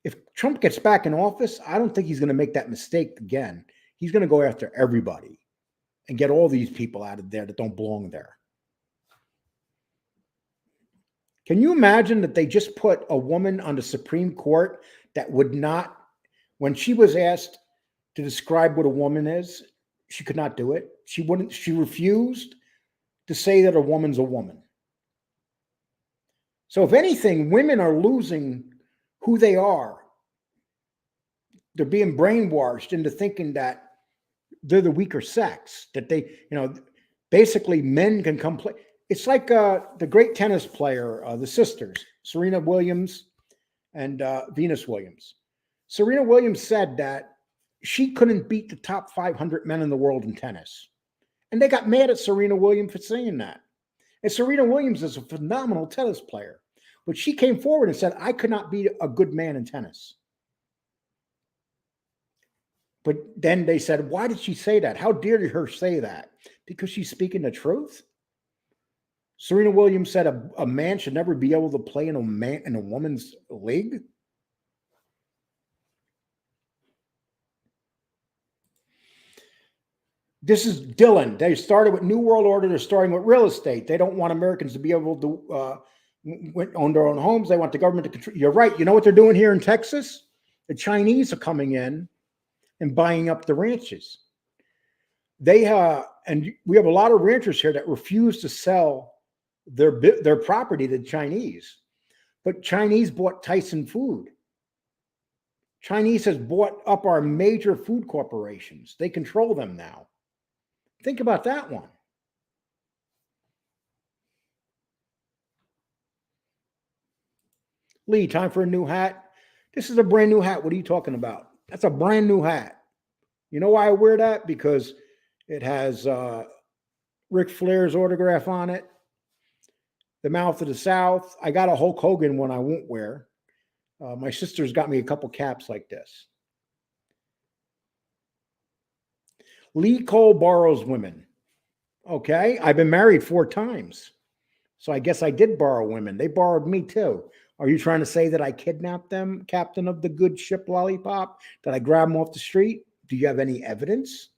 If Trump gets back in office, I don't think he's going to make that mistake again. He's going to go after everybody and get all these people out of there that don't belong there. Can you imagine that they just put a woman on the Supreme Court that would not, when she was asked to describe what a woman is, she could not do it. She refused to say that a woman's a woman. So if anything, women are losing who they are. They're being brainwashed into thinking that they're the weaker sex, that they, basically men can come play. It's like the great tennis player, the sisters, Serena Williams and Venus Williams. Serena Williams said that she couldn't beat the top 500 men in the world in tennis. And they got mad at Serena Williams for saying that. And Serena Williams is a phenomenal tennis player. But she came forward and said, I could not beat a good man in tennis. But then they said, why did she say that? How dare her say that? Because she's speaking the truth? Serena Williams said a man should never be able to play in a woman's league. This is Dylan. They started with New World Order. They're starting with real estate. They don't want Americans to be able to own their own homes. They want the government to control. You're right. You know what they're doing here in Texas? The Chinese are coming in and buying up the ranches. And we have a lot of ranchers here that refuse to sell their property to the Chinese. But Chinese bought Tyson Food. Chinese has bought up our major food corporations. They control them now. Think about that one. Lee, time for a new hat. This is a brand new hat. What are you talking about? That's a brand new hat. You know why I wear that? Because it has Ric Flair's autograph on it. The Mouth of the South. I got a Hulk Hogan one I won't wear. My sister's got me a couple caps like this. Lee Cole borrows women. Okay, I've been married 4 times. So I guess I did borrow women. They borrowed me too. Are you trying to say that I kidnapped them, captain of the good ship Lollipop? Did I grab them off the street? Do you have any evidence?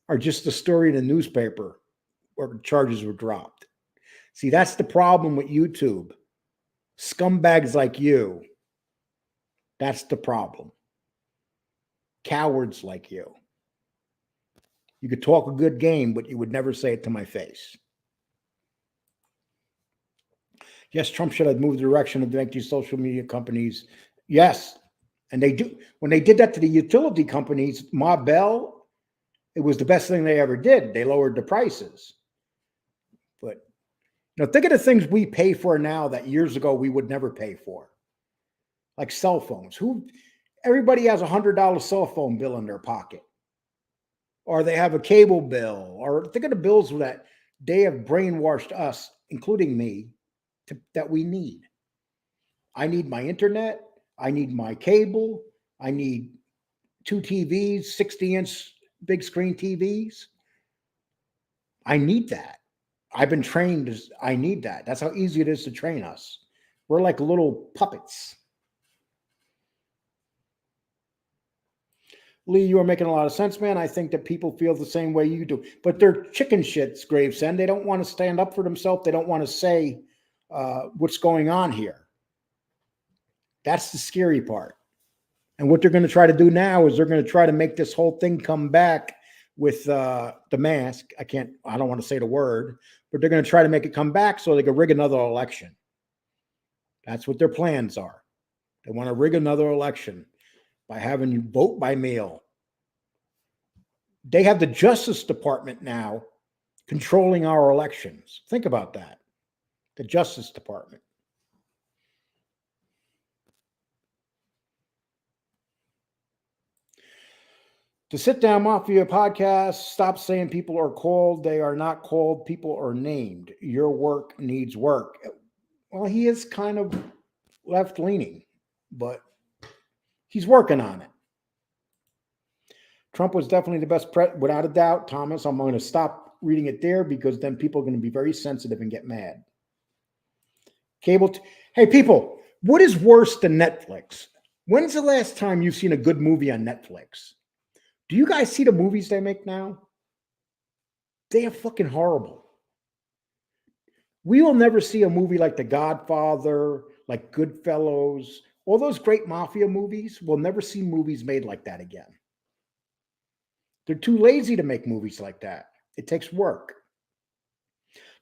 Or just the story in the newspaper where charges were dropped? See, that's the problem with YouTube. Scumbags like you. That's the problem. Cowards like you. You could talk a good game, but you would never say it to my face. Yes, Trump should have moved the direction of these social media companies. Yes. And they do. When they did that to the utility companies, Ma Bell, it was the best thing they ever did. They lowered the prices. But think of the things we pay for now that years ago we would never pay for. Like cell phones. Everybody has $100 cell phone bill in their pocket. Or they have a cable bill. Or think of the bills that they have brainwashed us, including me, that we need. I need my internet. I need my cable. I need 2 TVs, 60-inch big screen TVs. I need that. I've been trained as I need that. That's how easy it is to train us. We're like little puppets. Lee, you are making a lot of sense, man. I think that people feel the same way you do, but they're chicken shits, Gravesend. They don't want to stand up for themselves. They don't want to say what's going on here. That's the scary part. And what they're going to try to do now is they're going to try to make this whole thing come back with the mask. I don't want to say the word, but they're going to try to make it come back so they can rig another election. That's what their plans are. They want to rig another election by having you vote by mail. They have the Justice Department now controlling our elections. Think about that. The Justice Department. The Sit Down Mafia podcast, stop saying people are called. They are not called. People are named. Your work needs work. Well, he is kind of left-leaning, but he's working on it. Trump was definitely the best without a doubt. Thomas, I'm going to stop reading it there because then people are going to be very sensitive and get mad. Hey, people, what is worse than Netflix? When's the last time you've seen a good movie on Netflix? Do you guys see the movies they make now? They are fucking horrible. We will never see a movie like The Godfather, like Goodfellas, all those great mafia movies. We'll never see movies made like that again. They're too lazy to make movies like that. It takes work.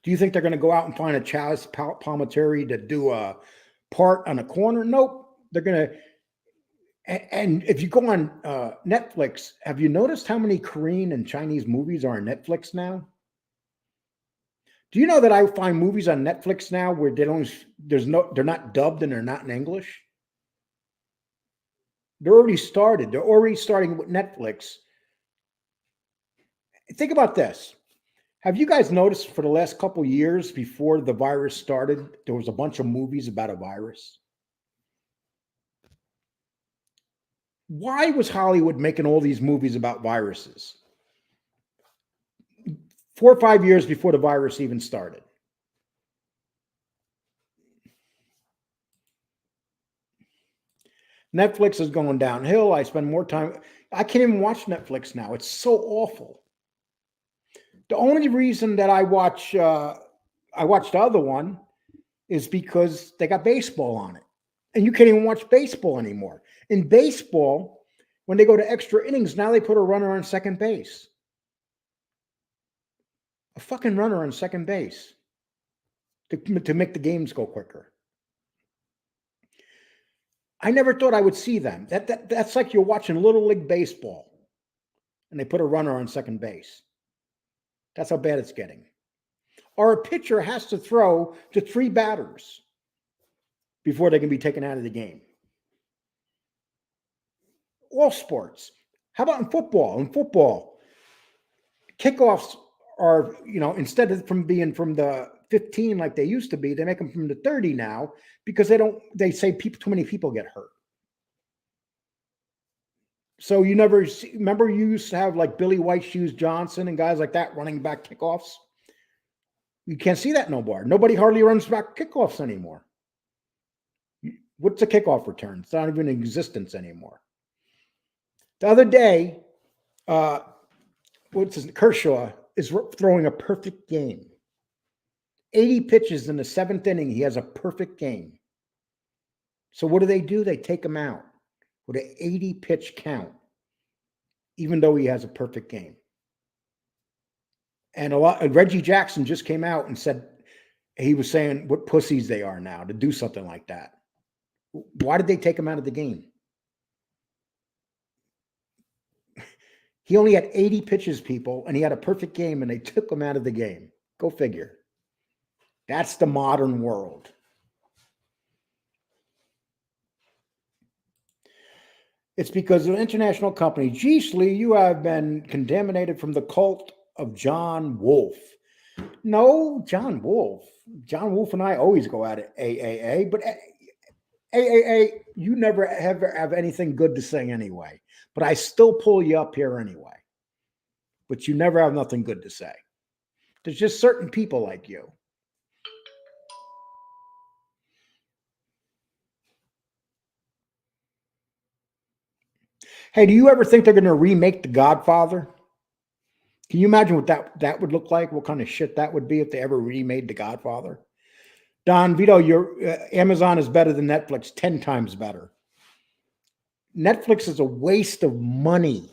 Do you think they're going to go out and find a Chaz Palminteri to do a part on a corner? Nope. They're going to. And if you go on Netflix, have you noticed how many Korean and Chinese movies are on Netflix now? Do you know that I find movies on Netflix now where they're not dubbed and they're not in English? They're already started. They're already starting with Netflix. Think about this. Have you guys noticed for the last couple years before the virus started, there was a bunch of movies about a virus? Why was Hollywood making all these movies about viruses? 4 or 5 years before the virus even started. Netflix is going downhill. I spend more time. I can't even watch Netflix now. It's so awful. The only reason that I watched the other one is because they got baseball on it. And you can't even watch baseball anymore. In baseball, when they go to extra innings, now they put a runner on second base. A fucking runner on second base to make the games go quicker. I never thought I would see them. That's like you're watching Little League Baseball and they put a runner on second base. That's how bad it's getting. Or a pitcher has to throw to 3 batters before they can be taken out of the game. All sports. How about in football? In football, kickoffs are, instead of being from the 15 like they used to be, they make them from the 30 now because they say too many people get hurt. So you never remember you used to have like Billy White Shoes Johnson and guys like that running back kickoffs. You can't see that no more. Nobody hardly runs back kickoffs anymore. What's a kickoff return? It's not even in existence anymore. The other day, Kershaw is throwing a perfect game. 80 pitches in the 7th inning. He has a perfect game. So what do? They take him out with an 80 pitch count, even though he has a perfect game. And Reggie Jackson just came out and said, he was saying what pussies they are now to do something like that. Why did they take him out of the game? He only had 80 pitches, people, and he had a perfect game, and they took him out of the game. Go figure. That's the modern world. It's because of an international company. Geez, Lee, you have been contaminated from the cult of John Wolfe. No, John Wolfe. John Wolfe and I always go at it, AAA, but AAA, you never ever have anything good to say anyway. But I still pull you up here anyway. But you never have nothing good to say. There's just certain people like you. Hey, do you ever think they're going to remake The Godfather? Can you imagine what that would look like? What kind of shit that would be if they ever remade The Godfather? Don Vito, your Amazon is better than Netflix, 10 times better. Netflix is a waste of money.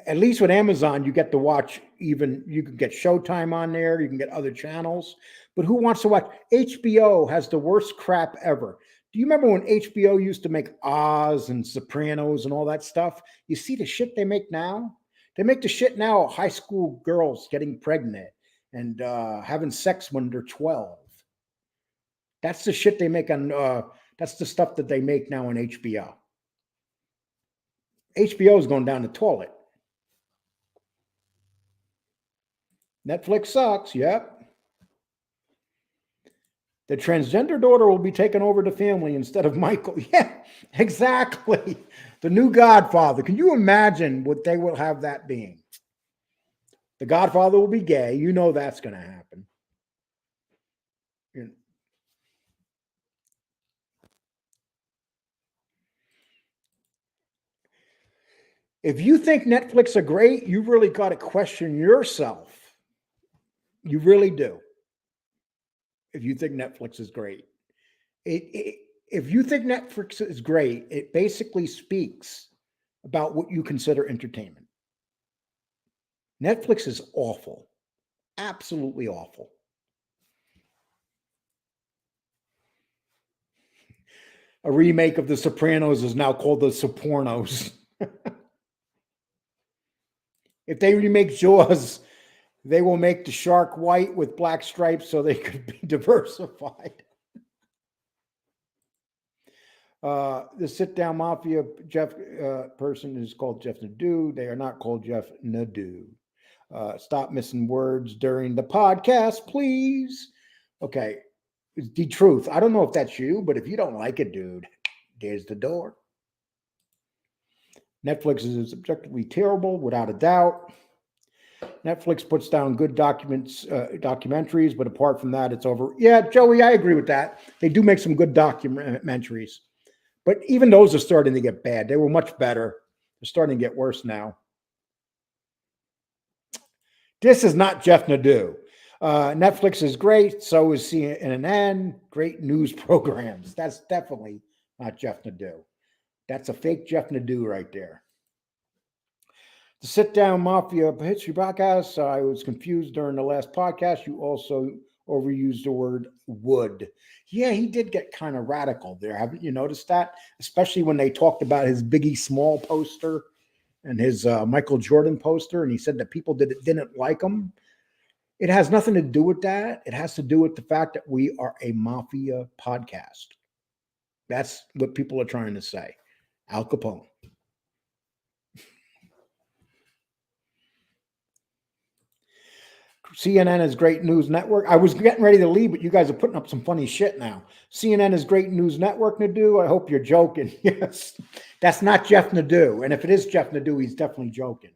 At least with Amazon, you get to watch you can get Showtime on there, you can get other channels. But who wants to watch? HBO has the worst crap ever. Do you remember when HBO used to make Oz and Sopranos and all that stuff? You see the shit they make now? They make the shit now of high school girls getting pregnant and having sex when they're 12. That's the shit they make on, that's the stuff that they make now on HBO. HBO is going down the toilet. Netflix sucks, yep. The transgender daughter will be taking over the family instead of Michael. Yeah, exactly. The new Godfather. Can you imagine what they will have that being? The Godfather will be gay. You know that's going to happen. If you think Netflix are great, you really got to question yourself. You really do. If you think Netflix is great. If you think Netflix is great, it basically speaks about what you consider entertainment. Netflix is awful. Absolutely awful. A remake of The Sopranos is now called The Sopranos. If they remake Jaws, they will make the shark white with black stripes so they could be diversified. The sit-down mafia Jeff person is called Jeff Nadeau. They are not called Jeff Nadeau. Stop missing words during the podcast, please. Okay. It's the truth. I don't know if that's you, but if you don't like it, dude, there's the door. Netflix is objectively terrible, without a doubt. Netflix puts down good documentaries, but apart from that, it's over. Yeah, Joey, I agree with that. They do make some good documentaries, but even those are starting to get bad. They were much better. They're starting to get worse now. This is not Jeff Nadeau. Netflix is great. So is CNN. Great news programs. That's definitely not Jeff Nadeau. That's a fake Jeff Nadeau right there. The Sit Down Mafia History Podcast. I was confused during the last podcast. You also overused the word would. Yeah, he did get kind of radical there. Haven't you noticed that? Especially when they talked about his Biggie Small poster and his Michael Jordan poster, and he said that people didn't like him. It has nothing to do with that. It has to do with the fact that we are a mafia podcast. That's what people are trying to say. Al Capone. CNN is great news network. I was getting ready to leave, but you guys are putting up some funny shit now. CNN is great news network, Nadeau. I hope you're joking. Yes, that's not Jeff Nadeau. And if it is Jeff Nadeau, he's definitely joking.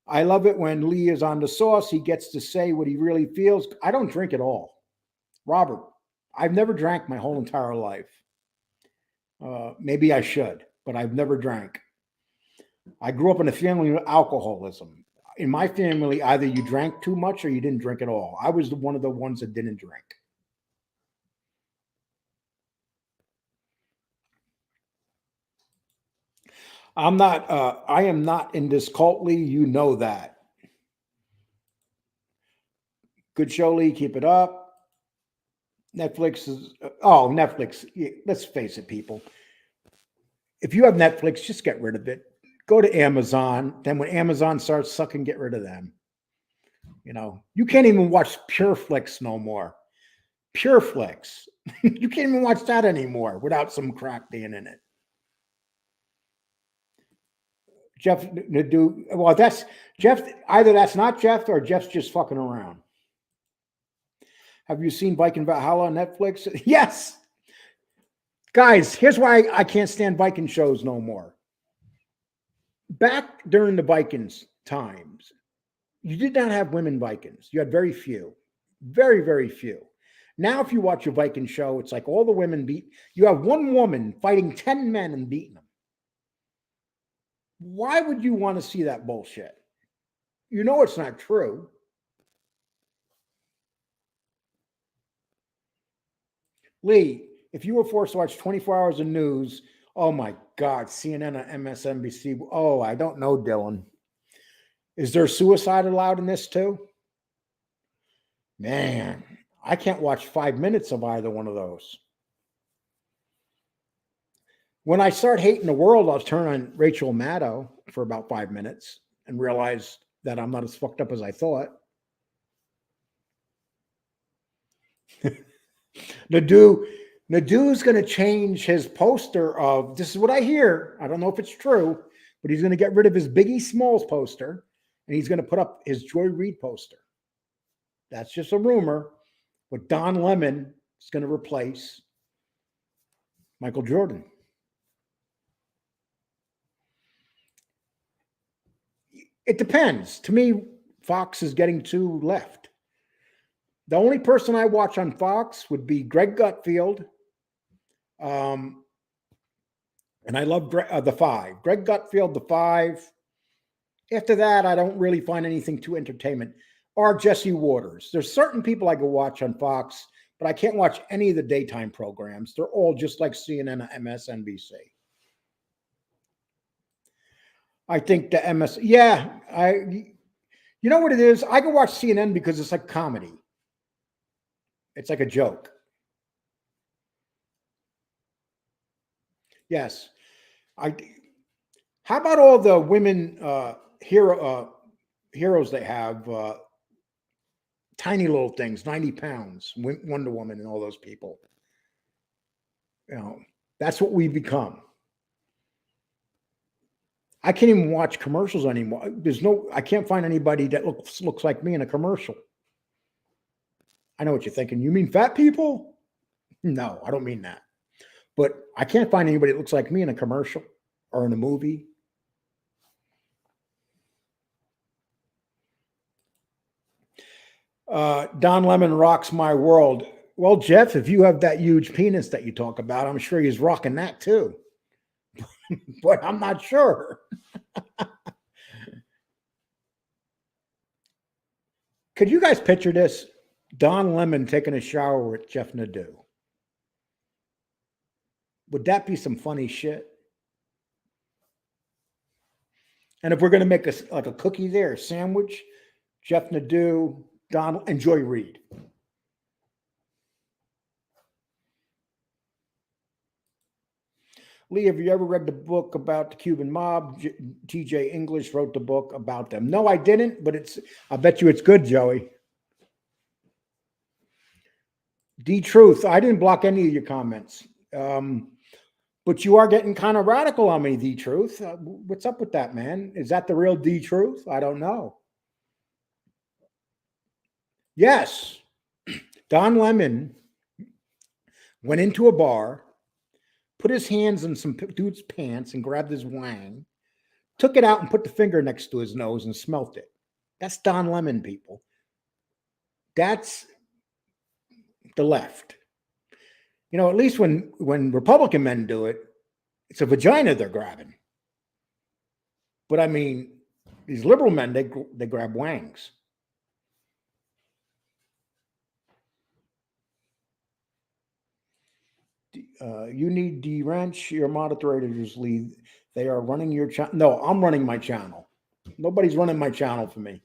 I love it when Lee is on the sauce. He gets to say what he really feels. I don't drink at all. Robert, I've never drank my whole entire life. Maybe I should, but I've never drank. I grew up in a family of alcoholism. In my family, either you drank too much or you didn't drink at all. I was one of the ones that didn't drink. I am not in this cult, Lee. You know that. Good show, Lee. Keep it up. Netflix is, Netflix. Let's face it, people. If you have Netflix, just get rid of it. Go to Amazon. Then when Amazon starts sucking, get rid of them. You know, you can't even watch PureFlix no more. PureFlix. You can't even watch that anymore without some crack being in it. Jeff Nadeau. Well, that's Jeff. Either that's not Jeff or Jeff's just fucking around. Have you seen Viking Valhalla on Netflix? Yes. Guys, here's why I can't stand Viking shows no more. Back during the Vikings times, you did not have women Vikings. You had very few. Very, very few. Now, if you watch a Viking show, it's like all the women you have one woman fighting 10 men and beating them. Why would you want to see that bullshit? You know it's not true. Lee, if you were forced to watch 24 hours of news, oh my God, CNN or MSNBC. Oh, I don't know, Dylan. Is there suicide allowed in this too? Man, I can't watch 5 minutes of either one of those. When I start hating the world, I'll turn on Rachel Maddow for about 5 minutes and realize that I'm not as fucked up as I thought. Nadu's going to change his poster of, this is what I hear. I don't know if it's true, but he's going to get rid of his Biggie Smalls poster and he's going to put up his Joy Reid poster. That's just a rumor. But Don Lemon is going to replace Michael Jordan. It depends. To me, Fox is getting too left. The only person I watch on Fox would be Greg Gutfield. And I love The Five. Greg Gutfield, The Five. After that, I don't really find anything too entertainment. Or Jesse Waters. There's certain people I go watch on Fox, but I can't watch any of the daytime programs. They're all just like CNN or MSNBC. I think the you know what it is? I can watch CNN because it's like comedy. It's like a joke. Yes. How about all the women heroes they have? Tiny little things, 90 pounds, Wonder Woman and all those people. You know, that's what we've become. I can't even watch commercials anymore. I can't find anybody that looks like me in a commercial. I know what you're thinking. You mean fat people? No, I don't mean that. But I can't find anybody that looks like me in a commercial or in a movie. Don Lemon rocks my world. Well, Jeff, if you have that huge penis that you talk about, I'm sure he's rocking that too. But I'm not sure. Could you guys picture this? Don Lemon taking a shower with Jeff Nadeau. Would that be some funny shit? And if we're going to make like a cookie there, a sandwich, Jeff Nadeau, Don, and Joy Reid. Lee, have you ever read the book about the Cuban mob? TJ English wrote the book about them. No, I didn't, but I bet you it's good, Joey. D-Truth, I didn't block any of your comments. But you are getting kind of radical on me, D-Truth. What's up with that, man? Is that the real D-Truth? I don't know. Yes, Don Lemon went into a bar, put his hands in some dude's pants and grabbed his wang, took it out and put the finger next to his nose and smelt it. That's Don Lemon, people. That's the left. You know, at least when Republican men do it, it's a vagina they're grabbing. But I mean, these liberal men, they grab wangs. You need de-wrench your moderators, Lee. They are running your channel. No, I'm running my channel. Nobody's running my channel for me.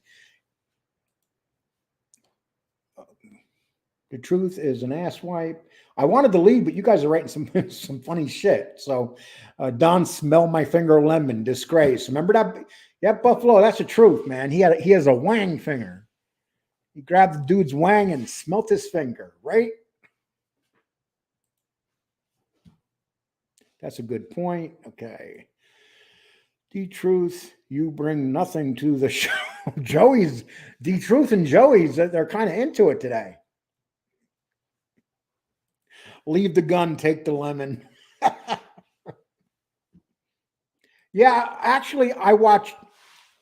The truth is an ass wipe. I wanted to leave, but you guys are writing some funny shit. So, Don, smell my finger lemon, disgrace. Remember that? Yeah, Buffalo, that's the truth, man. He has a wang finger. He grabbed the dude's wang and smelt his finger, right? That's a good point. Okay. D-Truth, you bring nothing to the show. Joey's, D-Truth and Joey's, they're kind of into it today. Leave the gun, take the lemon. Yeah, actually, I watched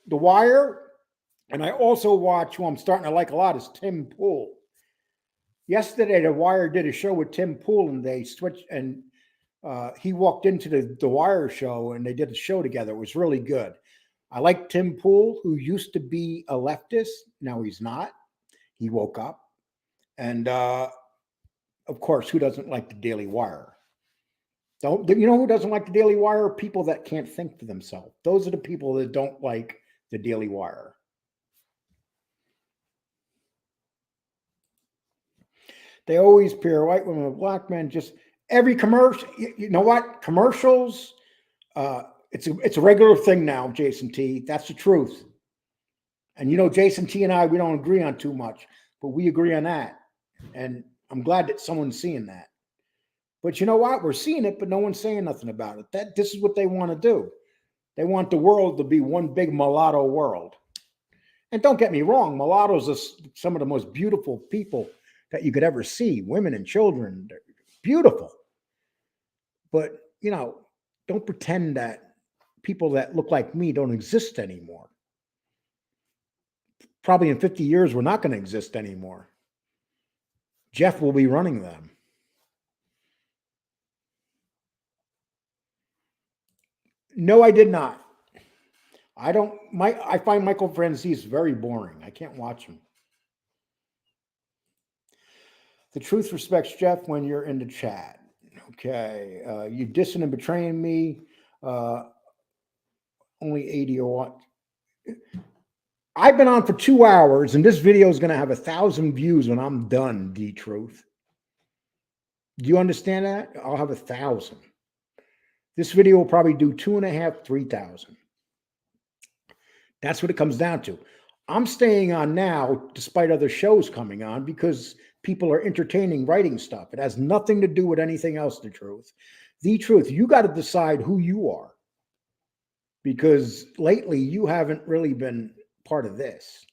The Wire, and I also watch, who I'm starting to like a lot, is Tim Pool. Yesterday, The Wire did a show with Tim Pool, and they switched, and he walked into the Wire show, and they did a show together. It was really good. I like Tim Pool, who used to be a leftist. Now he's not. He woke up. And of course, who doesn't like the Daily Wire? Don't you know who doesn't like the Daily Wire? People that can't think for themselves. Those are the people that don't like the Daily Wire. They always pair white women with black men. Just every commercial. You know what? Commercials. It's a regular thing now, Jason T. That's the truth. And you know, Jason T and I, we don't agree on too much, but we agree on that. And I'm glad that someone's seeing that. But you know what? We're seeing it, but no one's saying nothing about it. This is what they want to do. They want the world to be one big mulatto world. And don't get me wrong, mulattoes are some of the most beautiful people that you could ever see. Women and children, they're beautiful. But, you know, don't pretend that people that look like me don't exist anymore. Probably in 50 years, we're not going to exist anymore. Jeff will be running them. No, I did not. I find Michael Franzese very boring. I can't watch him. The truth respects Jeff when you're in the chat. Okay. You dissing and betraying me. Only 80 or what? I've been on for 2 hours, and this video is going to have 1,000 views when I'm done, D-Truth. Do you understand that? I'll have 1,000. This video will probably do 2.5, 3,000. That's what it comes down to. I'm staying on now, despite other shows coming on, because people are entertaining writing stuff. It has nothing to do with anything else, the truth. The truth, you got to decide who you are. Because lately, you haven't really been part of this.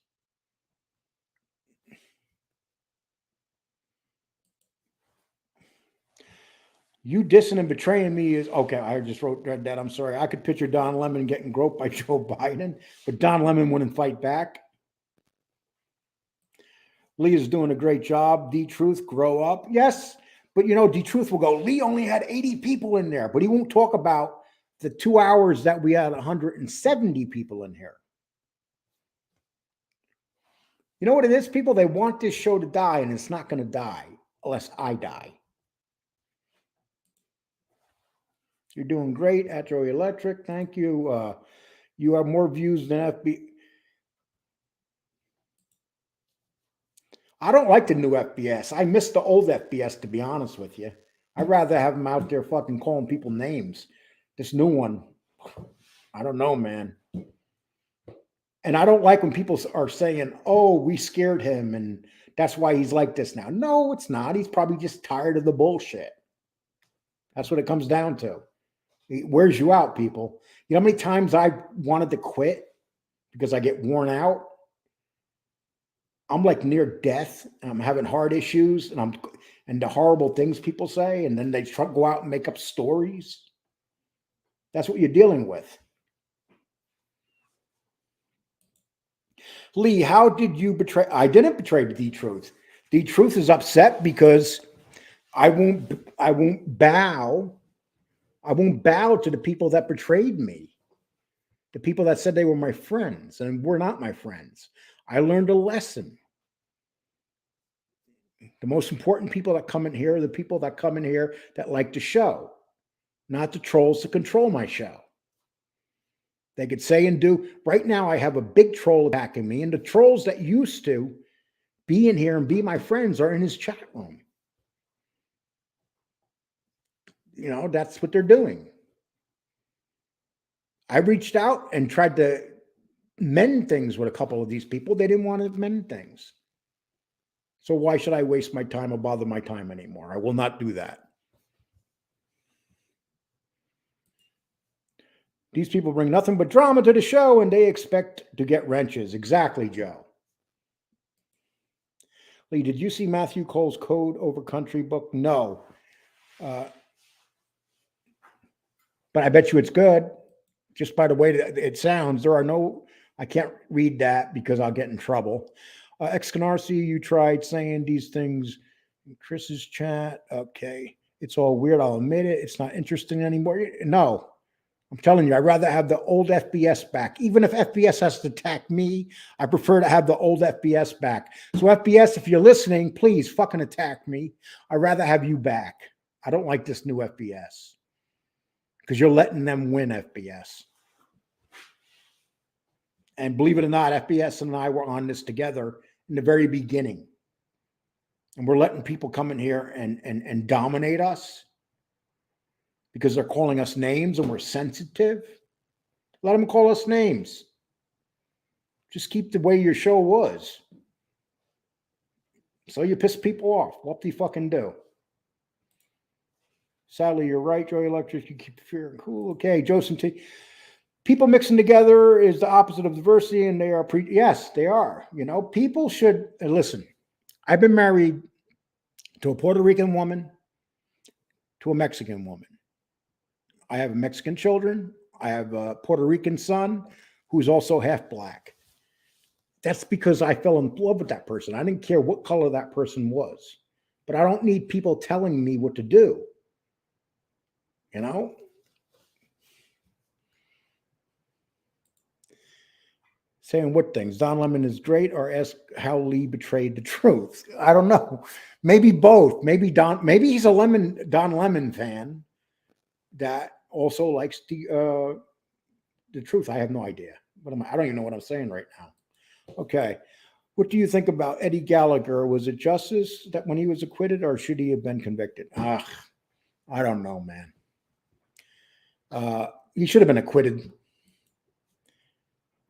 You dissing and betraying me is okay. I just read that. I'm sorry. I could picture Don Lemon getting groped by Joe Biden, but Don Lemon wouldn't fight back. Lee is doing a great job. D-Truth, grow up. Yes, but you know, D-Truth will go, Lee only had 80 people in there, but he won't talk about the 2 hours that we had 170 people in here. You know what it is, people? They want this show to die, and it's not going to die unless I die. You're doing great, Atro Electric. Thank you. You have more views than FB. I don't like the new FBS. I miss the old FBS, to be honest with you. I'd rather have them out there fucking calling people names. This new one, I don't know, man. And I don't like when people are saying, oh, we scared him and that's why he's like this now. No, it's not. He's probably just tired of the bullshit. That's what it comes down to. It wears you out, people. You know how many times I wanted to quit because I get worn out? I'm like near death. And I'm having heart issues and the horrible things people say. And then they go out and make up stories. That's what you're dealing with. Lee, how did you betray? I didn't betray D-Truth. D-Truth is upset because I won't bow. I won't bow to the people that betrayed me. The people that said they were my friends and were not my friends. I learned a lesson. The most important people that come in here are the people that come in here that like the show, not the trolls to control my show. They could say and do. Right now, I have a big troll attacking me, and the trolls that used to be in here and be my friends are in his chat room. You know, that's what they're doing. I reached out and tried to mend things with a couple of these people. They didn't want to mend things. So why should I waste my time or bother my time anymore? I will not do that. These people bring nothing but drama to the show and they expect to get wrenches. Exactly, Joe. Lee, did you see Matthew Cole's Code Over Country book? No. But I bet you it's good. Just by the way that it sounds, I can't read that because I'll get in trouble. Excanarcy, you tried saying these things Chris's chat. Okay. It's all weird. I'll admit it. It's not interesting anymore. No, I'm telling you, I'd rather have the old FBS back. Even if FBS has to attack me, I prefer to have the old FBS back. So FBS, if you're listening, please fucking attack me. I'd rather have you back. I don't like this new FBS because you're letting them win FBS. And believe it or not, FBS and I were on this together in the very beginning. And we're letting people come in here and dominate us because they're calling us names and we're sensitive. Let them call us names. Just keep the way your show was. So you piss people off. What do you fucking do? Sadly, you're right, Joey Electric. You keep fearing cool. Okay, Joseph T. People mixing together is the opposite of diversity, and they are yes, they are. You know, people should listen. I've been married to a Puerto Rican woman, to a Mexican woman. I have Mexican children. I have a Puerto Rican son who's also half black. That's because I fell in love with that person. I didn't care what color that person was, but I don't need people telling me what to do. You know? Saying what things? Don Lemon is great, or ask how Lee betrayed the truth. I don't know. Maybe both. Maybe he's a Don Lemon fan that also likes the truth. I have no idea. I don't even know what I'm saying right now. Okay. What do you think about Eddie Gallagher? Was it justice that when he was acquitted, or should he have been convicted? I don't know, man. He should have been acquitted.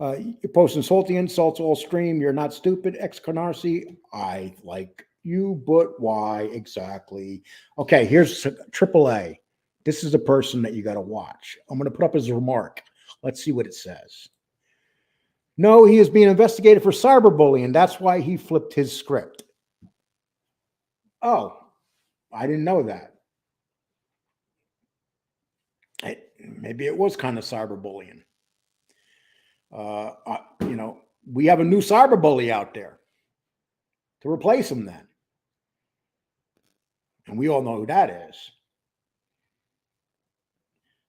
You're posting salty insults all stream. You're not stupid. Ex-Canarsie. I like you, but why exactly? Okay, here's AAA. This is a person that you got to watch. I'm going to put up his remark. Let's see what it says. No, he is being investigated for cyberbullying. That's why he flipped his script. Oh, I didn't know that. Maybe it was kind of cyberbullying. You know, we have a new cyberbully out there to replace him then. And we all know who that is.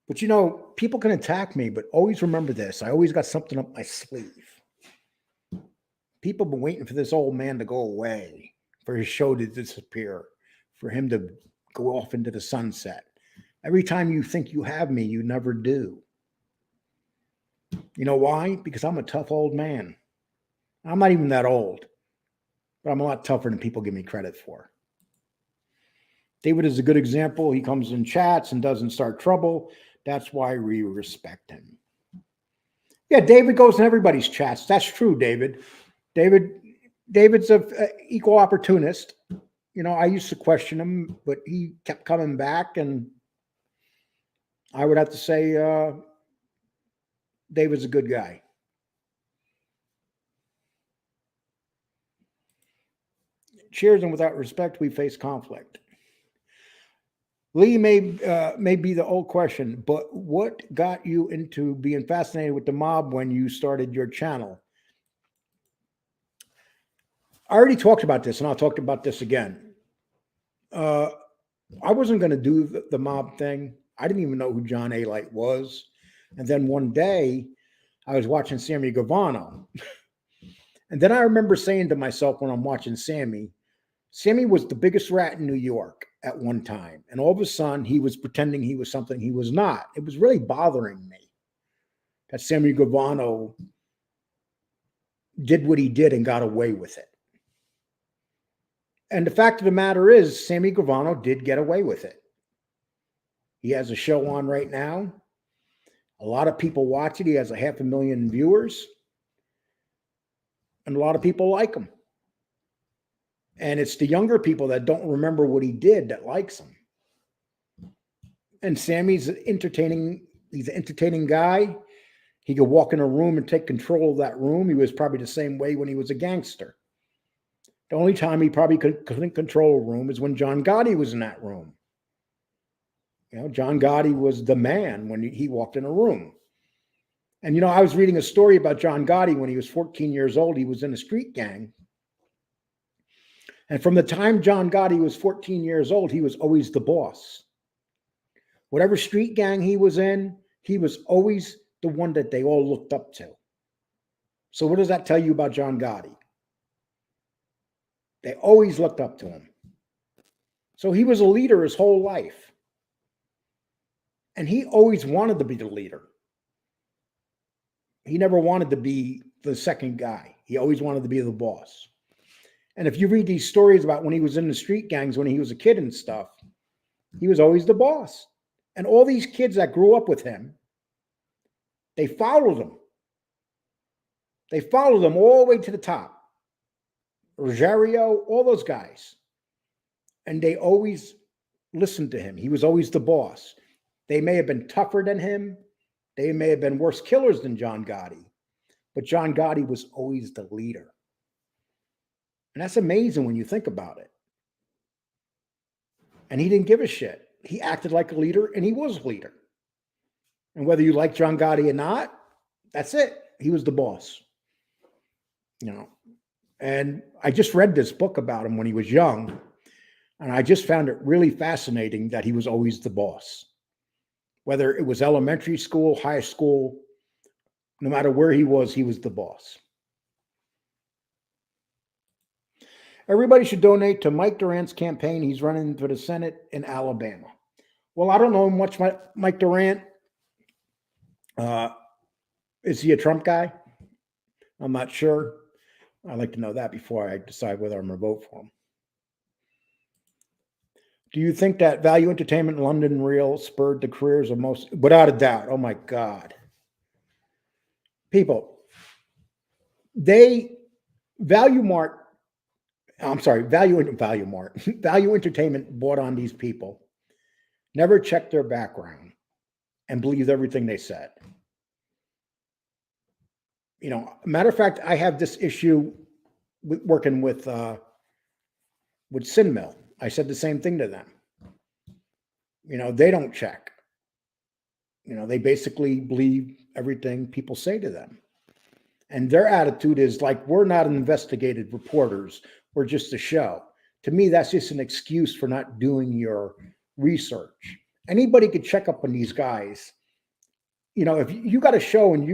But, you know, people can attack me, but always remember this. I always got something up my sleeve. People have been waiting for this old man to go away, for his show to disappear, for him to go off into the sunset. Every time you think you have me, you never do. You know why? Because I'm a tough old man. I'm not even that old, but I'm a lot tougher than people give me credit for. David is a good example. He comes in chats and doesn't start trouble. That's why we respect him. Yeah, David goes in everybody's chats. That's true, David. David's an equal opportunist. You know, I used to question him, but he kept coming back, and I would have to say David's a good guy. Cheers, and without respect, we face conflict. Lee may be the old question, but what got you into being fascinated with the mob when you started your channel? I already talked about this, and I'll talk about this again. I wasn't going to do the mob thing. I didn't even know who John A. Light was. And then one day, I was watching Sammy Gravano. And then I remember saying to myself when I'm watching Sammy was the biggest rat in New York at one time. And all of a sudden, he was pretending he was something he was not. It was really bothering me that Sammy Gravano did what he did and got away with it. And the fact of the matter is, Sammy Gravano did get away with it. He has a show on right now. A lot of people watch it. He has 500,000 viewers. And a lot of people like him. And it's the younger people that don't remember what he did that likes him. And Sammy's entertaining. He's an entertaining guy. He could walk in a room and take control of that room. He was probably the same way when he was a gangster. The only time he probably couldn't control a room is when John Gotti was in that room. You know, John Gotti was the man when he walked in a room. And, you know, I was reading a story about John Gotti when he was 14 years old. He was in a street gang. And from the time John Gotti was 14 years old, he was always the boss. Whatever street gang he was in, he was always the one that they all looked up to. So what does that tell you about John Gotti? They always looked up to him. So he was a leader his whole life. And he always wanted to be the leader. He never wanted to be the second guy. He always wanted to be the boss. And if you read these stories about when he was in the street gangs, when he was a kid and stuff, he was always the boss. And all these kids that grew up with him, they followed him. They followed him all the way to the top. Rosario, all those guys. And they always listened to him. He was always the boss. They may have been tougher than him. They may have been worse killers than John Gotti. But John Gotti was always the leader. And that's amazing when you think about it. And he didn't give a shit. He acted like a leader, and he was a leader. And whether you like John Gotti or not, that's it. He was the boss. You know. And I just read this book about him when he was young. And I just found it really fascinating that he was always the boss. Whether it was elementary school, high school, no matter where he was the boss. Everybody should donate to Mike Durant's campaign. He's running for the Senate in Alabama. Well, I don't know much Mike Durant. Is he a Trump guy? I'm not sure. I'd like to know that before I decide whether I'm going to vote for him. Do you think that Value Entertainment London Real spurred the careers of most? Without a doubt. Oh my God. People, Value Entertainment bought on these people, never checked their background, and believed everything they said. You know, matter of fact, I have this issue with working with Sin Mill. I said the same thing to them. You know, they don't check. You know, they basically believe everything people say to them. And their attitude is like, we're not investigative reporters. We're just a show. To me, that's just an excuse for not doing your research. Anybody could check up on these guys. You know, if you got a show and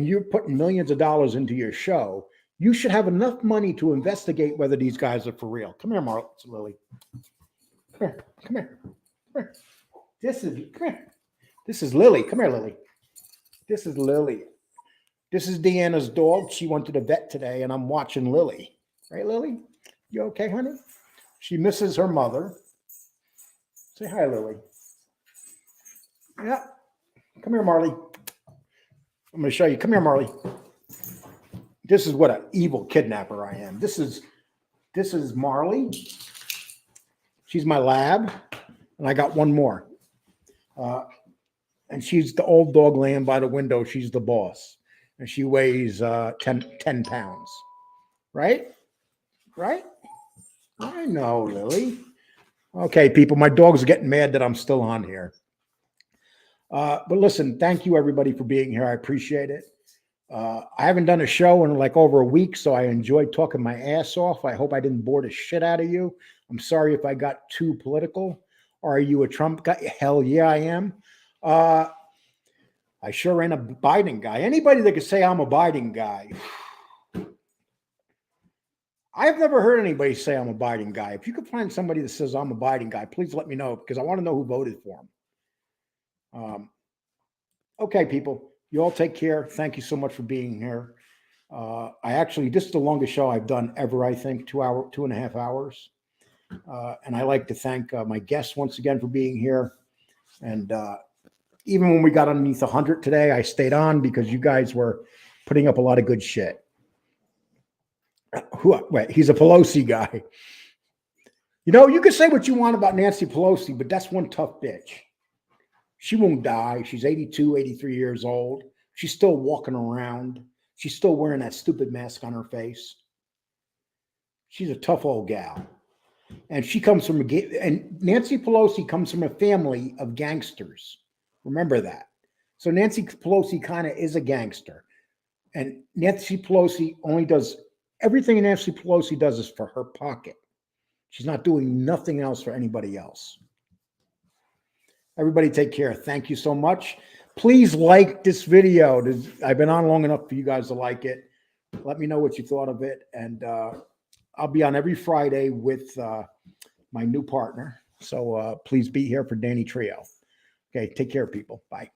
you're putting millions of dollars into your show, you should have enough money to investigate whether these guys are for real. Come here, Lily. Come here. Come here. Come here. Come here. This is Lily. Come here, Lily. This is Lily. This is Deanna's dog. She went to the vet today, and I'm watching Lily. Right, Lily? You okay, honey? She misses her mother. Say hi, Lily. Yeah. Come here, Marley. I'm going to show you. Come here, Marley. This is what an evil kidnapper I am. This is Marley. She's my lab, and I got one more. And she's the old dog laying by the window. She's the boss, and she weighs 10 pounds. Right? Right? I know, Lily. Okay, people, my dogs are getting mad that I'm still on here. But listen, thank you, everybody, for being here. I appreciate it. I haven't done a show in like over a week, so I enjoyed talking my ass off. I hope I didn't bore the shit out of you. I'm sorry if I got too political. Are you a Trump guy? Hell yeah, I am. I sure ain't a Biden guy. Anybody that could say I'm a Biden guy. I've never heard anybody say I'm a Biden guy. If you could find somebody that says I'm a Biden guy, please let me know, because I want to know who voted for him. Okay, people, you all take care. Thank you so much for being here. This is the longest show I've done ever, I think, 2.5 hours. And I like to thank my guests once again for being here. And even when we got underneath 100 today, I stayed on because you guys were putting up a lot of good shit. Wait, he's a Pelosi guy. You know, you can say what you want about Nancy Pelosi, but that's one tough bitch. She won't die. She's 82, 83 years old. She's still walking around. She's still wearing that stupid mask on her face. She's a tough old gal. And Nancy Pelosi comes from a family of gangsters. Remember that. So Nancy Pelosi kind of is a gangster. And Nancy Pelosi only does Everything Nancy Pelosi does is for her pocket. She's not doing nothing else for anybody else. Everybody take care. Thank you so much. Please like this video. I've been on long enough for you guys to like it. Let me know what you thought of it. And I'll be on every Friday with my new partner. So please be here for Danny Trio. Okay, take care, people. Bye.